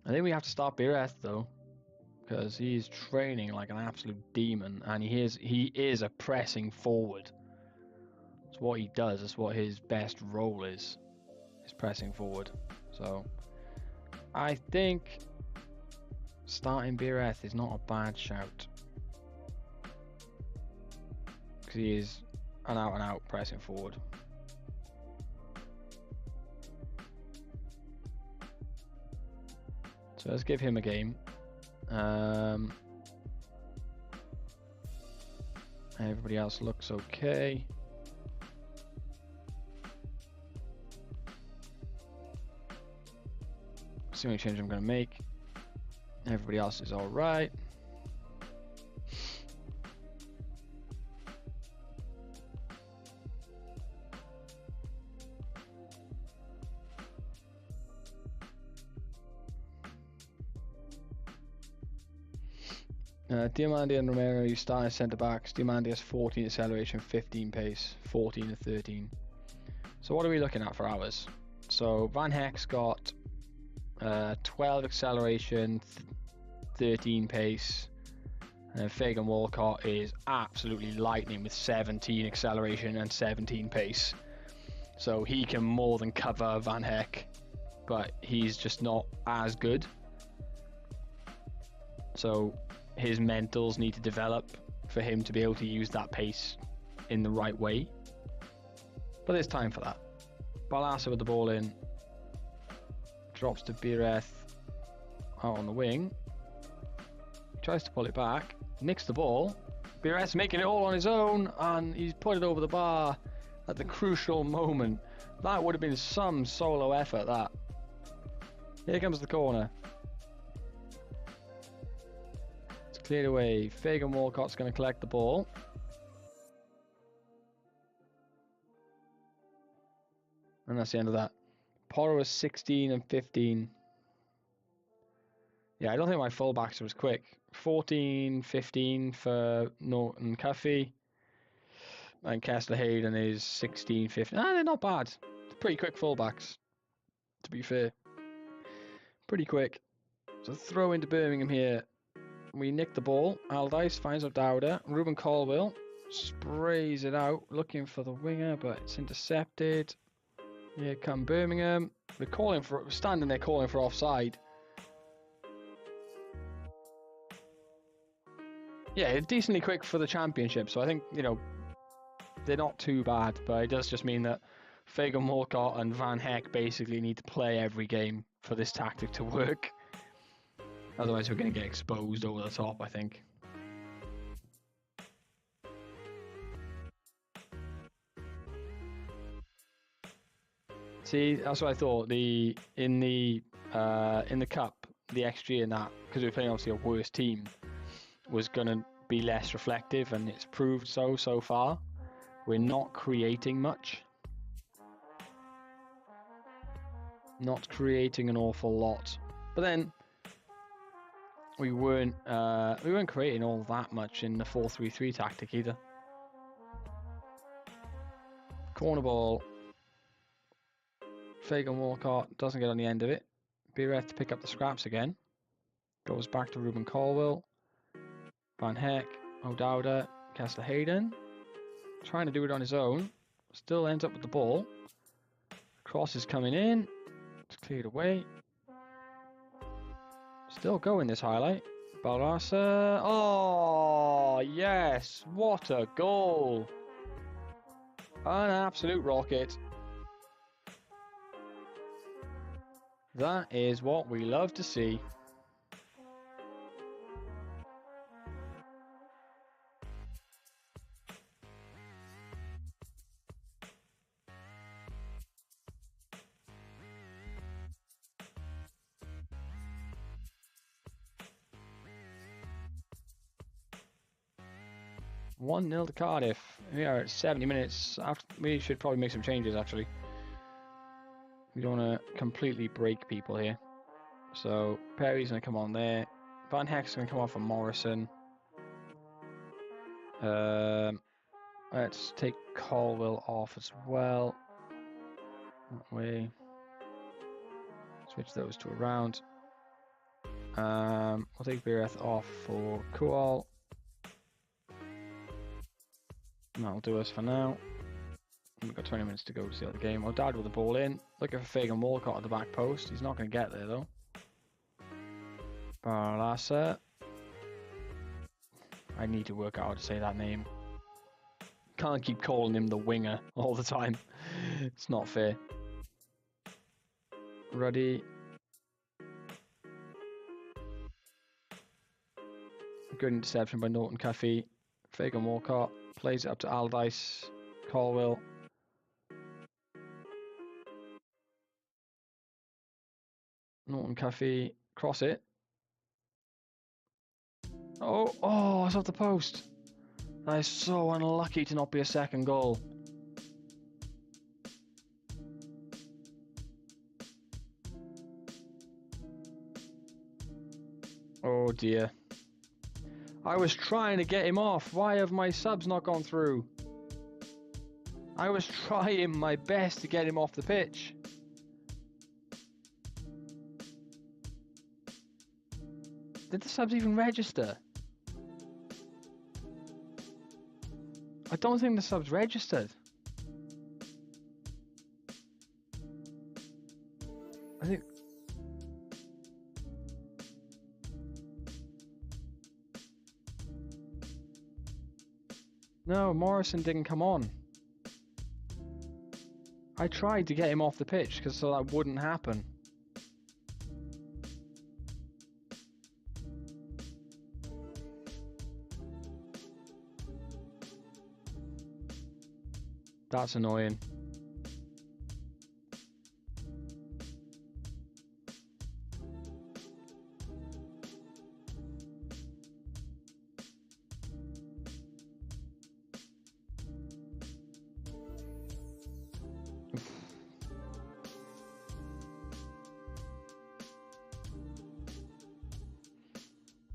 I think we have to start Bireth though, because he's training like an absolute demon, and he is a pressing forward. It's what he does. It's what his best role is pressing forward. So I think starting Bireth is not a bad shout, because he is an out-and-out pressing forward. So let's give him a game. Everybody else looks okay. That's the only change I'm going to make. Everybody else is all right. Diamandi and Romero, you start as centre backs. Diamandi has 14 acceleration, 15 pace, 14 and 13. So what are we looking at for ours? So Van Heck's got 12 acceleration, 13 pace, and Fagan Walcott is absolutely lightning with 17 acceleration and 17 pace. So he can more than cover Van Heck, but he's just not as good. So his mentals need to develop for him to be able to use that pace in the right way. But there's time for that. Balasa with the ball in. Drops to Bireth out on the wing. Tries to pull it back. Nicks the ball. BRS making it all on his own, and he's put it over the bar at the crucial moment. That would have been some solo effort, that. Here comes the corner. It's cleared away. Fagan Walcott's going to collect the ball. And that's the end of that. Porro was 16 and 15. Yeah, I don't think my fullbacks was quick. 14, 15 for Norton Cuffy. And Kessler Hayden is 16, 15. Ah, they're not bad. Pretty quick fullbacks, to be fair. Pretty quick. So throw into Birmingham here. We nick the ball. Aldice finds O'Dowda. Ruben Colville sprays it out, looking for the winger, but it's intercepted. Here come Birmingham. We're standing there calling for offside. Yeah, decently quick for the championship, so I think, they're not too bad, but it does just mean that Fagan Walcott and Van Heck basically need to play every game for this tactic to work. Otherwise, we're going to get exposed over the top, I think. See, that's what I thought. In the cup, the XG in that, because we were playing obviously a worse team, was going to be less reflective, and it's proved so far. We're not creating much. Not creating an awful lot. But then we weren't creating all that much in the 4-3-3 tactic either. Corner ball. Fagan Walcott doesn't get on the end of it. Bireth to pick up the scraps again. Goes back to Ruben Colville. Van Heck, O'Dowda, Kessler Hayden. Trying to do it on his own. Still ends up with the ball. Cross is coming in. It's cleared away. Still going this highlight. Balrasa. Oh, yes. What a goal. An absolute rocket. That is what we love to see. One 0 to Cardiff. We are at 70 minutes. We should probably make some changes, actually. We don't want to completely break people here. So Perry's going to come on there. Van Heck's going to come off for Morrison. Let's take Colville off as well. That way. Switch those two around. We'll take Bireth off for Kual. That'll do us for now. We've got 20 minutes to go to see the game. O'Dowd with the ball in. Looking for Fagan Walcott at the back post. He's not going to get there though. Barlasa. I need to work out how to say that name. Can't keep calling him the winger all the time. It's not fair. Ruddy. Good interception by Norton Cuffy. Fagan Walcott plays it up to Aldice. Colville. Norton Cuffy. Cross it. Oh, it's off the post. That is so unlucky to not be a second goal. Oh dear. I was trying to get him off. Why have my subs not gone through? I was trying my best to get him off the pitch. Did the subs even register? I don't think the subs registered. I think... No, Morrison didn't come on. I tried to get him off the pitch so that wouldn't happen. That's annoying.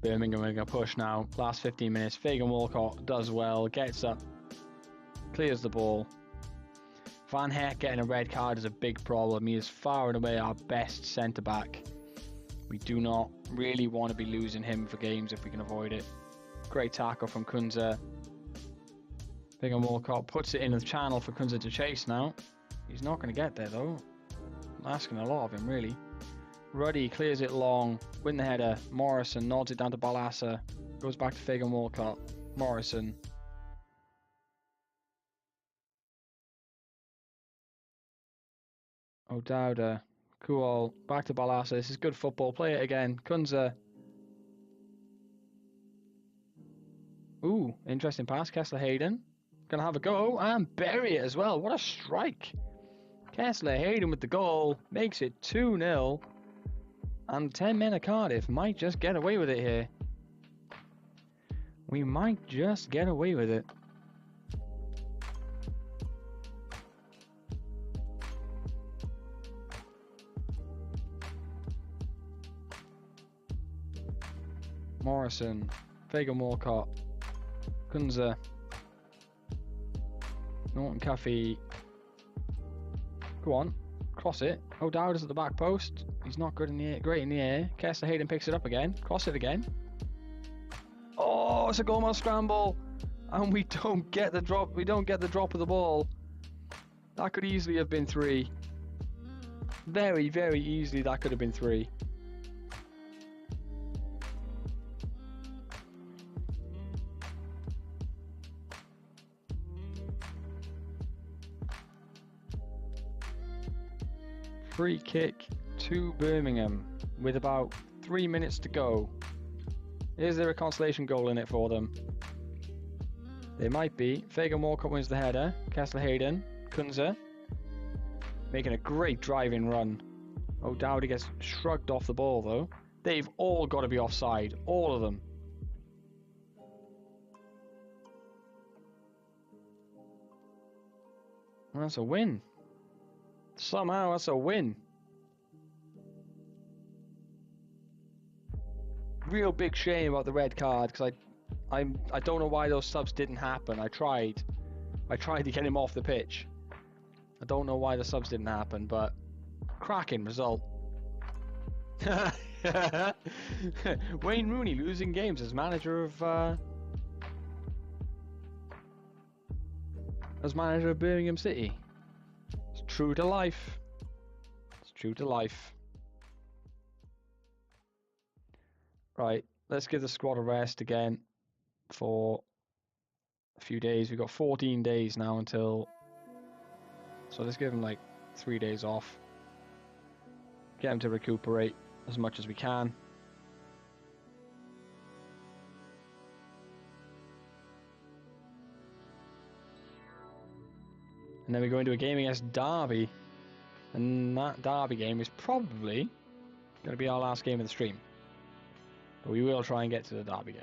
Birmingham are going to push now. Last 15 minutes. Fagan Walcott does well. Gets up. Clears the ball. Van Heck getting a red card is a big problem. He is far and away our best centre-back. We do not really want to be losing him for games if we can avoid it. Great tackle from Kunze. Fagan Walcott puts it in the channel for Kunze to chase now. He's not going to get there though. I'm asking a lot of him really. Ruddy clears it long, win the header. Morrison nods it down to Balassa, goes back to Fagan Walcott. Morrison. O'Dowda. Cool. Back to Balassa. This is good football. Play it again. Kunze. Ooh, interesting pass. Kessler Hayden. Gonna have a go and bury it as well. What a strike. Kessler Hayden with the goal. Makes it 2-0. And 10 men of Cardiff might just get away with it here. We might just get away with it. Morrison. Fagan Walcott. Kunze. Norton Caffey. Go on. Cross it. O'Dowda's at the back post. He's not good in the air, great in the air. Kessler Hayden picks it up again. Cross it again. Oh, it's a goalmouth scramble. And we don't get the drop. We don't get the drop of the ball. That could easily have been 3. Very, very easily that could have been 3. Free kick to Birmingham with about 3 minutes to go. Is there a consolation goal in it for them? There might be. Fagan Walcott wins the header. Kessler Hayden. Kunze. Making a great driving run. O'Dowda gets shrugged off the ball though. They've all got to be offside. All of them. That's a win. Somehow that's a win. Real big shame about the red card because I don't know why those subs didn't happen. I tried to get him off the pitch. I don't know why the subs didn't happen, but cracking result. Wayne Rooney losing games as manager of Birmingham City. It's true to life. It's true to life. Right, let's give the squad a rest again for a few days. We've got 14 days now until... So let's give them like 3 days off. Get them to recuperate as much as we can. And then we go into a game against Derby. And that Derby game is probably going to be our last game of the stream. But we will try and get to the Derby game.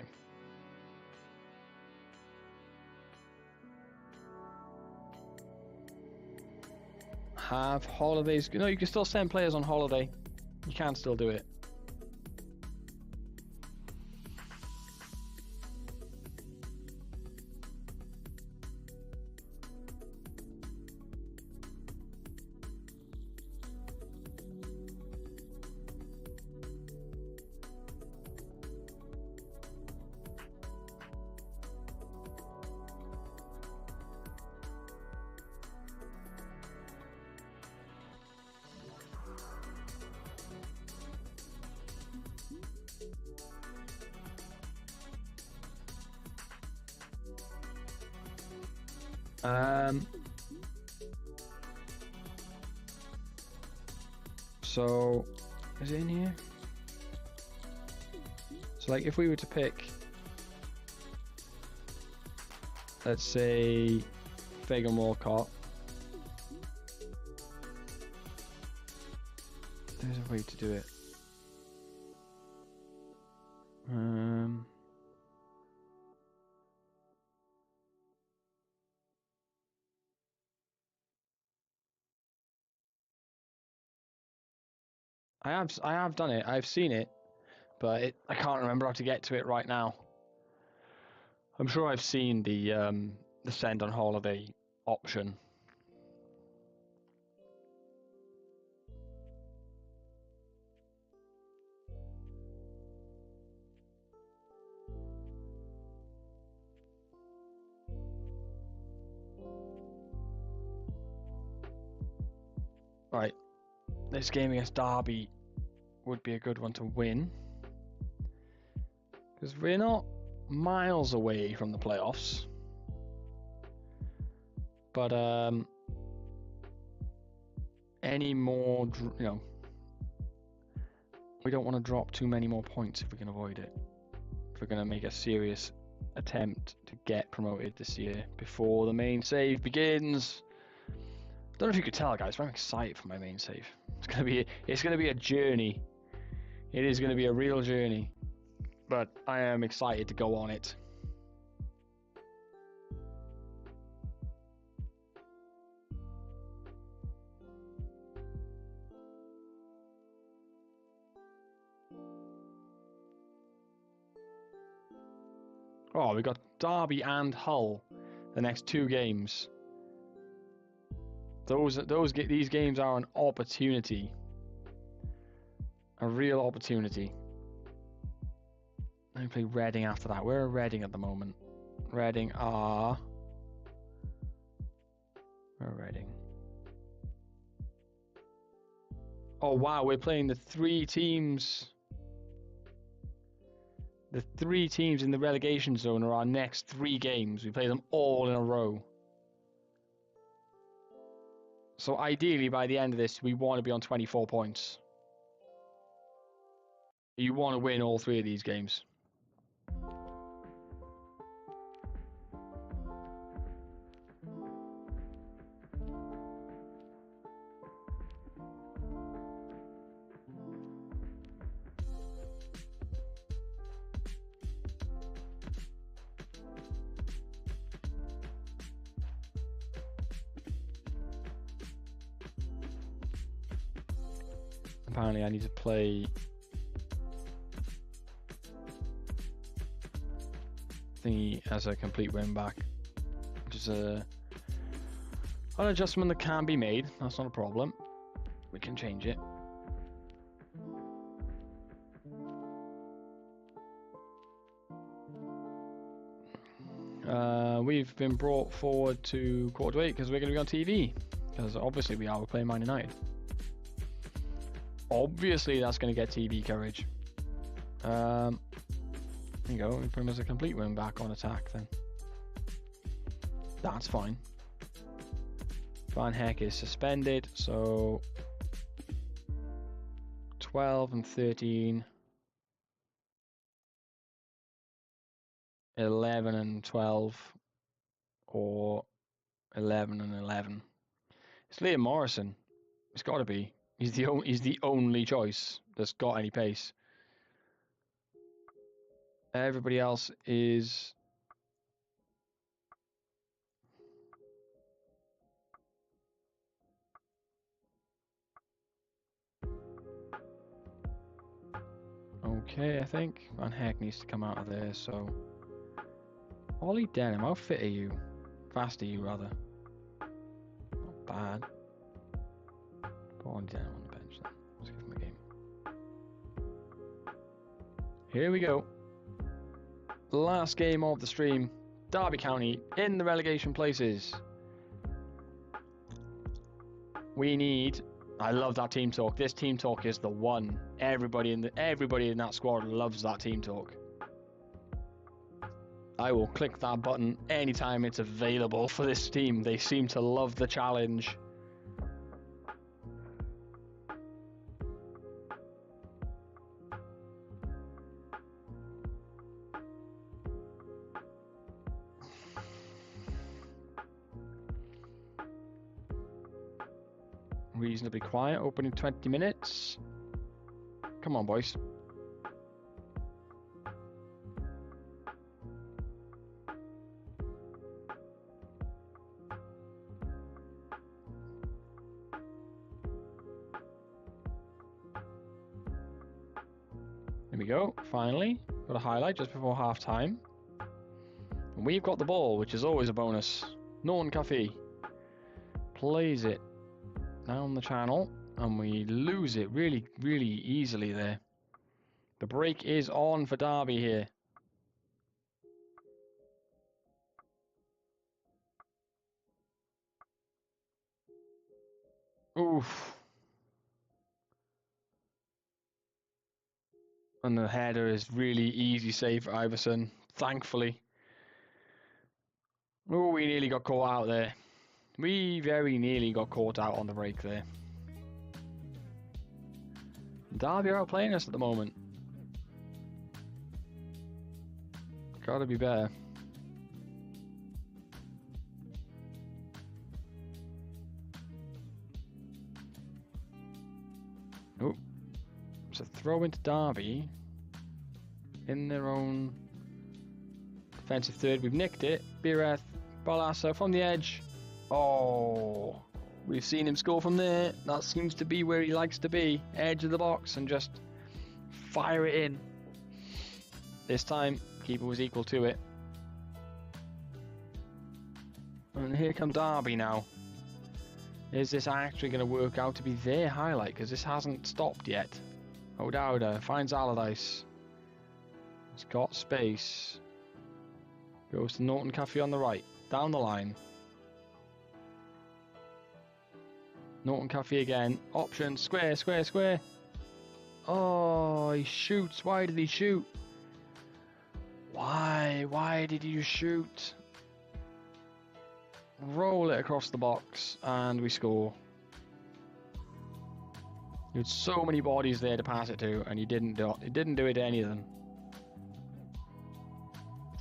Have holidays. No, you can still send players on holiday. You can still do it. So, is it in here? So like if we were to pick, let's say, Fagan Walcott, a way to do it. I have done it. I've seen it, but I can't remember how to get to it right now. I'm sure I've seen the send on holiday option. Right, this game against Derby would be a good one to win, because we're not miles away from the playoffs. But any more, we don't want to drop too many more points if we can avoid it. If we're going to make a serious attempt to get promoted this year before the main save begins. I don't know if you could tell, guys, but I'm excited for my main save. It's gonna be a journey. It is gonna be a real journey, but I am excited to go on it. Oh, we got Derby and Hull the next 2 games. These games are an opportunity, a real opportunity. Let me play Reading after that. Where are Reading at the moment? Reading are... Where are Reading? Oh wow, we're playing the 3 teams. The 3 teams in the relegation zone are our next 3 games. We play them all in a row. So ideally, by the end of this, we want to be on 24 points. You want to win all 3 of these games. Apparently I need to play thingy as a complete win back, which is an adjustment that can be made. That's not a problem. We can change it. We've been brought forward to quarter to 8 because we're going to be on TV, because obviously we are. We're playing Man United. Obviously that's going to get TV coverage. There you go. We put him as a complete win back on attack then. That's fine. Van Heck is suspended, so 12 and 13, 11 and 12, or 11 and 11. It's Liam Morrison. It's got to be. He's the only choice that's got any pace. Everybody else is... Okay, I think Van Heck needs to come out of there, so... Ollie Denham, how fit are you? Fast are you, rather? Not bad. Put Ollie Denham on the bench then. Let's give him a game. Here we go. Last game of the stream. Derby County in the relegation places. We need... I love that team talk. This team talk is the one. Everybody in that squad loves that team talk. I will click that button anytime it's available for this team. They seem to love the challenge. Reasonably quiet, opening 20 minutes. Come on, boys. There we go, finally. Got a highlight just before half time. And we've got the ball, which is always a bonus. Norton Coffee plays it down the channel, and we lose it really, really easily there. The break is on for Derby here. Oof. And the header is really easy save for Iverson, thankfully. Oh, we nearly got caught out there. We very nearly got caught out on the break there. Derby are outplaying us at the moment. Gotta be better. Oh, it's a throw into Derby in their own defensive third. We've nicked it. Bireth, Balassa from the edge. Oh, we've seen him score from there. That seems to be where he likes to be. Edge of the box and just fire it in. This time, keeper was equal to it. And here come Derby now. Is this actually going to work out to be their highlight? Because this hasn't stopped yet. O'Dowda finds Allardyce. He's got space. Goes to Norton Coffee on the right. Down the line. Norton Coffee again. Option. Square, square, square. Oh, he shoots. Why did he shoot? Why? Why did you shoot? Roll it across the box and we score. You had so many bodies there to pass it to, and you didn't do it to any of them.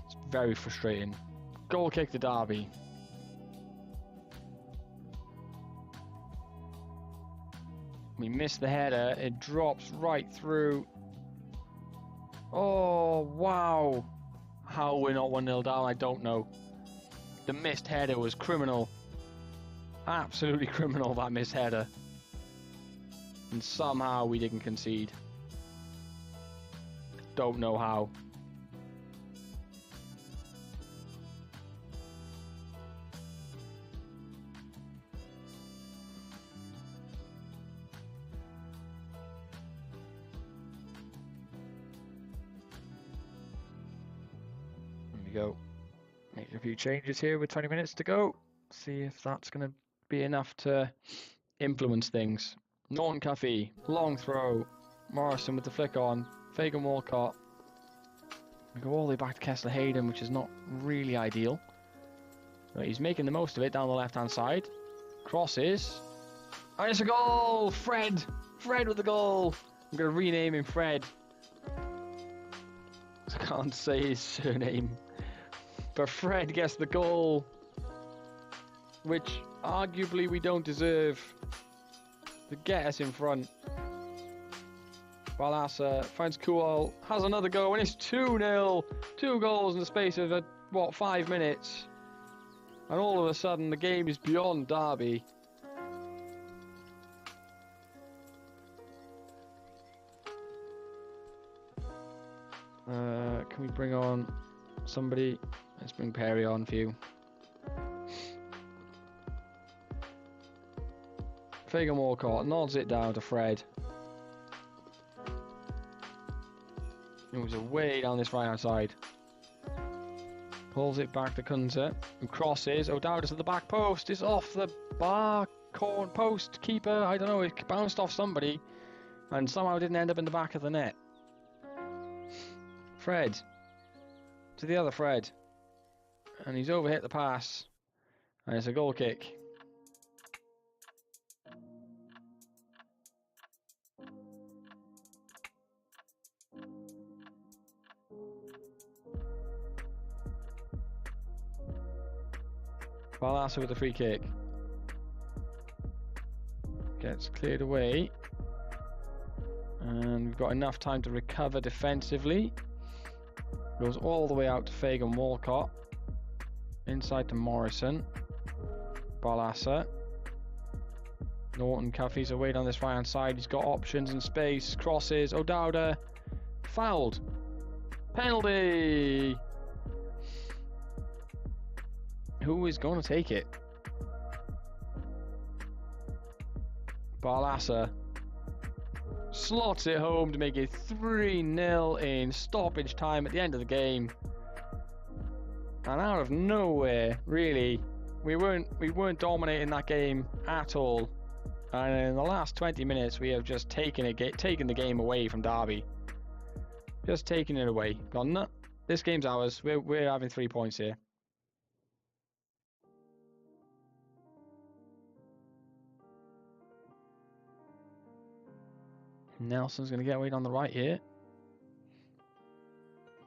It's very frustrating. Goal kick to Derby. We missed the header. It drops right through. Oh wow! How we're not 1-0 down, I don't know. The missed header was criminal. Absolutely criminal, that missed header. And somehow we didn't concede. Don't know how. There we go. Make a few changes here with 20 minutes to go. See if that's going to be enough to influence things. Norton Coffee, long throw. Morrison with the flick on. Fagan Walcott. We go all the way back to Kessler Hayden, which is not really ideal. But he's making the most of it down the left-hand side. Crosses. And it's a goal! Fred! Fred with the goal! I'm going to rename him Fred. I can't say his surname. But Fred gets the goal, which arguably we don't deserve, to get us in front. Balassa finds Kual, has another go, and it's 2-0. 2 goals in the space of, 5 minutes? And all of a sudden, the game is beyond Derby. Can we bring on somebody? Let's bring Perry on for you. Fagan Walcott nods it down to Fred. Moves away down this right hand side. Pulls it back to Kunze, who crosses. O'Dowda's at the back post. It's off the bar corner post. Keeper, I don't know, it bounced off somebody and somehow didn't end up in the back of the net. Fred. To the other Fred. And he's overhit the pass. And it's a goal kick. Balassa with the free kick. Gets cleared away. And We've got enough time to recover defensively. Goes all the way out to Fagan Walcott. Inside to Morrison. Balassa. Norton Cuffy's away down this right hand side. He's got options and space. Crosses. O'Dowda. Fouled. Penalty. Who is going to take it? Balassa slots it home to make it 3-0 in stoppage time at the end of the game. And out of nowhere, really, we weren't dominating that game at all. And in the last 20 minutes, we have just taken the game away from Derby. Just taking it away. Gone, no, this game's ours. We're having 3 points here. Nelson's going to get away on the right here.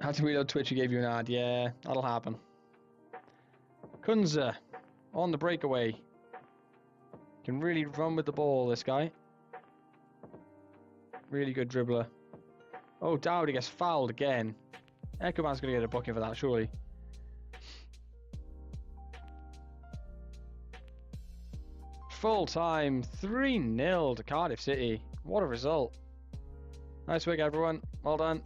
Had to reload Twitch, who gave you an ad. Yeah, that'll happen. Kunza on the breakaway. Can really run with the ball, this guy. Really good dribbler. Oh, Dowdy gets fouled again. Echoman's going to get a booking for that, surely. Full time, 3-0 to Cardiff City. What a result. Nice work, everyone. Well done.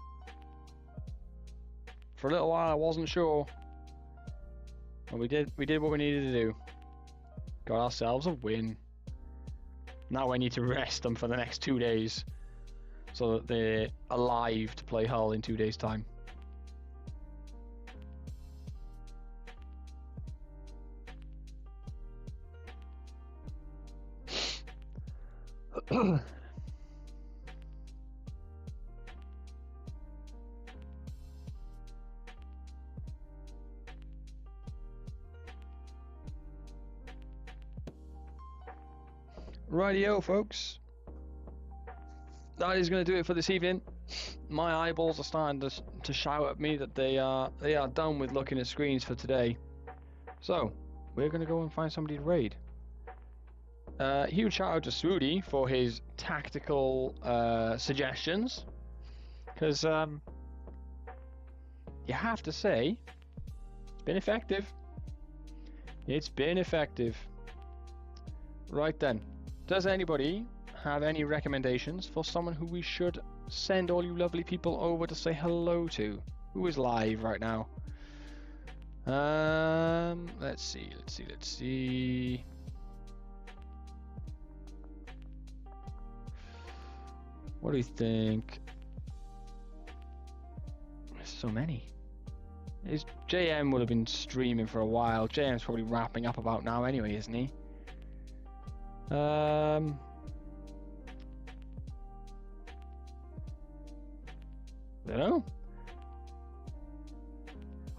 For a little while, I wasn't sure. And we did what we needed to do. Got ourselves a win. Now I need to rest them for the next 2 days, so that they're alive to play Hull in 2 days' time. Rightio, folks. That is going to do it for this evening. My eyeballs are starting to shout at me that they are done with looking at screens for today. So we're going to go and find somebody to raid. Huge shout out to Swoody for his tactical suggestions, because you have to say it's been effective. It's been effective. Right then. Does anybody have any recommendations for someone who we should send all you lovely people over to say hello to? Who is live right now? Let's see. What do you think? There's so many. JM would have been streaming for a while. JM's probably wrapping up about now anyway, isn't he? Don't know.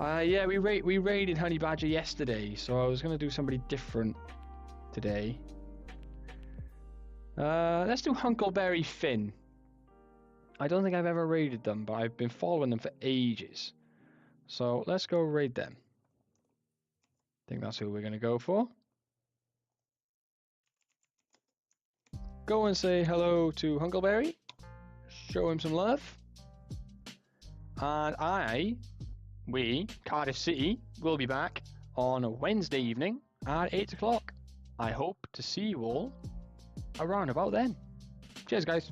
Yeah, we raided Honey Badger yesterday, so I was gonna do somebody different today. Let's do Hunkleberry Finn. I don't think I've ever raided them, but I've been following them for ages. So let's go raid them. I think that's who we're gonna go for. Go and say hello to Hunkleberry. Show him some love. And we, Cardiff City, will be back on a Wednesday evening at 8 o'clock. I hope to see you all around about then. Cheers, guys.